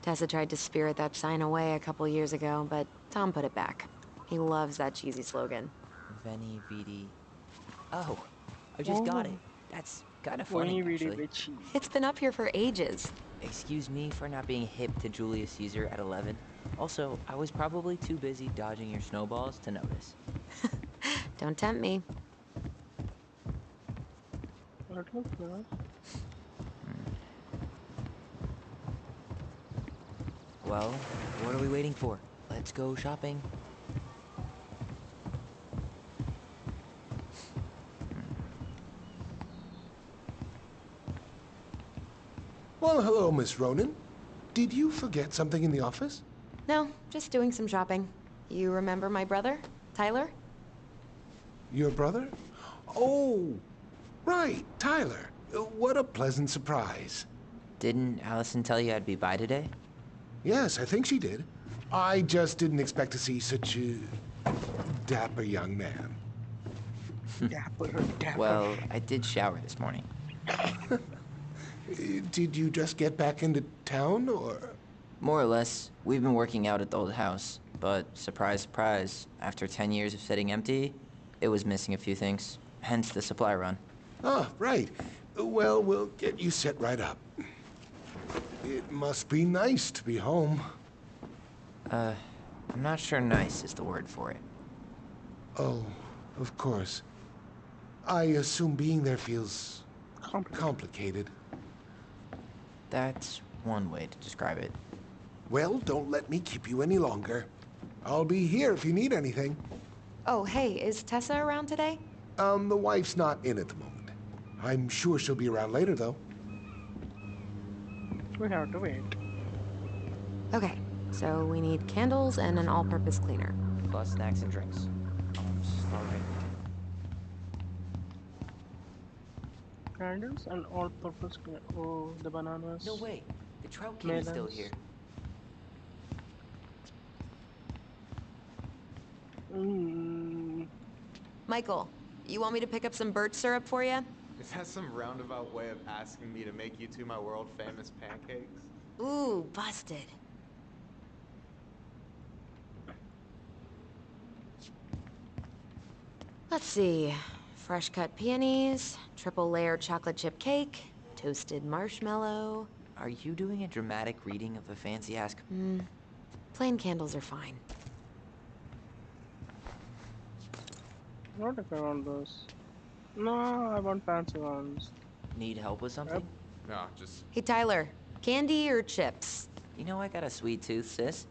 [SPEAKER 3] Tessa tried to spirit that sign away a couple years ago, but Tom put it back. He loves that cheesy slogan.
[SPEAKER 9] Veni Vidi. Oh, I just got it. That's kind of funny, actually.
[SPEAKER 3] It's been up here for ages.
[SPEAKER 9] Excuse me for not being hip to Julius Caesar at 11. Also, I was probably too busy dodging your snowballs to notice.
[SPEAKER 3] Don't tempt me.
[SPEAKER 4] That looks nice.
[SPEAKER 9] Well, what are we waiting for? Let's go shopping.
[SPEAKER 6] Well, hello, Miss Ronan. Did you forget something in the office?
[SPEAKER 3] No, just doing some shopping. You remember my brother, Tyler?
[SPEAKER 6] Your brother? Oh, right, Tyler. What a pleasant surprise.
[SPEAKER 9] Didn't Allison tell you I'd be by today?
[SPEAKER 6] Yes, I think she did. I just didn't expect to see such a dapper young man.
[SPEAKER 4] Dapper.
[SPEAKER 9] Well, I did shower this morning.
[SPEAKER 6] Did you just get back into town, or...?
[SPEAKER 9] More or less. We've been working out at the old house, but surprise, surprise, after 10 years of sitting empty, it was missing a few things, hence the supply run.
[SPEAKER 6] Ah, right. Well, we'll get you set right up. It must be nice to be home.
[SPEAKER 5] I'm not sure nice is the word for it.
[SPEAKER 6] Oh, of course. I assume being there feels complicated.
[SPEAKER 5] That's one way to describe it.
[SPEAKER 6] Well, don't let me keep you any longer. I'll be here if you need anything.
[SPEAKER 3] Oh, hey, is Tessa around today?
[SPEAKER 6] The wife's not in at the moment. I'm sure she'll be around later, though.
[SPEAKER 4] We have to wait.
[SPEAKER 3] Okay, so we need candles and an all-purpose cleaner.
[SPEAKER 5] Plus snacks and drinks. I'm starving.
[SPEAKER 4] Candles and all-purpose cleaner. Oh, the bananas.
[SPEAKER 5] No way. The Trout King is still here.
[SPEAKER 4] Mmm.
[SPEAKER 3] Michael, you want me to pick up some birch syrup for you?
[SPEAKER 11] Is that some roundabout way of asking me to make you two my world-famous pancakes?
[SPEAKER 3] Ooh, busted. Let's see. Fresh cut peonies, triple layer chocolate chip cake, toasted marshmallow.
[SPEAKER 5] Are you doing a dramatic reading of a fancy-ass...
[SPEAKER 3] Plain candles are fine.
[SPEAKER 4] What if I want those? No, I want fancy ones.
[SPEAKER 5] Need help with something?
[SPEAKER 11] No, just...
[SPEAKER 3] Hey, Tyler, candy or chips?
[SPEAKER 5] You know I got a sweet tooth, sis.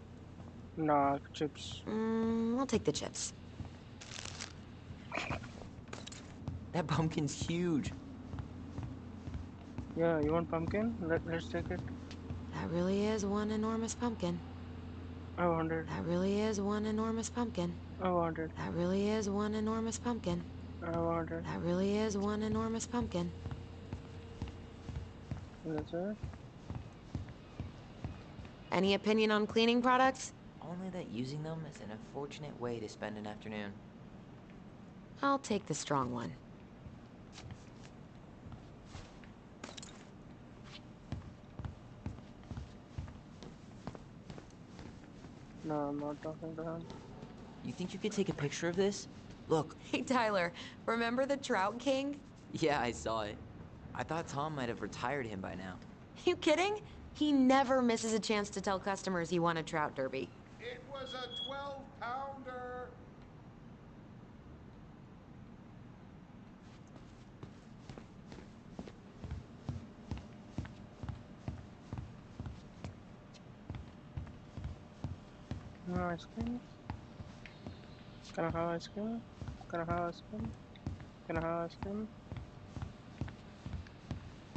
[SPEAKER 4] Nah, chips.
[SPEAKER 3] I'll take the chips.
[SPEAKER 5] That pumpkin's huge.
[SPEAKER 4] Yeah, you want pumpkin? Let's take it.
[SPEAKER 3] That really is one enormous pumpkin.
[SPEAKER 4] I want it.
[SPEAKER 3] That really is one enormous pumpkin.
[SPEAKER 4] I want it.
[SPEAKER 3] That really is one enormous pumpkin.
[SPEAKER 4] I want it.
[SPEAKER 3] That really is one enormous pumpkin.
[SPEAKER 4] That's it.
[SPEAKER 3] Any opinion on cleaning products?
[SPEAKER 5] Only that using them is an unfortunate way to spend an afternoon.
[SPEAKER 3] I'll take the strong one.
[SPEAKER 4] No, I'm not talking to him.
[SPEAKER 5] You think you could take a picture of this? Look.
[SPEAKER 3] Hey, Tyler, remember the Trout King?
[SPEAKER 5] Yeah, I saw it. I thought Tom might have retired him by now.
[SPEAKER 3] You kidding? He never misses a chance to tell customers he won a trout derby.
[SPEAKER 6] It was a 12-pounder.
[SPEAKER 4] No ice cream? Can I have ice cream? Can I have ice cream? Can I have ice cream?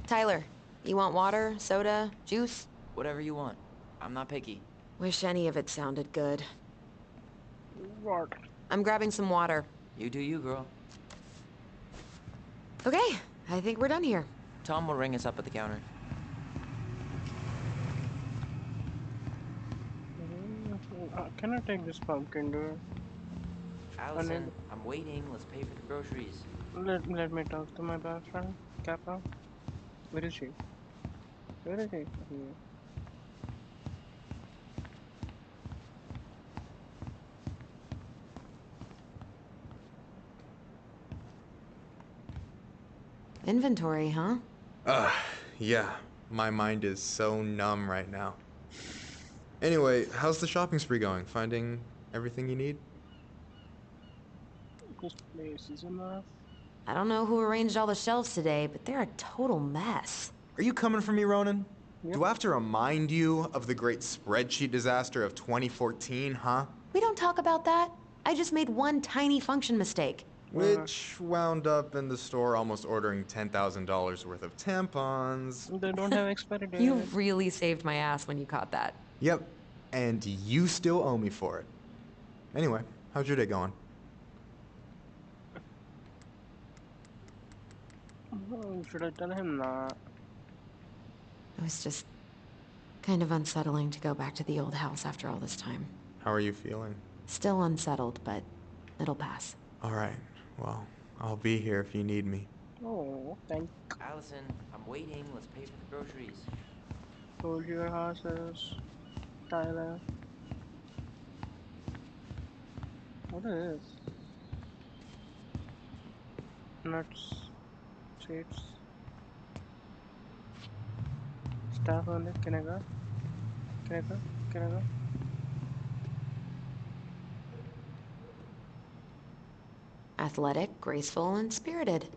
[SPEAKER 3] Tyler, you want water, soda, juice?
[SPEAKER 5] Whatever you want. I'm not picky.
[SPEAKER 3] Wish any of it sounded good.
[SPEAKER 4] What?
[SPEAKER 3] I'm grabbing some water.
[SPEAKER 5] You do you, girl.
[SPEAKER 3] Okay, I think we're done here.
[SPEAKER 5] Tom will ring us up at the counter.
[SPEAKER 4] Can I take this pumpkin, dude?
[SPEAKER 5] Allison, I'm waiting. Let's pay for the groceries.
[SPEAKER 4] Let me talk to my best friend, Kappa. Where is she? Where is she? Here.
[SPEAKER 3] Inventory, huh?
[SPEAKER 11] Yeah. My mind is so numb right now. Anyway, how's the shopping spree going? Finding everything you need?
[SPEAKER 4] This place is a mess.
[SPEAKER 3] I don't know who arranged all the shelves today, but they're a total mess.
[SPEAKER 11] Are you coming for me, Ronan?
[SPEAKER 4] Yep.
[SPEAKER 11] Do I have to remind you of the great spreadsheet disaster of 2014, huh?
[SPEAKER 3] We don't talk about that. I just made one tiny function mistake.
[SPEAKER 11] Which wound up in the store almost ordering $10,000 worth of tampons.
[SPEAKER 4] They don't have expiry date.
[SPEAKER 3] You really saved my ass when you caught that.
[SPEAKER 11] Yep, and you still owe me for it. Anyway, how's your day going?
[SPEAKER 4] Should I tell him that?
[SPEAKER 3] It was just kind of unsettling to go back to the old house after all this time.
[SPEAKER 11] How are you feeling?
[SPEAKER 3] Still unsettled, but it'll pass.
[SPEAKER 11] All right, well, I'll be here if you need me.
[SPEAKER 4] Oh, thank
[SPEAKER 5] Allison, I'm waiting. Let's pay for the groceries.
[SPEAKER 4] Hold your horses, Tyler. What is this? Nuts, seats. Staff only. Can I go? Can I go? Can I go?
[SPEAKER 3] Athletic, graceful, and spirited.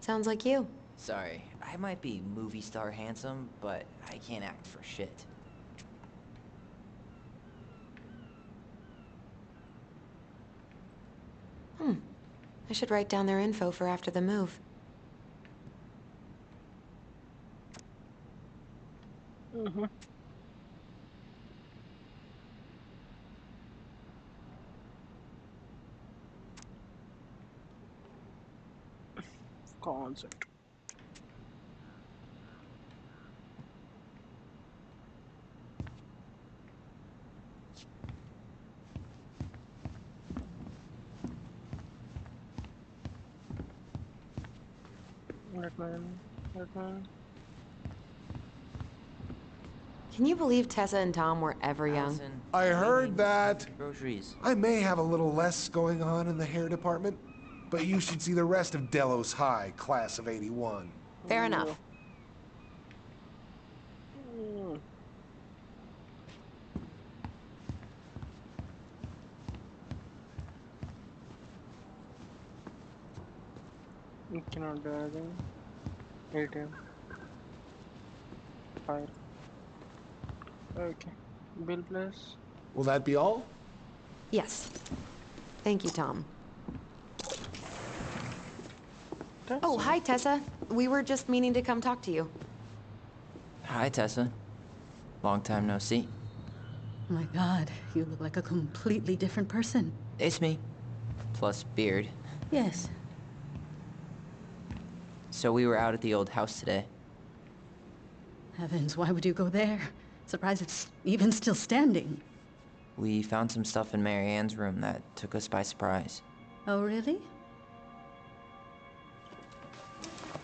[SPEAKER 3] Sounds like you.
[SPEAKER 5] Sorry, I might be movie star handsome, but I can't act for shit.
[SPEAKER 3] I should write down their info for after the move.
[SPEAKER 4] Mm-hmm. Concept. Let me.
[SPEAKER 3] Can you believe Tessa and Tom were ever young?
[SPEAKER 5] Allison,
[SPEAKER 6] I
[SPEAKER 5] we
[SPEAKER 6] heard
[SPEAKER 5] need
[SPEAKER 6] that.
[SPEAKER 5] groceries.
[SPEAKER 6] I may have a little less going on in the hair department, but you should see the rest of Delos High, class of '81.
[SPEAKER 3] Fair enough.
[SPEAKER 4] You cannot do anything. ATM. Fire. Okay. Bill, please.
[SPEAKER 6] Will that be all?
[SPEAKER 3] Yes. Thank you, Tom.
[SPEAKER 4] That's
[SPEAKER 3] Oh, hi, Tessa. We were just meaning to come talk to you.
[SPEAKER 5] Hi, Tessa. Long time no see.
[SPEAKER 8] My God, you look like a completely different person.
[SPEAKER 5] It's me. Plus beard.
[SPEAKER 8] Yes.
[SPEAKER 5] So we were out at the old house today.
[SPEAKER 8] Heavens, why would you go there? Surprised it's even still standing.
[SPEAKER 5] We found some stuff in Mary Ann's room that took us by surprise.
[SPEAKER 8] Oh, really?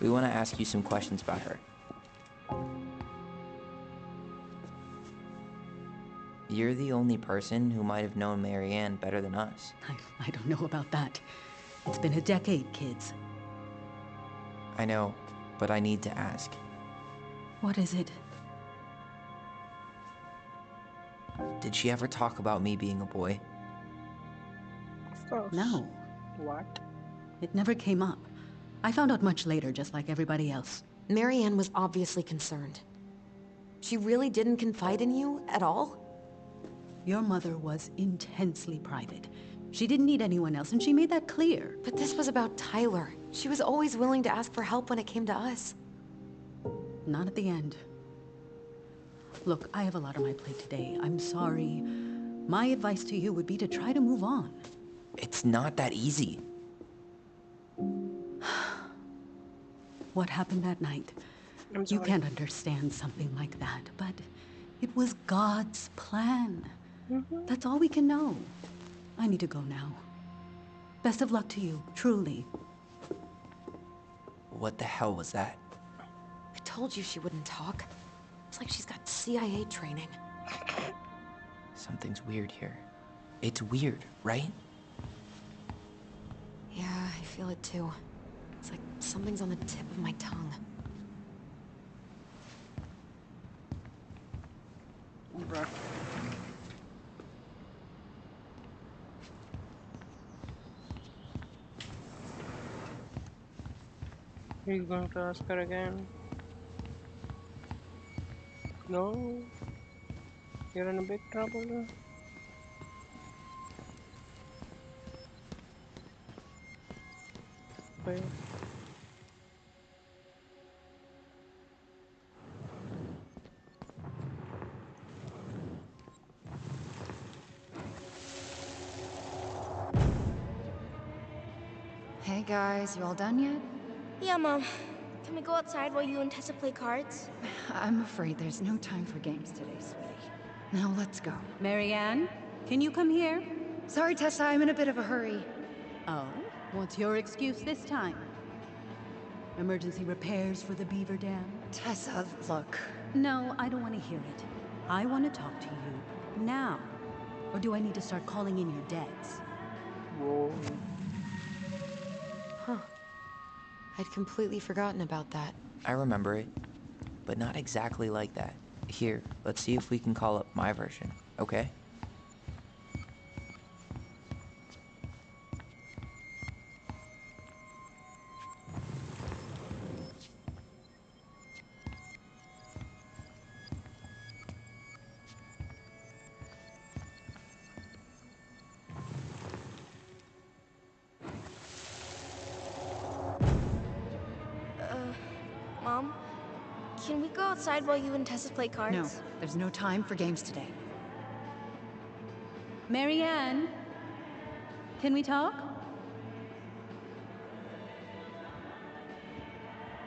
[SPEAKER 5] We want to ask you some questions about her. You're the only person who might have known Mary Ann better than us.
[SPEAKER 8] I don't know about that. It's been a decade, kids.
[SPEAKER 5] I know, but I need to ask.
[SPEAKER 8] What is it?
[SPEAKER 5] Did she ever talk about me being a boy?
[SPEAKER 4] Of course.
[SPEAKER 8] No.
[SPEAKER 4] What?
[SPEAKER 8] It never came up. I found out much later, just like everybody else.
[SPEAKER 3] Mary Ann was obviously concerned. She really didn't confide in you at all?
[SPEAKER 8] Your mother was intensely private. She didn't need anyone else, and she made that clear.
[SPEAKER 3] But this was about Tyler. She was always willing to ask for help when it came to us.
[SPEAKER 8] Not at the end. Look, I have a lot on my plate today. I'm sorry. My advice to you would be to try to move on.
[SPEAKER 5] It's not that easy.
[SPEAKER 8] What happened that night?
[SPEAKER 4] I'm
[SPEAKER 8] You
[SPEAKER 4] sorry.
[SPEAKER 8] can't understand something like that, but it was God's plan. That's all we can know. I need to go now. Best of luck to you, truly.
[SPEAKER 5] What the hell was that?
[SPEAKER 3] I told you she wouldn't talk. It's like she's got CIA training.
[SPEAKER 5] Something's weird here. It's weird, right?
[SPEAKER 3] Yeah, I feel it too. It's like something's on the tip of my tongue.
[SPEAKER 4] Right. He's going to ask her again. No. You're in a big trouble. Wait.
[SPEAKER 12] Hey guys, you all done yet?
[SPEAKER 2] Yeah, Mom. Can we go outside while you and Tessa play cards?
[SPEAKER 12] I'm afraid there's no time for games today, sweetie. Now let's go.
[SPEAKER 8] Mary Ann, can you come here?
[SPEAKER 12] Sorry, Tessa, I'm in a bit of a hurry.
[SPEAKER 8] Oh, what's your excuse this time? Emergency repairs for the beaver dam?
[SPEAKER 12] Tessa, look.
[SPEAKER 8] No, I don't want to hear it. I want to talk to you now. Or do I need to start calling in your debts?
[SPEAKER 4] Whoa.
[SPEAKER 3] Huh. I'd completely forgotten about that.
[SPEAKER 5] I remember it, but not exactly like that. Here, let's see if we can call up my version, okay?
[SPEAKER 2] Mom, can we go outside while you and Tessa play cards?
[SPEAKER 12] No, there's no time for games today.
[SPEAKER 8] Marianne, can we talk?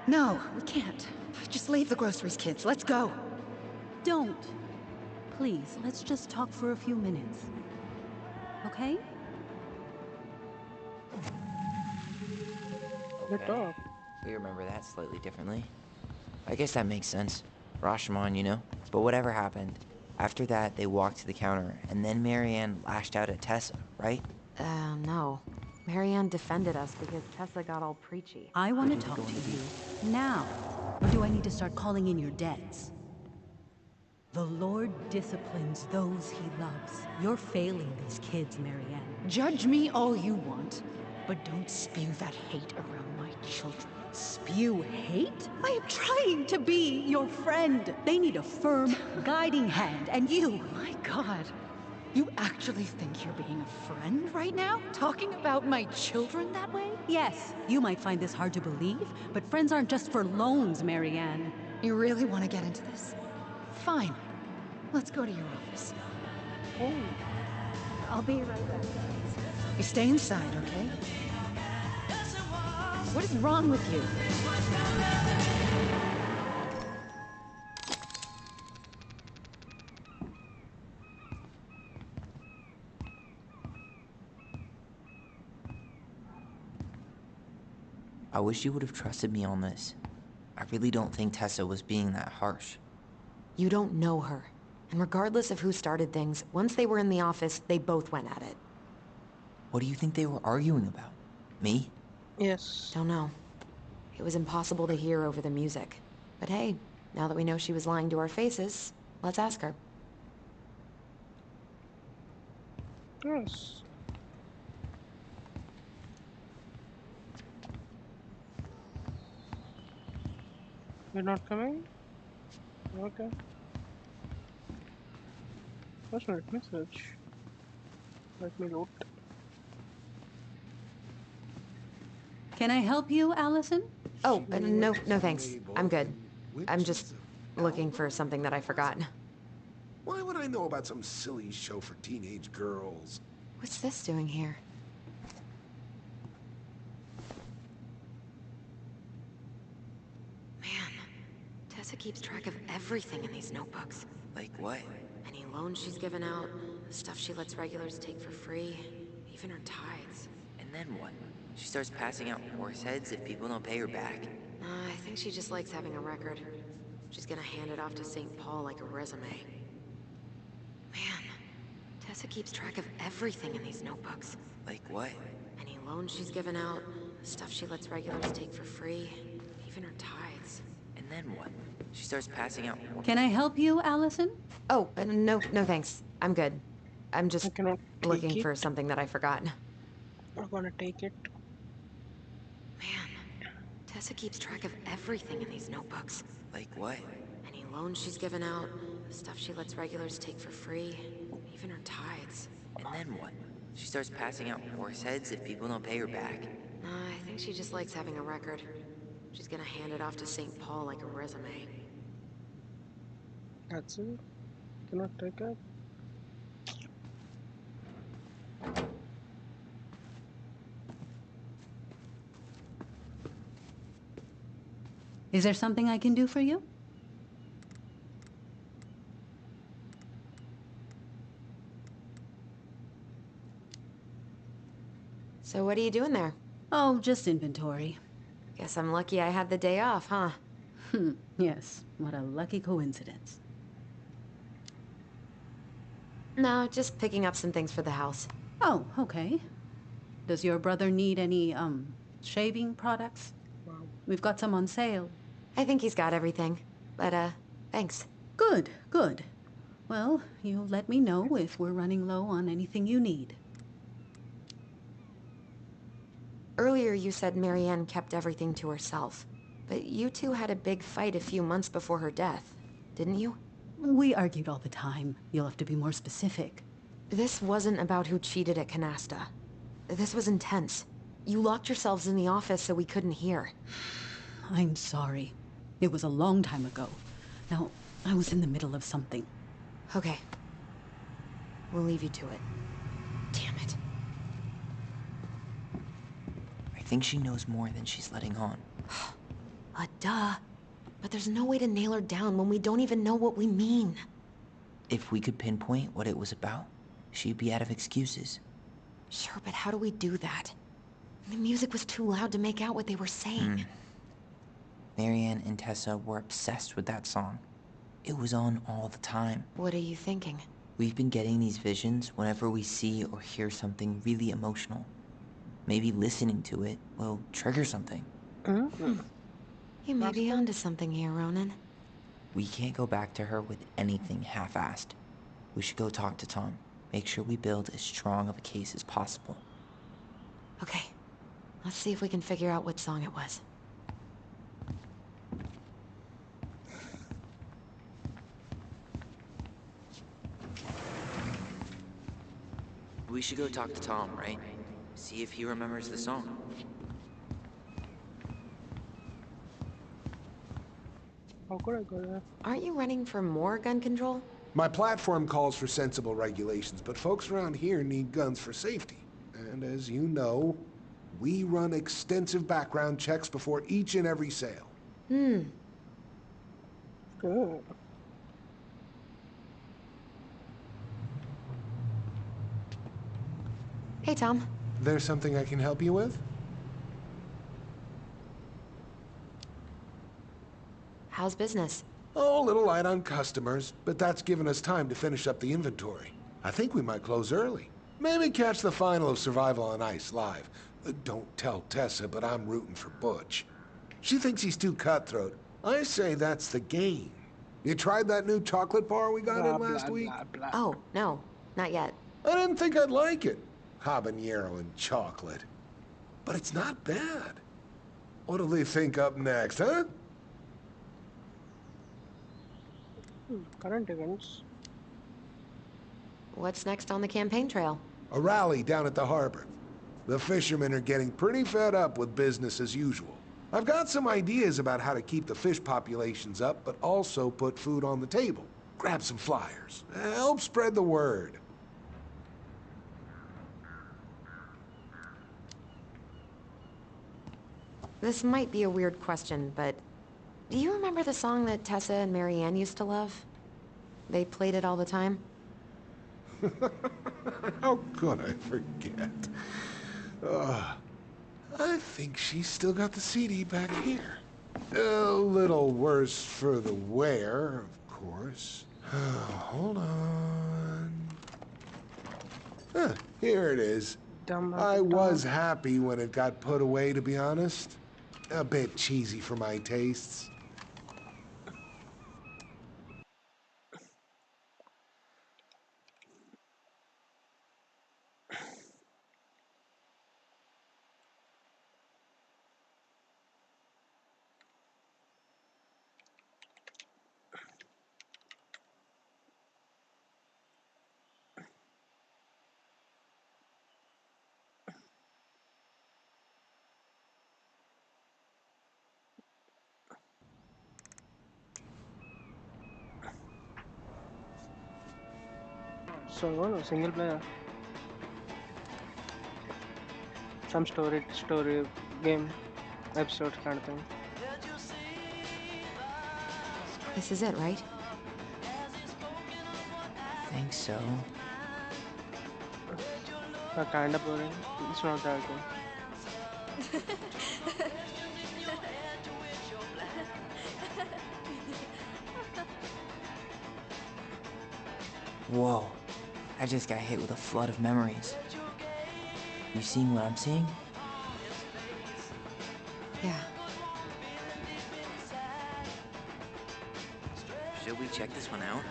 [SPEAKER 12] No, we can't. Just leave the groceries, kids. Let's go.
[SPEAKER 8] Don't. Please, let's just talk for a few minutes. Okay?
[SPEAKER 5] Okay. We remember that slightly differently. I guess that makes sense. Rashomon, you know? But whatever happened, after that they walked to the counter, and then Marianne lashed out at Tessa, right?
[SPEAKER 3] No. Marianne defended us because Tessa got all preachy.
[SPEAKER 8] I want to talk to you now. Or do I need to start calling in your debts? The Lord disciplines those he loves. You're failing these kids, Marianne.
[SPEAKER 12] Judge me all you want, but don't spew that hate around my children.
[SPEAKER 8] Spew hate? I am trying to be your friend. They need a firm, guiding hand, and you...
[SPEAKER 12] My God. You actually think you're being a friend right now? Talking about my children that way?
[SPEAKER 8] Yes, you might find this hard to believe, but friends aren't just for loans, Marianne.
[SPEAKER 12] You really want to get into this? Fine. Let's go to your office.
[SPEAKER 4] Oh,
[SPEAKER 12] I'll be right back. You stay inside, okay? What is wrong with you?
[SPEAKER 5] I wish you would have trusted me on this. I really don't think Tessa was being that harsh.
[SPEAKER 3] You don't know her. And regardless of who started things, once they were in the office, they both went at it.
[SPEAKER 5] What do you think they were arguing about? Me?
[SPEAKER 4] yes.
[SPEAKER 3] Don't know. It was impossible to hear over the music. But hey, now that we know she was lying to our faces, let's ask her.
[SPEAKER 4] Yes. You're not coming? Okay. First, let me search. Let me load.
[SPEAKER 8] Can I help you, Allison?
[SPEAKER 3] Oh, no thanks. I'm good. I'm just looking for something that I forgot.
[SPEAKER 6] Why would I know about some silly show for teenage girls?
[SPEAKER 3] What's this doing here? Man, Tessa keeps track of everything in these notebooks.
[SPEAKER 5] Like what?
[SPEAKER 3] Any loans she's given out, the stuff she lets regulars take for free, even her tithes.
[SPEAKER 5] And then what? She starts passing out horse heads if people don't pay her back?
[SPEAKER 3] I think she just likes having a record. She's gonna hand it off to St. Paul like a resume. Man, Tessa keeps track of everything in these notebooks.
[SPEAKER 5] Like what?
[SPEAKER 3] Any loans she's given out, the stuff she lets regulars take for free, even her tithes.
[SPEAKER 5] And then what? She starts passing out.
[SPEAKER 8] Can I help you, Allison?
[SPEAKER 3] Oh, no thanks. I'm good. I'm just
[SPEAKER 4] I cannot
[SPEAKER 3] looking
[SPEAKER 4] take
[SPEAKER 3] for
[SPEAKER 4] it.
[SPEAKER 3] something that I forgot.
[SPEAKER 4] I'm gonna take it.
[SPEAKER 3] Man, Tessa keeps track of everything in these notebooks.
[SPEAKER 5] Like what?
[SPEAKER 3] Any loans she's given out, the stuff she lets regulars take for free, even her tithes.
[SPEAKER 5] And then what? She starts passing out horse heads if people don't pay her back?
[SPEAKER 3] I think she just likes having a record. She's gonna hand it off to St. Paul like a resume.
[SPEAKER 4] That's it. Cannot take it.
[SPEAKER 8] Is there something I can do for you?
[SPEAKER 3] So what are you doing there?
[SPEAKER 8] Oh, just inventory.
[SPEAKER 3] Guess I'm lucky I had the day off, huh?
[SPEAKER 8] Yes, what a lucky coincidence.
[SPEAKER 3] No, just picking up some things for the house.
[SPEAKER 8] Oh, okay. Does your brother need any, shaving products?
[SPEAKER 4] Wow.
[SPEAKER 8] We've got some on sale.
[SPEAKER 3] I think he's got everything. But, thanks.
[SPEAKER 8] Good, good. Well, you'll let me know if we're running low on anything you need.
[SPEAKER 3] Earlier you said Marianne kept everything to herself. But you two had a big fight a few months before her death, didn't you?
[SPEAKER 8] We argued all the time. You'll have to be more specific.
[SPEAKER 3] This wasn't about who cheated at Canasta. This was intense. You locked yourselves in the office so we couldn't hear.
[SPEAKER 8] I'm sorry. It was a long time ago. Now, I was in the middle of something.
[SPEAKER 3] Okay. We'll leave you to it. Damn it.
[SPEAKER 5] I think she knows more than she's letting on.
[SPEAKER 3] Duh. But there's no way to nail her down when we don't even know what we mean.
[SPEAKER 5] If we could pinpoint what it was about, she'd be out of excuses.
[SPEAKER 3] Sure, but how do we do that? The music was too loud to make out what they were saying.
[SPEAKER 5] Marianne and Tessa were obsessed with that song. It was on all the time.
[SPEAKER 3] What are you thinking?
[SPEAKER 5] We've been getting these visions whenever we see or hear something really emotional. Maybe listening to it will trigger something.
[SPEAKER 3] You may be onto something here, Ronan.
[SPEAKER 5] We can't go back to her with anything half-assed. We should go talk to Tom. Make sure we build as strong of a case as possible.
[SPEAKER 3] Okay. Let's see if we can figure out what song it was.
[SPEAKER 5] We should go talk to Tom, right? See if he remembers the song.
[SPEAKER 4] How could I go there?
[SPEAKER 3] Aren't you running for more gun control?
[SPEAKER 6] My platform calls for sensible regulations, but folks around here need guns for safety. And as you know, we run extensive background checks before each and every sale.
[SPEAKER 4] Good.
[SPEAKER 3] Hey, Tom.
[SPEAKER 6] There's something I can help you with?
[SPEAKER 3] How's business?
[SPEAKER 6] Oh, a little light on customers, but that's given us time to finish up the inventory. I think we might close early. Maybe catch the final of Survival on Ice live. Don't tell Tessa, but I'm rooting for Butch. She thinks he's too cutthroat. I say that's the game. You tried that new chocolate bar we got in last week?
[SPEAKER 3] Oh, no. Not yet.
[SPEAKER 6] I didn't think I'd like it. Habanero and chocolate. But it's not bad. What'll they think up next, huh?
[SPEAKER 4] Current events.
[SPEAKER 3] What's next on the campaign trail?
[SPEAKER 6] A rally down at the harbor. The fishermen are getting pretty fed up with business as usual. I've got some ideas about how to keep the fish populations up, but also put food on the table. Grab some flyers. Help spread the word.
[SPEAKER 3] This might be a weird question, but do you remember the song that Tessa and Marianne used to love? They played it all the time.
[SPEAKER 6] How could I forget? I think she's still got the CD back here. A little worse for the wear, of course. Hold on. Here it is. I was happy when it got put away, to be honest. A bit cheesy for my tastes.
[SPEAKER 4] So, single player. Some story game episodes kind of thing.
[SPEAKER 3] This is it, right?
[SPEAKER 5] Think so.
[SPEAKER 4] Kind of boring. It's not that good.
[SPEAKER 5] Whoa. I just got hit with a flood of memories. You seeing what I'm seeing?
[SPEAKER 3] Yeah.
[SPEAKER 5] Should we check this one out?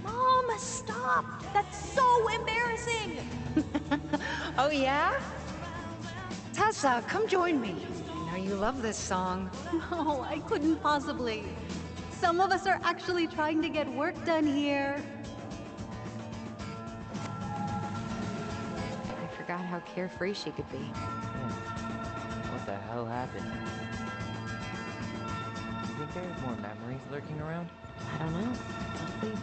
[SPEAKER 2] Mom, stop! That's so embarrassing!
[SPEAKER 12] Oh, yeah? Tessa, come join me. I know you love this song.
[SPEAKER 8] No, I couldn't possibly. Some of us are actually trying to get work done here.
[SPEAKER 3] I forgot how carefree she could be.
[SPEAKER 5] What the hell happened? You think there's more memories lurking around?
[SPEAKER 3] I don't know. Let's see.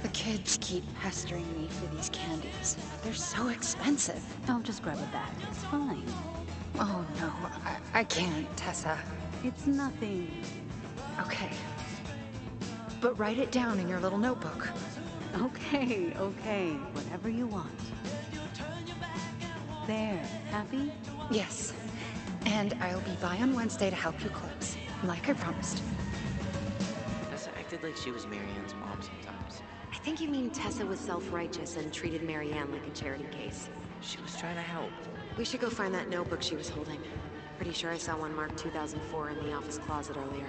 [SPEAKER 12] The kids keep pestering me for these candies. They're so expensive.
[SPEAKER 8] I'll just grab a bag. It's fine.
[SPEAKER 12] Oh, no. I can't, Tessa.
[SPEAKER 8] It's nothing.
[SPEAKER 12] Okay. But write it down in your little notebook.
[SPEAKER 8] Okay, okay. Whatever you want. There. Happy?
[SPEAKER 12] Yes. And I'll be by on Wednesday to help you close, like I promised.
[SPEAKER 5] Tessa acted like she was Marianne's mom sometimes.
[SPEAKER 3] I think you mean Tessa was self-righteous and treated Marianne like a charity case.
[SPEAKER 5] She was trying to help.
[SPEAKER 3] We should go find that notebook she was holding. Pretty sure I saw one marked 2004 in the office closet earlier.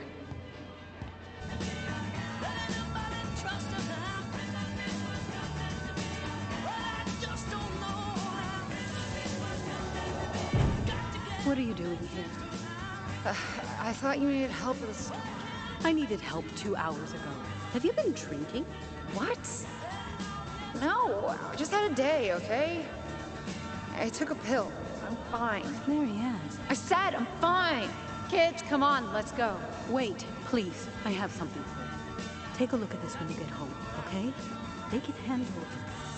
[SPEAKER 8] What are you doing here?
[SPEAKER 12] I thought you needed help with the store.
[SPEAKER 8] I needed help 2 hours ago. Have you been drinking?
[SPEAKER 12] What? No, I just had a day, okay? I took a pill. I'm fine.
[SPEAKER 8] Marianne.
[SPEAKER 12] I said I'm fine. Kids, come on, let's go.
[SPEAKER 8] Wait, please. I have something for you. Take a look at this when you get home, okay? They can handle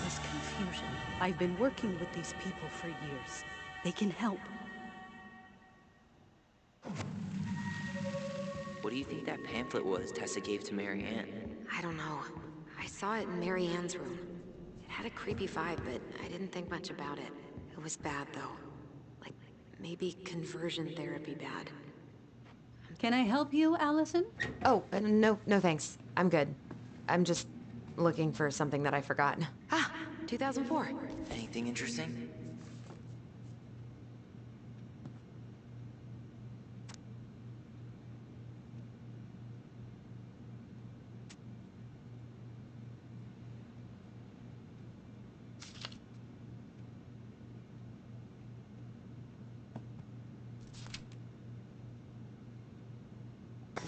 [SPEAKER 8] this confusion. I've been working with these people for years. They can help.
[SPEAKER 5] What do you think that pamphlet was Tessa gave to Marianne?
[SPEAKER 3] I don't know. I saw it in Marianne's room. It had a creepy vibe, but I didn't think much about it. It was bad, though. Like, maybe conversion therapy bad.
[SPEAKER 8] Can I help you, Allison?
[SPEAKER 3] Oh, no thanks. I'm good. I'm just looking for something that I forgot. Ah, 2004.
[SPEAKER 5] Anything interesting?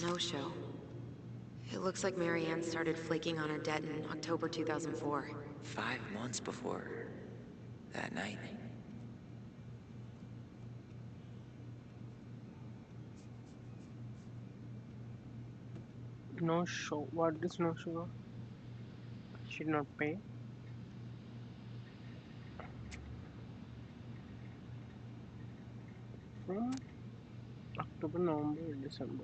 [SPEAKER 3] No show. It looks like Marianne started flaking on her debt in October 2004.
[SPEAKER 5] 5 months before that night.
[SPEAKER 4] No show. What is no show? She did not pay. From October, November, December.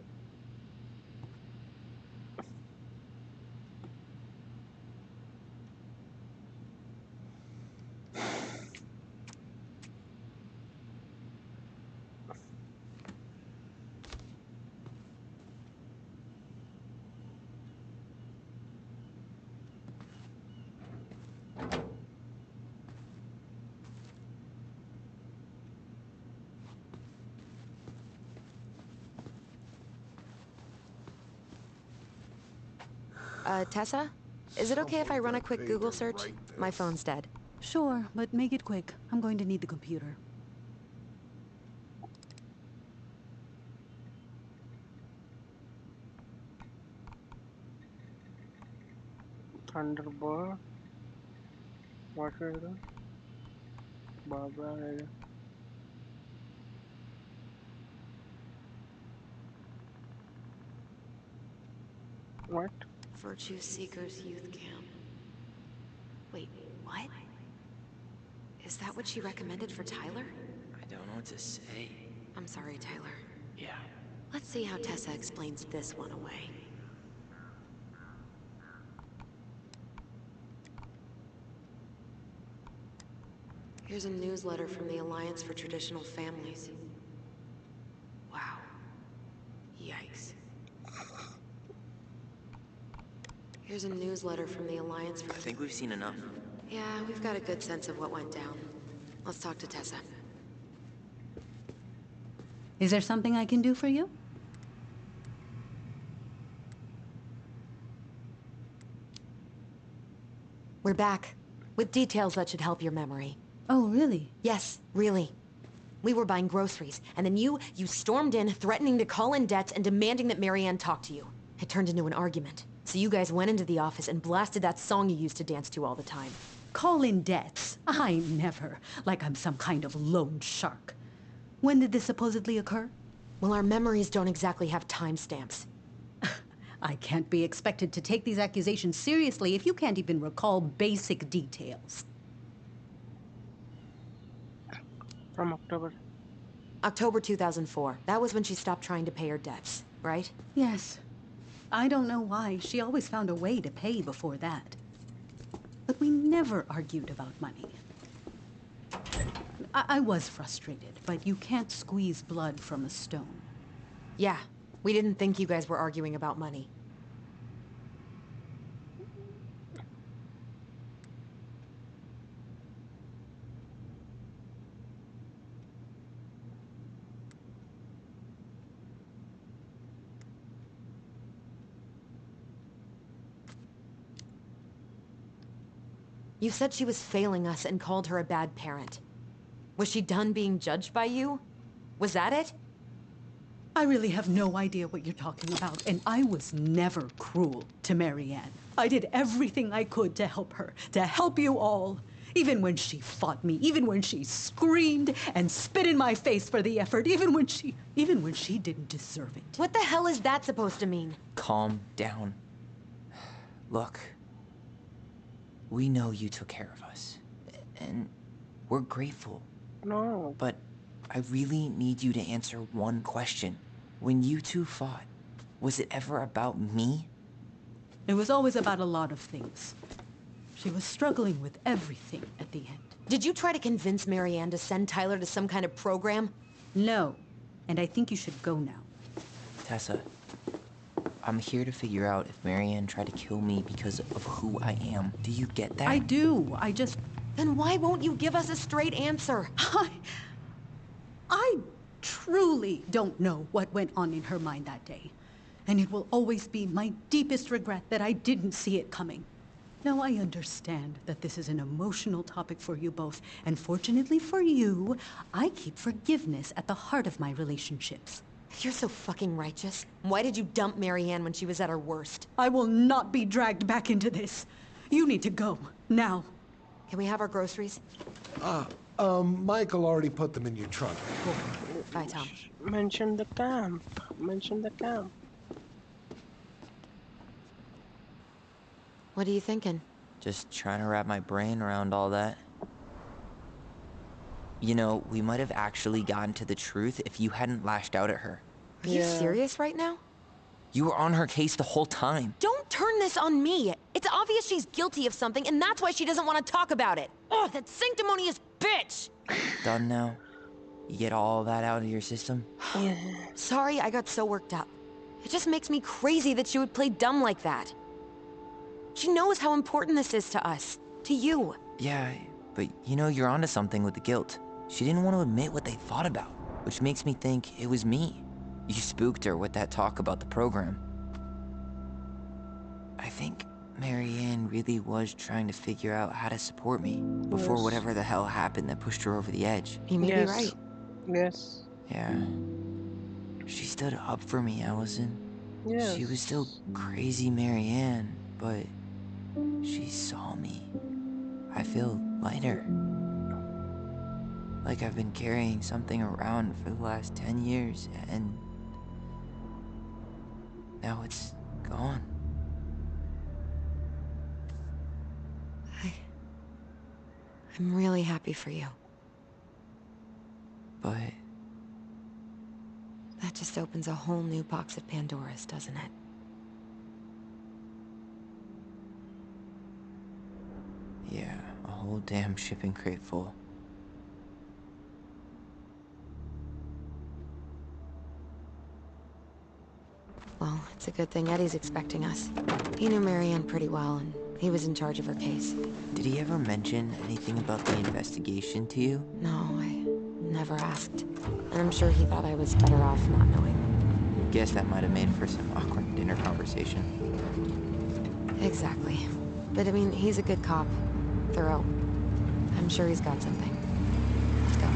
[SPEAKER 3] Tessa? Is it okay if I run a quick Google search? My phone's dead.
[SPEAKER 8] Sure, but make it quick. I'm going to need the computer.
[SPEAKER 4] Thunderbird. What is it? Barbara. What?
[SPEAKER 3] Virtue Seekers Youth Camp. Wait, what? Is that what she recommended for Tyler?
[SPEAKER 5] I don't know what to say.
[SPEAKER 3] I'm sorry, Tyler.
[SPEAKER 5] Yeah.
[SPEAKER 3] Let's see how Tessa explains this one away. Here's a newsletter from the Alliance for Traditional Families. Wow. Yikes. Here's a newsletter from the Alliance for...
[SPEAKER 5] I think we've seen enough.
[SPEAKER 3] Yeah, we've got a good sense of what went down. Let's talk to Tessa.
[SPEAKER 8] Is there something I can do for you?
[SPEAKER 3] We're back. With details that should help your memory.
[SPEAKER 8] Oh, really?
[SPEAKER 3] Yes, really. We were buying groceries, and then you stormed in, threatening to call in debts and demanding that Marianne talk to you. It turned into an argument. So you guys went into the office and blasted that song you used to dance to all the time.
[SPEAKER 8] Call in debts? I never. Like I'm some kind of loan shark. When did this supposedly occur?
[SPEAKER 3] Well, our memories don't exactly have timestamps.
[SPEAKER 8] I can't be expected to take these accusations seriously if you can't even recall basic details.
[SPEAKER 4] From October.
[SPEAKER 3] October 2004. That was when she stopped trying to pay her debts, right?
[SPEAKER 8] Yes. I don't know why. She always found a way to pay before that. But we never argued about money. I was frustrated, but you can't squeeze blood from a stone.
[SPEAKER 3] Yeah. We didn't think you guys were arguing about money. You said she was failing us and called her a bad parent. Was she done being judged by you? Was that it?
[SPEAKER 8] I really have no idea what you're talking about, and I was never cruel to Marianne. I did everything I could to help her, to help you all. Even when she fought me, even when she screamed and spit in my face for the effort, even when she didn't deserve it.
[SPEAKER 3] What the hell is that supposed to mean?
[SPEAKER 5] Calm down. Look, we know you took care of us, and we're grateful.
[SPEAKER 4] No.
[SPEAKER 5] But I really need you to answer one question. When you two fought, was it ever about me?
[SPEAKER 8] It was always about a lot of things. She was struggling with everything at the end.
[SPEAKER 3] Did you try to convince Marianne to send Tyler to some kind of program?
[SPEAKER 8] No, and I think you should go now.
[SPEAKER 5] Tessa, I'm here to figure out if Marianne tried to kill me because of who I am. Do you get that?
[SPEAKER 8] I do. I just...
[SPEAKER 3] Then why won't you give us a straight answer?
[SPEAKER 8] I truly don't know what went on in her mind that day. And it will always be my deepest regret that I didn't see it coming. Now, I understand that this is an emotional topic for you both, and fortunately for you, I keep forgiveness at the heart of my relationships.
[SPEAKER 3] You're so fucking righteous. Why did you dump Marianne when she was at her worst?
[SPEAKER 8] I will not be dragged back into this. You need to go, now.
[SPEAKER 3] Can we have our groceries?
[SPEAKER 6] Michael already put them in your trunk.
[SPEAKER 3] Cool. Bye, Tom.
[SPEAKER 4] Mention the camp. Mention the camp.
[SPEAKER 3] What are you thinking?
[SPEAKER 5] Just trying to wrap my brain around all that. You know, we might have actually gotten to the truth if you hadn't lashed out at her.
[SPEAKER 3] Are you serious right now?
[SPEAKER 5] You were on her case the whole time.
[SPEAKER 3] Don't turn this on me. It's obvious she's guilty of something, and that's why she doesn't want to talk about it. Oh, that sanctimonious bitch!
[SPEAKER 5] Done now? You get all that out of your system?
[SPEAKER 4] Yeah.
[SPEAKER 3] Sorry I got so worked up. It just makes me crazy that she would play dumb like that. She knows how important this is to us. To you.
[SPEAKER 5] Yeah, but you know, you're onto something with the guilt. She didn't want to admit what they thought about, which makes me think it was me. You spooked her with that talk about the program. I think Marianne really was trying to figure out how to support me before whatever the hell happened that pushed her over the edge.
[SPEAKER 3] You may be right.
[SPEAKER 4] Yes.
[SPEAKER 5] Yeah. She stood up for me, Allison.
[SPEAKER 4] Yes.
[SPEAKER 5] She was still crazy Marianne, but she saw me. I feel lighter. Like I've been carrying something around for the last 10 years, and now it's gone.
[SPEAKER 3] I'm really happy for you.
[SPEAKER 5] But
[SPEAKER 3] that just opens a whole new box of Pandora's, doesn't it?
[SPEAKER 5] yeah, a whole damn shipping crate full.
[SPEAKER 3] It's a good thing Eddie's expecting us. He knew Marianne pretty well, and he was in charge of her case.
[SPEAKER 5] Did he ever mention anything about the investigation to you?
[SPEAKER 3] No, I never asked. And I'm sure he thought I was better off not knowing.
[SPEAKER 5] Guess that might have made for some awkward dinner conversation.
[SPEAKER 3] Exactly. But I mean, he's a good cop. Thorough. I'm sure he's got something. Let's go.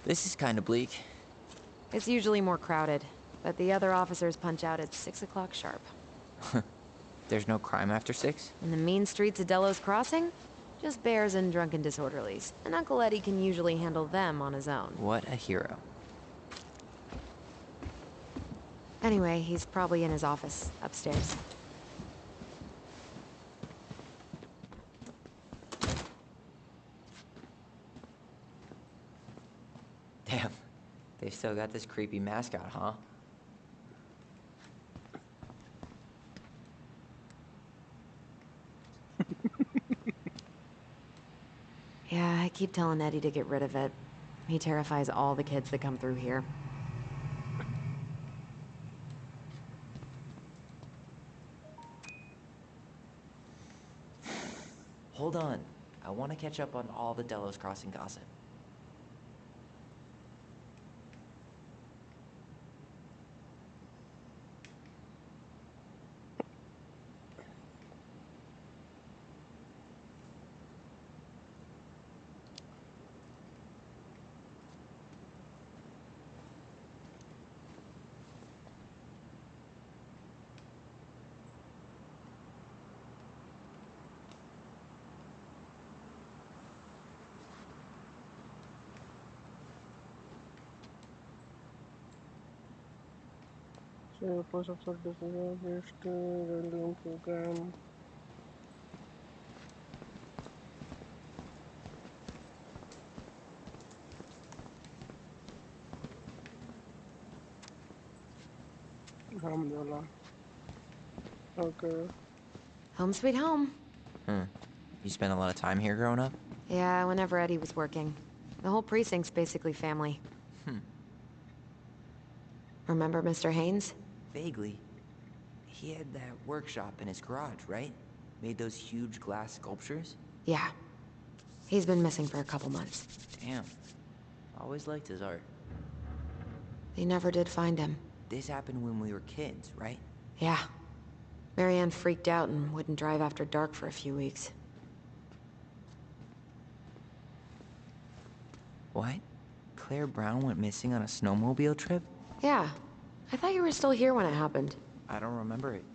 [SPEAKER 5] This is kind of bleak.
[SPEAKER 3] It's usually more crowded, but the other officers punch out at 6 o'clock sharp.
[SPEAKER 5] There's no crime after 6?
[SPEAKER 3] In the mean streets of Delos Crossing? Just bears and drunken disorderlies, and Uncle Eddie can usually handle them on his own.
[SPEAKER 5] What a hero.
[SPEAKER 3] Anyway, he's probably in his office, upstairs.
[SPEAKER 5] Damn, they still got this creepy mascot, huh?
[SPEAKER 3] Yeah, I keep telling Eddie to get rid of it. He terrifies all the kids that come through here.
[SPEAKER 5] Hold on. I want to catch up on all the Delos Crossing gossip.
[SPEAKER 4] So, post of decision based welding program. Alhamdulillah. Okay.
[SPEAKER 3] Home sweet home.
[SPEAKER 5] You spent a lot of time here growing up?
[SPEAKER 3] Yeah, whenever Eddie was working. The whole precinct's basically family. Remember Mr. Haynes?
[SPEAKER 5] Vaguely. He had that workshop in his garage, right? Made those huge glass sculptures?
[SPEAKER 3] Yeah. He's been missing for a couple months.
[SPEAKER 5] Damn. Always liked his art.
[SPEAKER 3] They never did find him.
[SPEAKER 5] This happened when we were kids, right?
[SPEAKER 3] Yeah. Marianne freaked out and wouldn't drive after dark for a few weeks.
[SPEAKER 5] What? Claire Brown went missing on a snowmobile trip?
[SPEAKER 3] Yeah. I thought you were still here when it happened.
[SPEAKER 5] I don't remember it.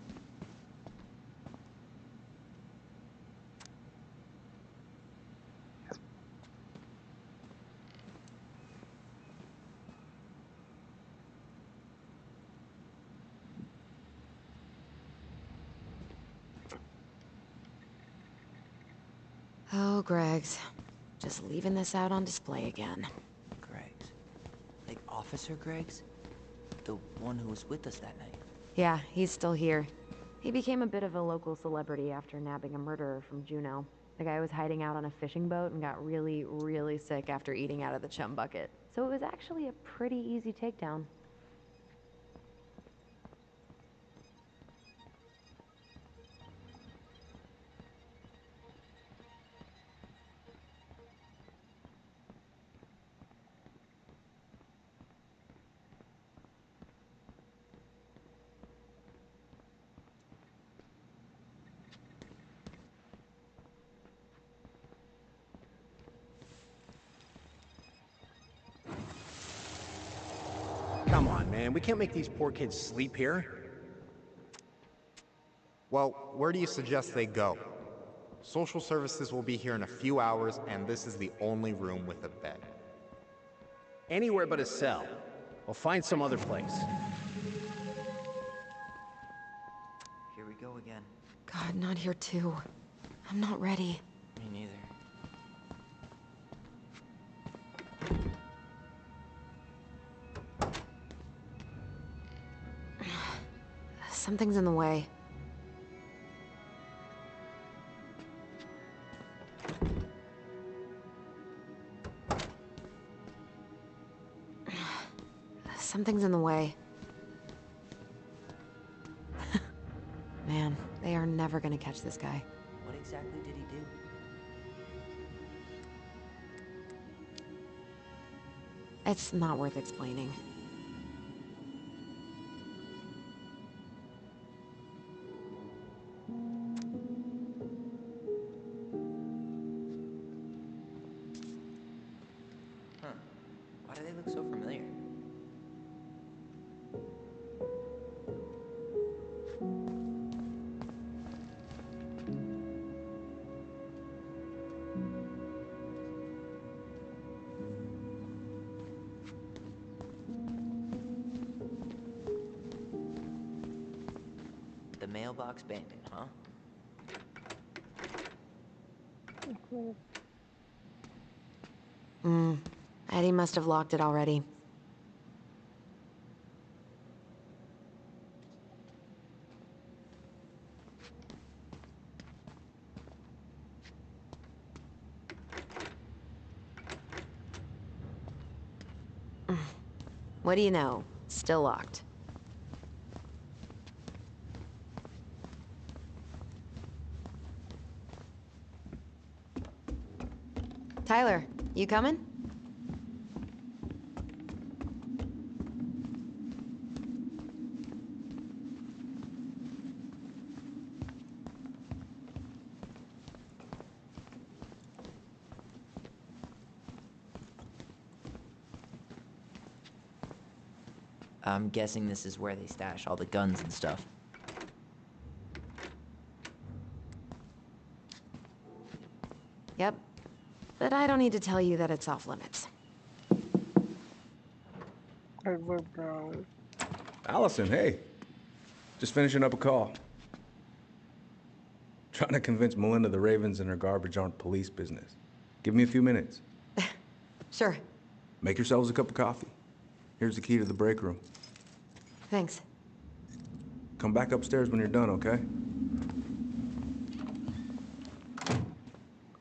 [SPEAKER 3] Oh, Greg's. Just leaving this out on display again.
[SPEAKER 5] Greg's. Like Officer Greg's? The one who was with us that night.
[SPEAKER 3] Yeah, he's still here. He became a bit of a local celebrity after nabbing a murderer from Juneau. The guy was hiding out on a fishing boat and got really, really sick after eating out of the chum bucket. So it was actually a pretty easy takedown.
[SPEAKER 13] Come on, man. We can't make these poor kids sleep here.
[SPEAKER 11] Well, where do you suggest they go? Social services will be here in a few hours, and this is the only room with a bed.
[SPEAKER 13] Anywhere but a cell. We'll find some other place.
[SPEAKER 5] Here we go again.
[SPEAKER 3] God, not here too. I'm not ready.
[SPEAKER 5] Me neither.
[SPEAKER 3] Something's in the way. Something's in the way. Man, they are never gonna catch this guy.
[SPEAKER 5] What exactly did he do?
[SPEAKER 3] It's not worth explaining.
[SPEAKER 5] Huh. Why do they look so familiar? The mailbox bandit, huh?
[SPEAKER 3] Eddie must have locked it already. What do you know? Still locked. Tyler, you coming?
[SPEAKER 5] I'm guessing this is where they stash all the guns and stuff.
[SPEAKER 3] Yep. But I don't need to tell you that it's off limits.
[SPEAKER 4] Edward Brown.
[SPEAKER 1] Allison, hey. Just finishing up a call. Trying to convince Melinda the Ravens and her garbage aren't police business. Give me a few minutes.
[SPEAKER 3] Sure.
[SPEAKER 1] Make yourselves a cup of coffee. Here's the key to the break room.
[SPEAKER 3] Thanks.
[SPEAKER 1] Come back upstairs when you're done, okay?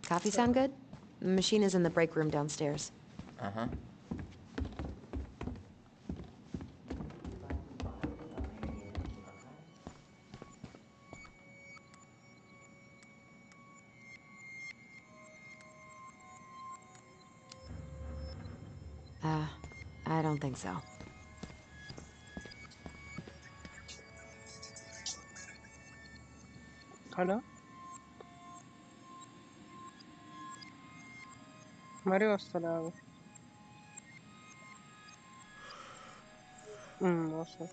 [SPEAKER 3] Coffee sound good? The machine is in the break room downstairs.
[SPEAKER 5] Uh-huh.
[SPEAKER 3] I don't think so.
[SPEAKER 4] Hello? మరి వస్తుందా వస్తా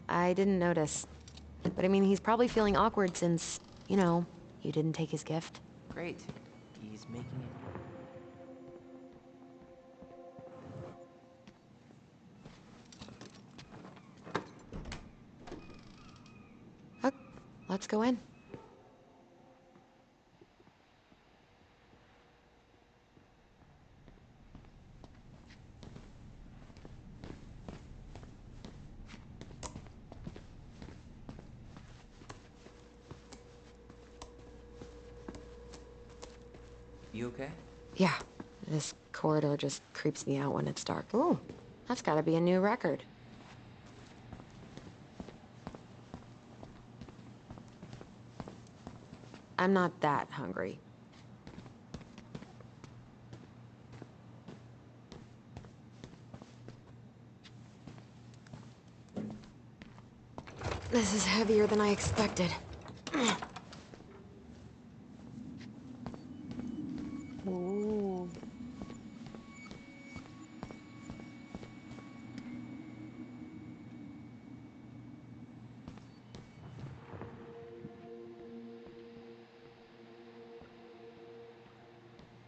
[SPEAKER 3] I didn't notice. But I mean, he's probably feeling awkward since, you know, you didn't take his gift.
[SPEAKER 5] Great. He's making it.
[SPEAKER 3] Let's go in.
[SPEAKER 5] You okay?
[SPEAKER 3] Yeah, this corridor just creeps me out when it's dark. Ooh, that's gotta be a new record. I'm not that hungry. This is heavier than I expected.
[SPEAKER 4] Ooh.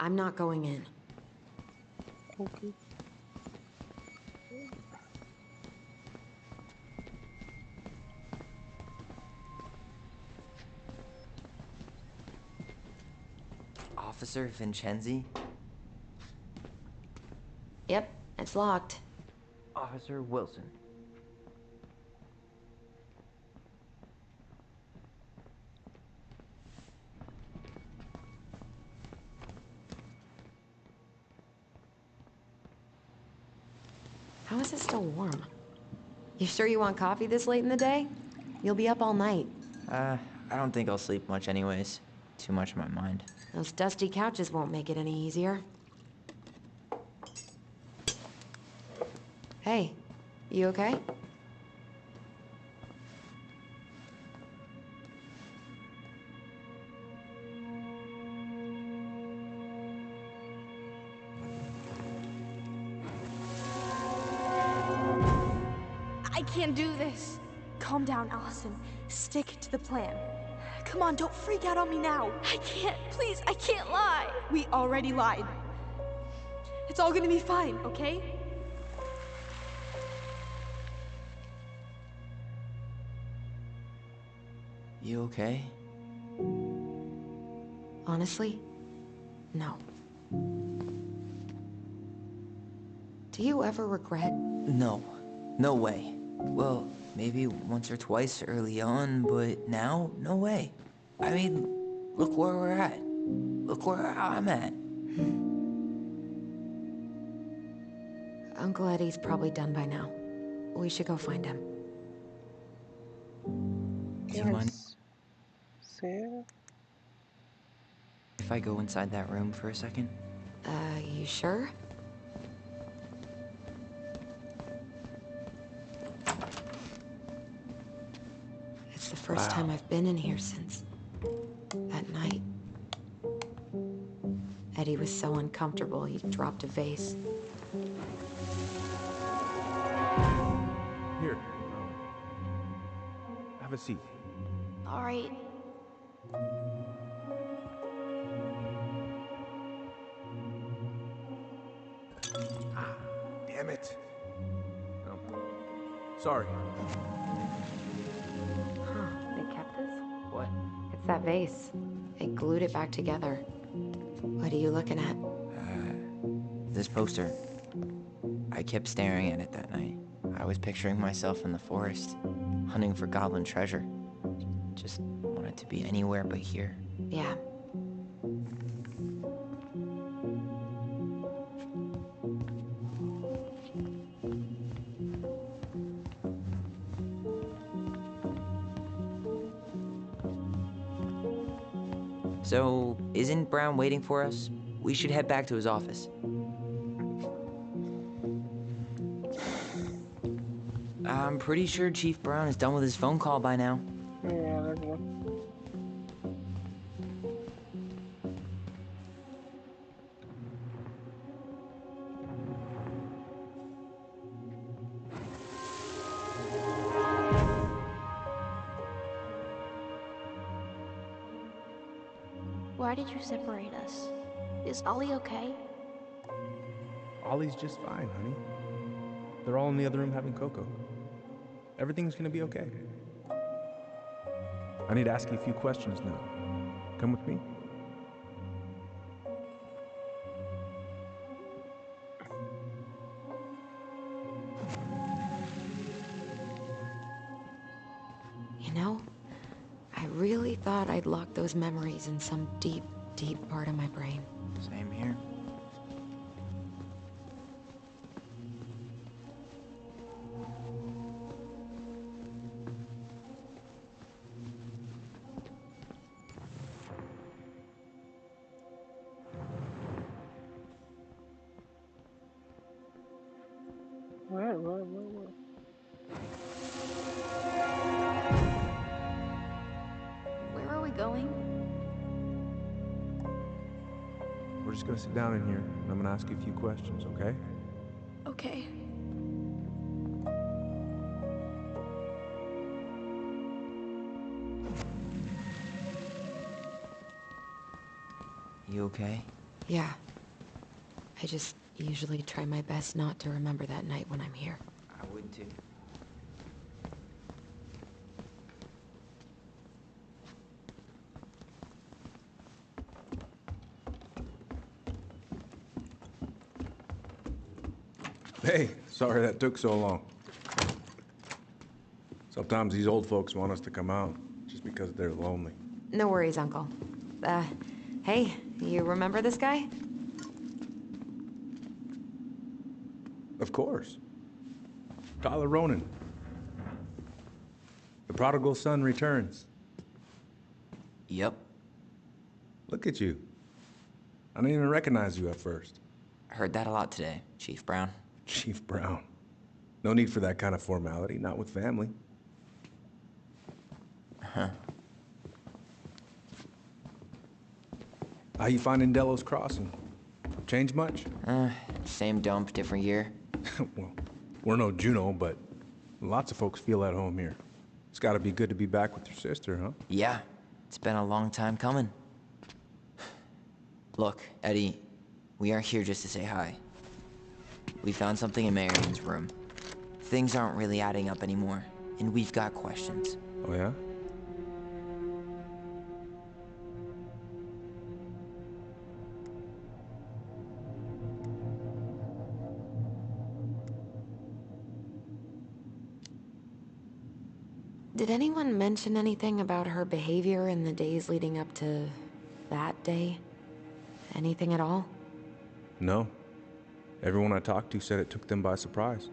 [SPEAKER 3] I'm not going in.
[SPEAKER 4] Okay.
[SPEAKER 5] Officer Vincenzi?
[SPEAKER 3] Yep, it's locked.
[SPEAKER 5] Officer Wilson.
[SPEAKER 3] How is it still warm? You sure you want coffee this late in the day? You'll be up all night.
[SPEAKER 5] I don't think I'll sleep much anyways. Too much on my mind.
[SPEAKER 3] Those dusty couches won't make it any easier. Hey, you okay?
[SPEAKER 7] I can't do this. Calm down, Allison. Stick to the plan. Come on, don't freak out on me now.
[SPEAKER 2] I can't. Please, I can't lie.
[SPEAKER 7] We already lied. It's all gonna be fine, okay?
[SPEAKER 5] You okay?
[SPEAKER 3] Honestly, no. Do you ever regret?
[SPEAKER 5] No. No way. Well, maybe once or twice early on, but now, no way. I mean, look where we're at. Look where I'm at.
[SPEAKER 3] Uncle Eddie's probably done by now. We should go find him.
[SPEAKER 5] Do you mind
[SPEAKER 4] Say.
[SPEAKER 5] if I go inside that room for a second?
[SPEAKER 3] You sure? It's the first time I've been in here since that night. Eddie was so uncomfortable, he dropped a vase.
[SPEAKER 1] Here. Have a seat.
[SPEAKER 2] All right.
[SPEAKER 1] Damn it. Oh. Sorry.
[SPEAKER 3] Huh, they kept this?
[SPEAKER 5] What?
[SPEAKER 3] It's that vase. They glued it back together. What are you looking at?
[SPEAKER 5] This poster. I kept staring at it that night. I was picturing myself in the forest, hunting for goblin treasure. Just wanted to be anywhere but here.
[SPEAKER 3] Yeah.
[SPEAKER 5] So, isn't Brown waiting for us? We should head back to his office. I'm pretty sure Chief Brown is done with his phone call by now.
[SPEAKER 4] Yeah, let's go.
[SPEAKER 2] Why did you separate us? Is Ollie okay?
[SPEAKER 1] Ollie's just fine, honey. They're all in the other room having cocoa. Everything's gonna be okay. I need to ask you a few questions now. Come with me.
[SPEAKER 3] You know, I really thought I'd locked those memories in some deep, deep part of my brain.
[SPEAKER 5] Same here.
[SPEAKER 4] Where?
[SPEAKER 2] Where are we going?
[SPEAKER 1] We're just gonna sit down in here, and I'm gonna ask you a few questions, okay?
[SPEAKER 2] Okay.
[SPEAKER 5] You okay?
[SPEAKER 3] Yeah. I just usually try my best not to remember that night when I'm here.
[SPEAKER 9] I would too.
[SPEAKER 1] Hey, sorry that took so long. Sometimes these old folks want us to come out just because they're lonely.
[SPEAKER 3] No worries, Uncle. Hey, you remember this guy?
[SPEAKER 1] Of course. Tyler Ronan. The prodigal son returns.
[SPEAKER 9] Yep.
[SPEAKER 1] Look at you. I didn't even recognize you at first.
[SPEAKER 9] I heard that a lot today, Chief Brown.
[SPEAKER 1] Chief Brown. No need for that kind of formality, not with family.
[SPEAKER 9] Huh.
[SPEAKER 1] How you finding Delos Crossing? Change much?
[SPEAKER 9] Same dump, different year.
[SPEAKER 1] Well, we're no Juno, but lots of folks feel at home here. It's gotta be good to be back with your sister, huh?
[SPEAKER 9] Yeah, it's been a long time coming. Look, Eddie, we aren't here just to say hi. We found something in Marion's room. Things aren't really adding up anymore, and we've got questions.
[SPEAKER 1] Oh, yeah?
[SPEAKER 3] Did anyone mention anything about her behavior in the days leading up to that day? Anything at all?
[SPEAKER 1] No. Everyone I talked to said it took them by surprise.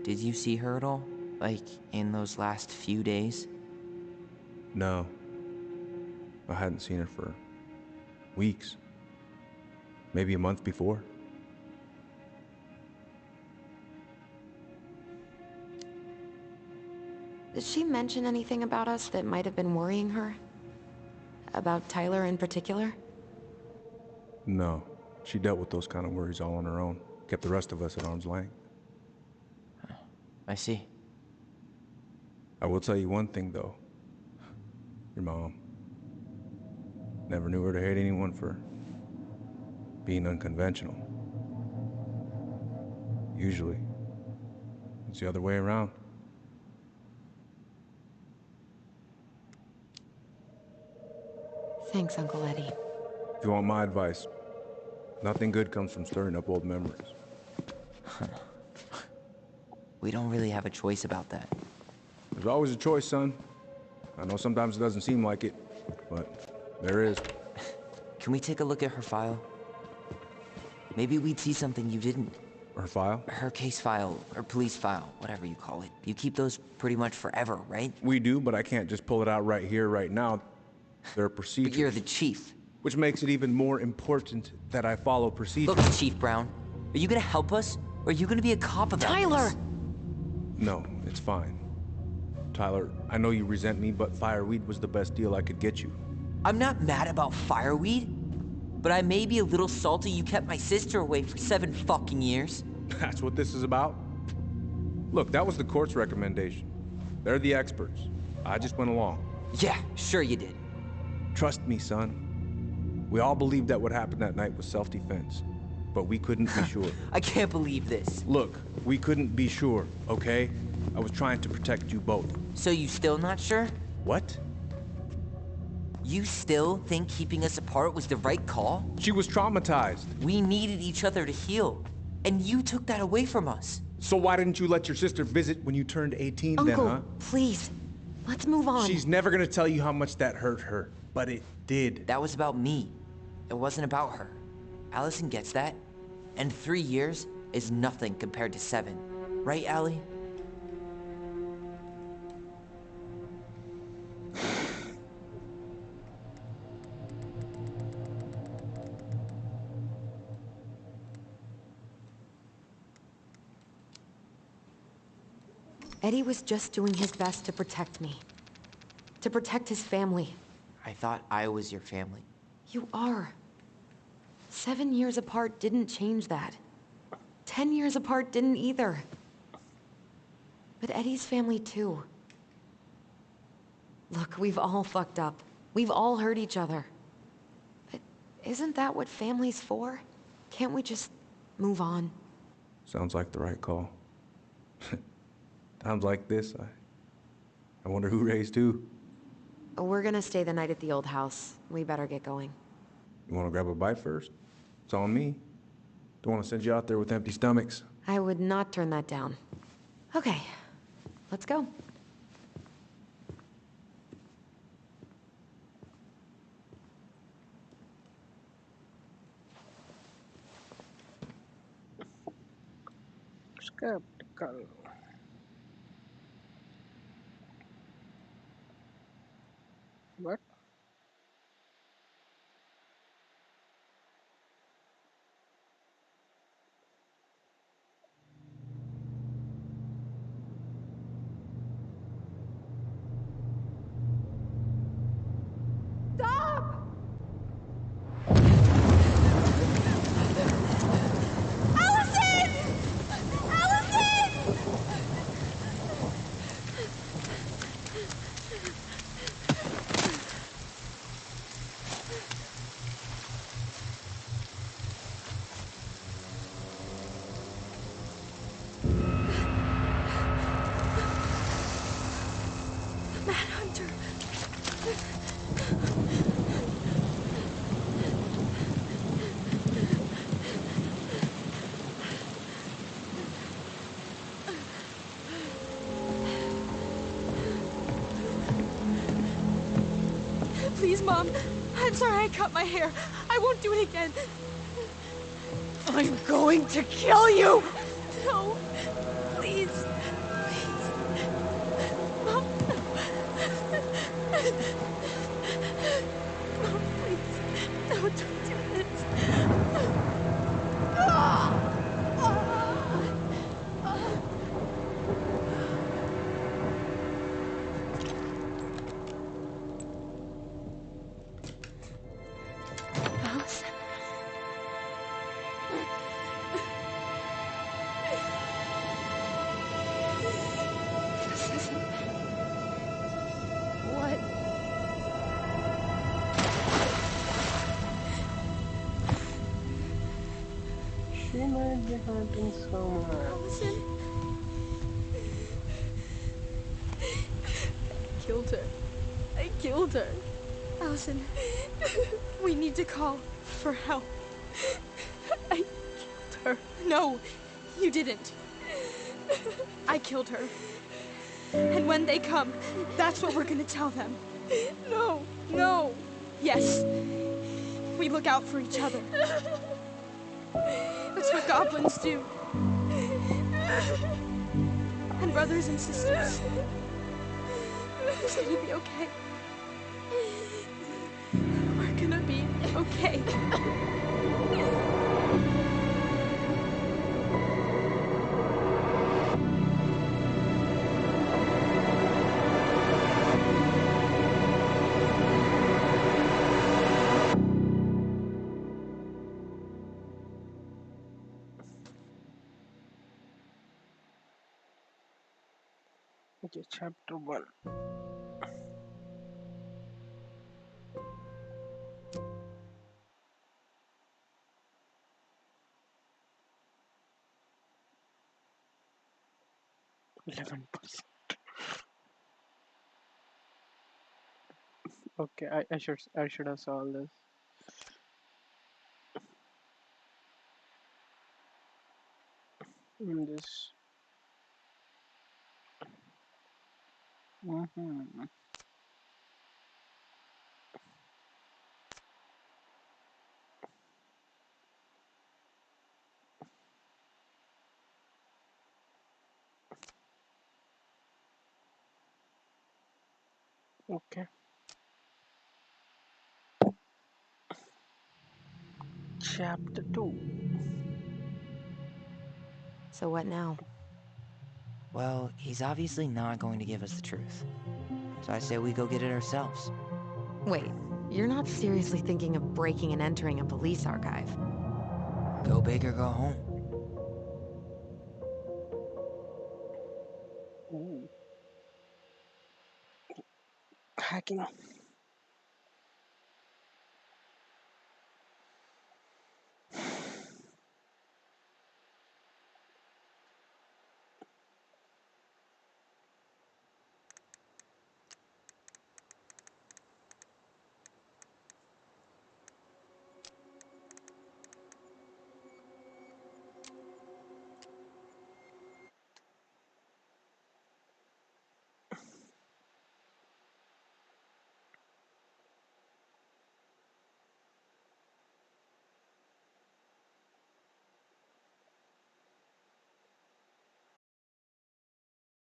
[SPEAKER 9] Did you see her at all? Like, in those last few days?
[SPEAKER 1] No. I hadn't seen her for weeks. Maybe a month before.
[SPEAKER 3] Did she mention anything about us that might have been worrying her? About Tyler in particular?
[SPEAKER 1] No. She dealt with those kind of worries all on her own. Kept the rest of us at arm's length.
[SPEAKER 9] I see.
[SPEAKER 1] I will tell you one thing, though. Your mom. Never knew her to hate anyone for being unconventional. Usually, it's the other way around.
[SPEAKER 3] Thanks, Uncle Eddie.
[SPEAKER 1] If you want my advice, nothing good comes from stirring up old memories.
[SPEAKER 9] We don't really have a choice about that.
[SPEAKER 1] There's always a choice, son. I know sometimes it doesn't seem like it, but there is.
[SPEAKER 9] Can we take a look at her file? Maybe we'd see something you didn't.
[SPEAKER 1] Her file?
[SPEAKER 9] Her case file, or police file, whatever you call it. You keep those pretty much forever, right?
[SPEAKER 1] We do, but I can't just pull it out right here, right now. There are procedures.
[SPEAKER 9] But you're the chief.
[SPEAKER 1] Which makes it even more important that I follow procedures.
[SPEAKER 9] Look, Chief Brown, are you gonna help us? Or are you gonna be a cop about
[SPEAKER 3] Tyler!
[SPEAKER 9] this?
[SPEAKER 1] No, it's fine. Tyler, I know you resent me, but fireweed was the best deal I could get you.
[SPEAKER 9] I'm not mad about fireweed, but I may be a little salty you kept my sister away for 7 fucking years.
[SPEAKER 1] That's what this is about? Look, that was the court's recommendation. They're the experts. I just went along.
[SPEAKER 9] Yeah, sure you did.
[SPEAKER 1] Trust me, son. We all believed that what happened that night was self-defense, but we couldn't be sure.
[SPEAKER 9] I can't believe this.
[SPEAKER 1] Look, we couldn't be sure, okay? I was trying to protect you both.
[SPEAKER 9] So you still not sure?
[SPEAKER 1] What?
[SPEAKER 9] You still think keeping us apart was the right call?
[SPEAKER 1] She was traumatized.
[SPEAKER 9] We needed each other to heal, and you took that away from us.
[SPEAKER 1] So why didn't you let your sister visit when you turned 18
[SPEAKER 3] Uncle,
[SPEAKER 1] then, huh?
[SPEAKER 3] please. Let's move on.
[SPEAKER 1] She's never gonna tell you how much that hurt her, but it did.
[SPEAKER 9] That was about me. It wasn't about her. Allison gets that, and 3 years is nothing compared to 7. Right, Allie?
[SPEAKER 3] Eddie was just doing his best to protect me. To protect his family.
[SPEAKER 9] I thought I was your family.
[SPEAKER 3] You are. 7 years apart didn't change that. 10 years apart didn't either. But Eddie's family too. Look, we've all fucked up. We've all hurt each other. But Isn't that what family's for? Can't we just move on?
[SPEAKER 1] Sounds like the right call. Times like this, I wonder who raised who.
[SPEAKER 3] We're gonna stay the night at the old house. We better get going.
[SPEAKER 1] You want to grab a bite first? It's on me. Don't want to send you out there with empty stomachs.
[SPEAKER 3] I would not turn that down. Okay, let's go.
[SPEAKER 4] Skeptical. What?
[SPEAKER 7] Stop! Allison! Allison! Manhunter. Please, Mom. I'm sorry I cut my hair. I won't do it again.
[SPEAKER 8] I'm going to kill you!
[SPEAKER 7] No. Please. Please. Mom. Mom, please. No, don't do this. Allison. This isn't... What?
[SPEAKER 4] She might be hurting someone.
[SPEAKER 7] Allison. I killed her. I killed her. Allison, we need to call for help. I killed her. No, you didn't. I killed her. And when they come, that's what we're gonna tell them. No, no. Yes. We look out for each other. That's what goblins do. And brothers and sisters. It's gonna be okay. We're gonna be okay.
[SPEAKER 4] Okay, chapter 1. Okay, I should have saw this. In this. Okay. Chapter 2.
[SPEAKER 3] So what now?
[SPEAKER 9] Well, he's obviously not going to give us the truth. So I say we go get it ourselves.
[SPEAKER 3] Wait, you're not seriously thinking of breaking and entering a police archive?
[SPEAKER 9] Go big or go home.
[SPEAKER 4] Ooh. Hacking.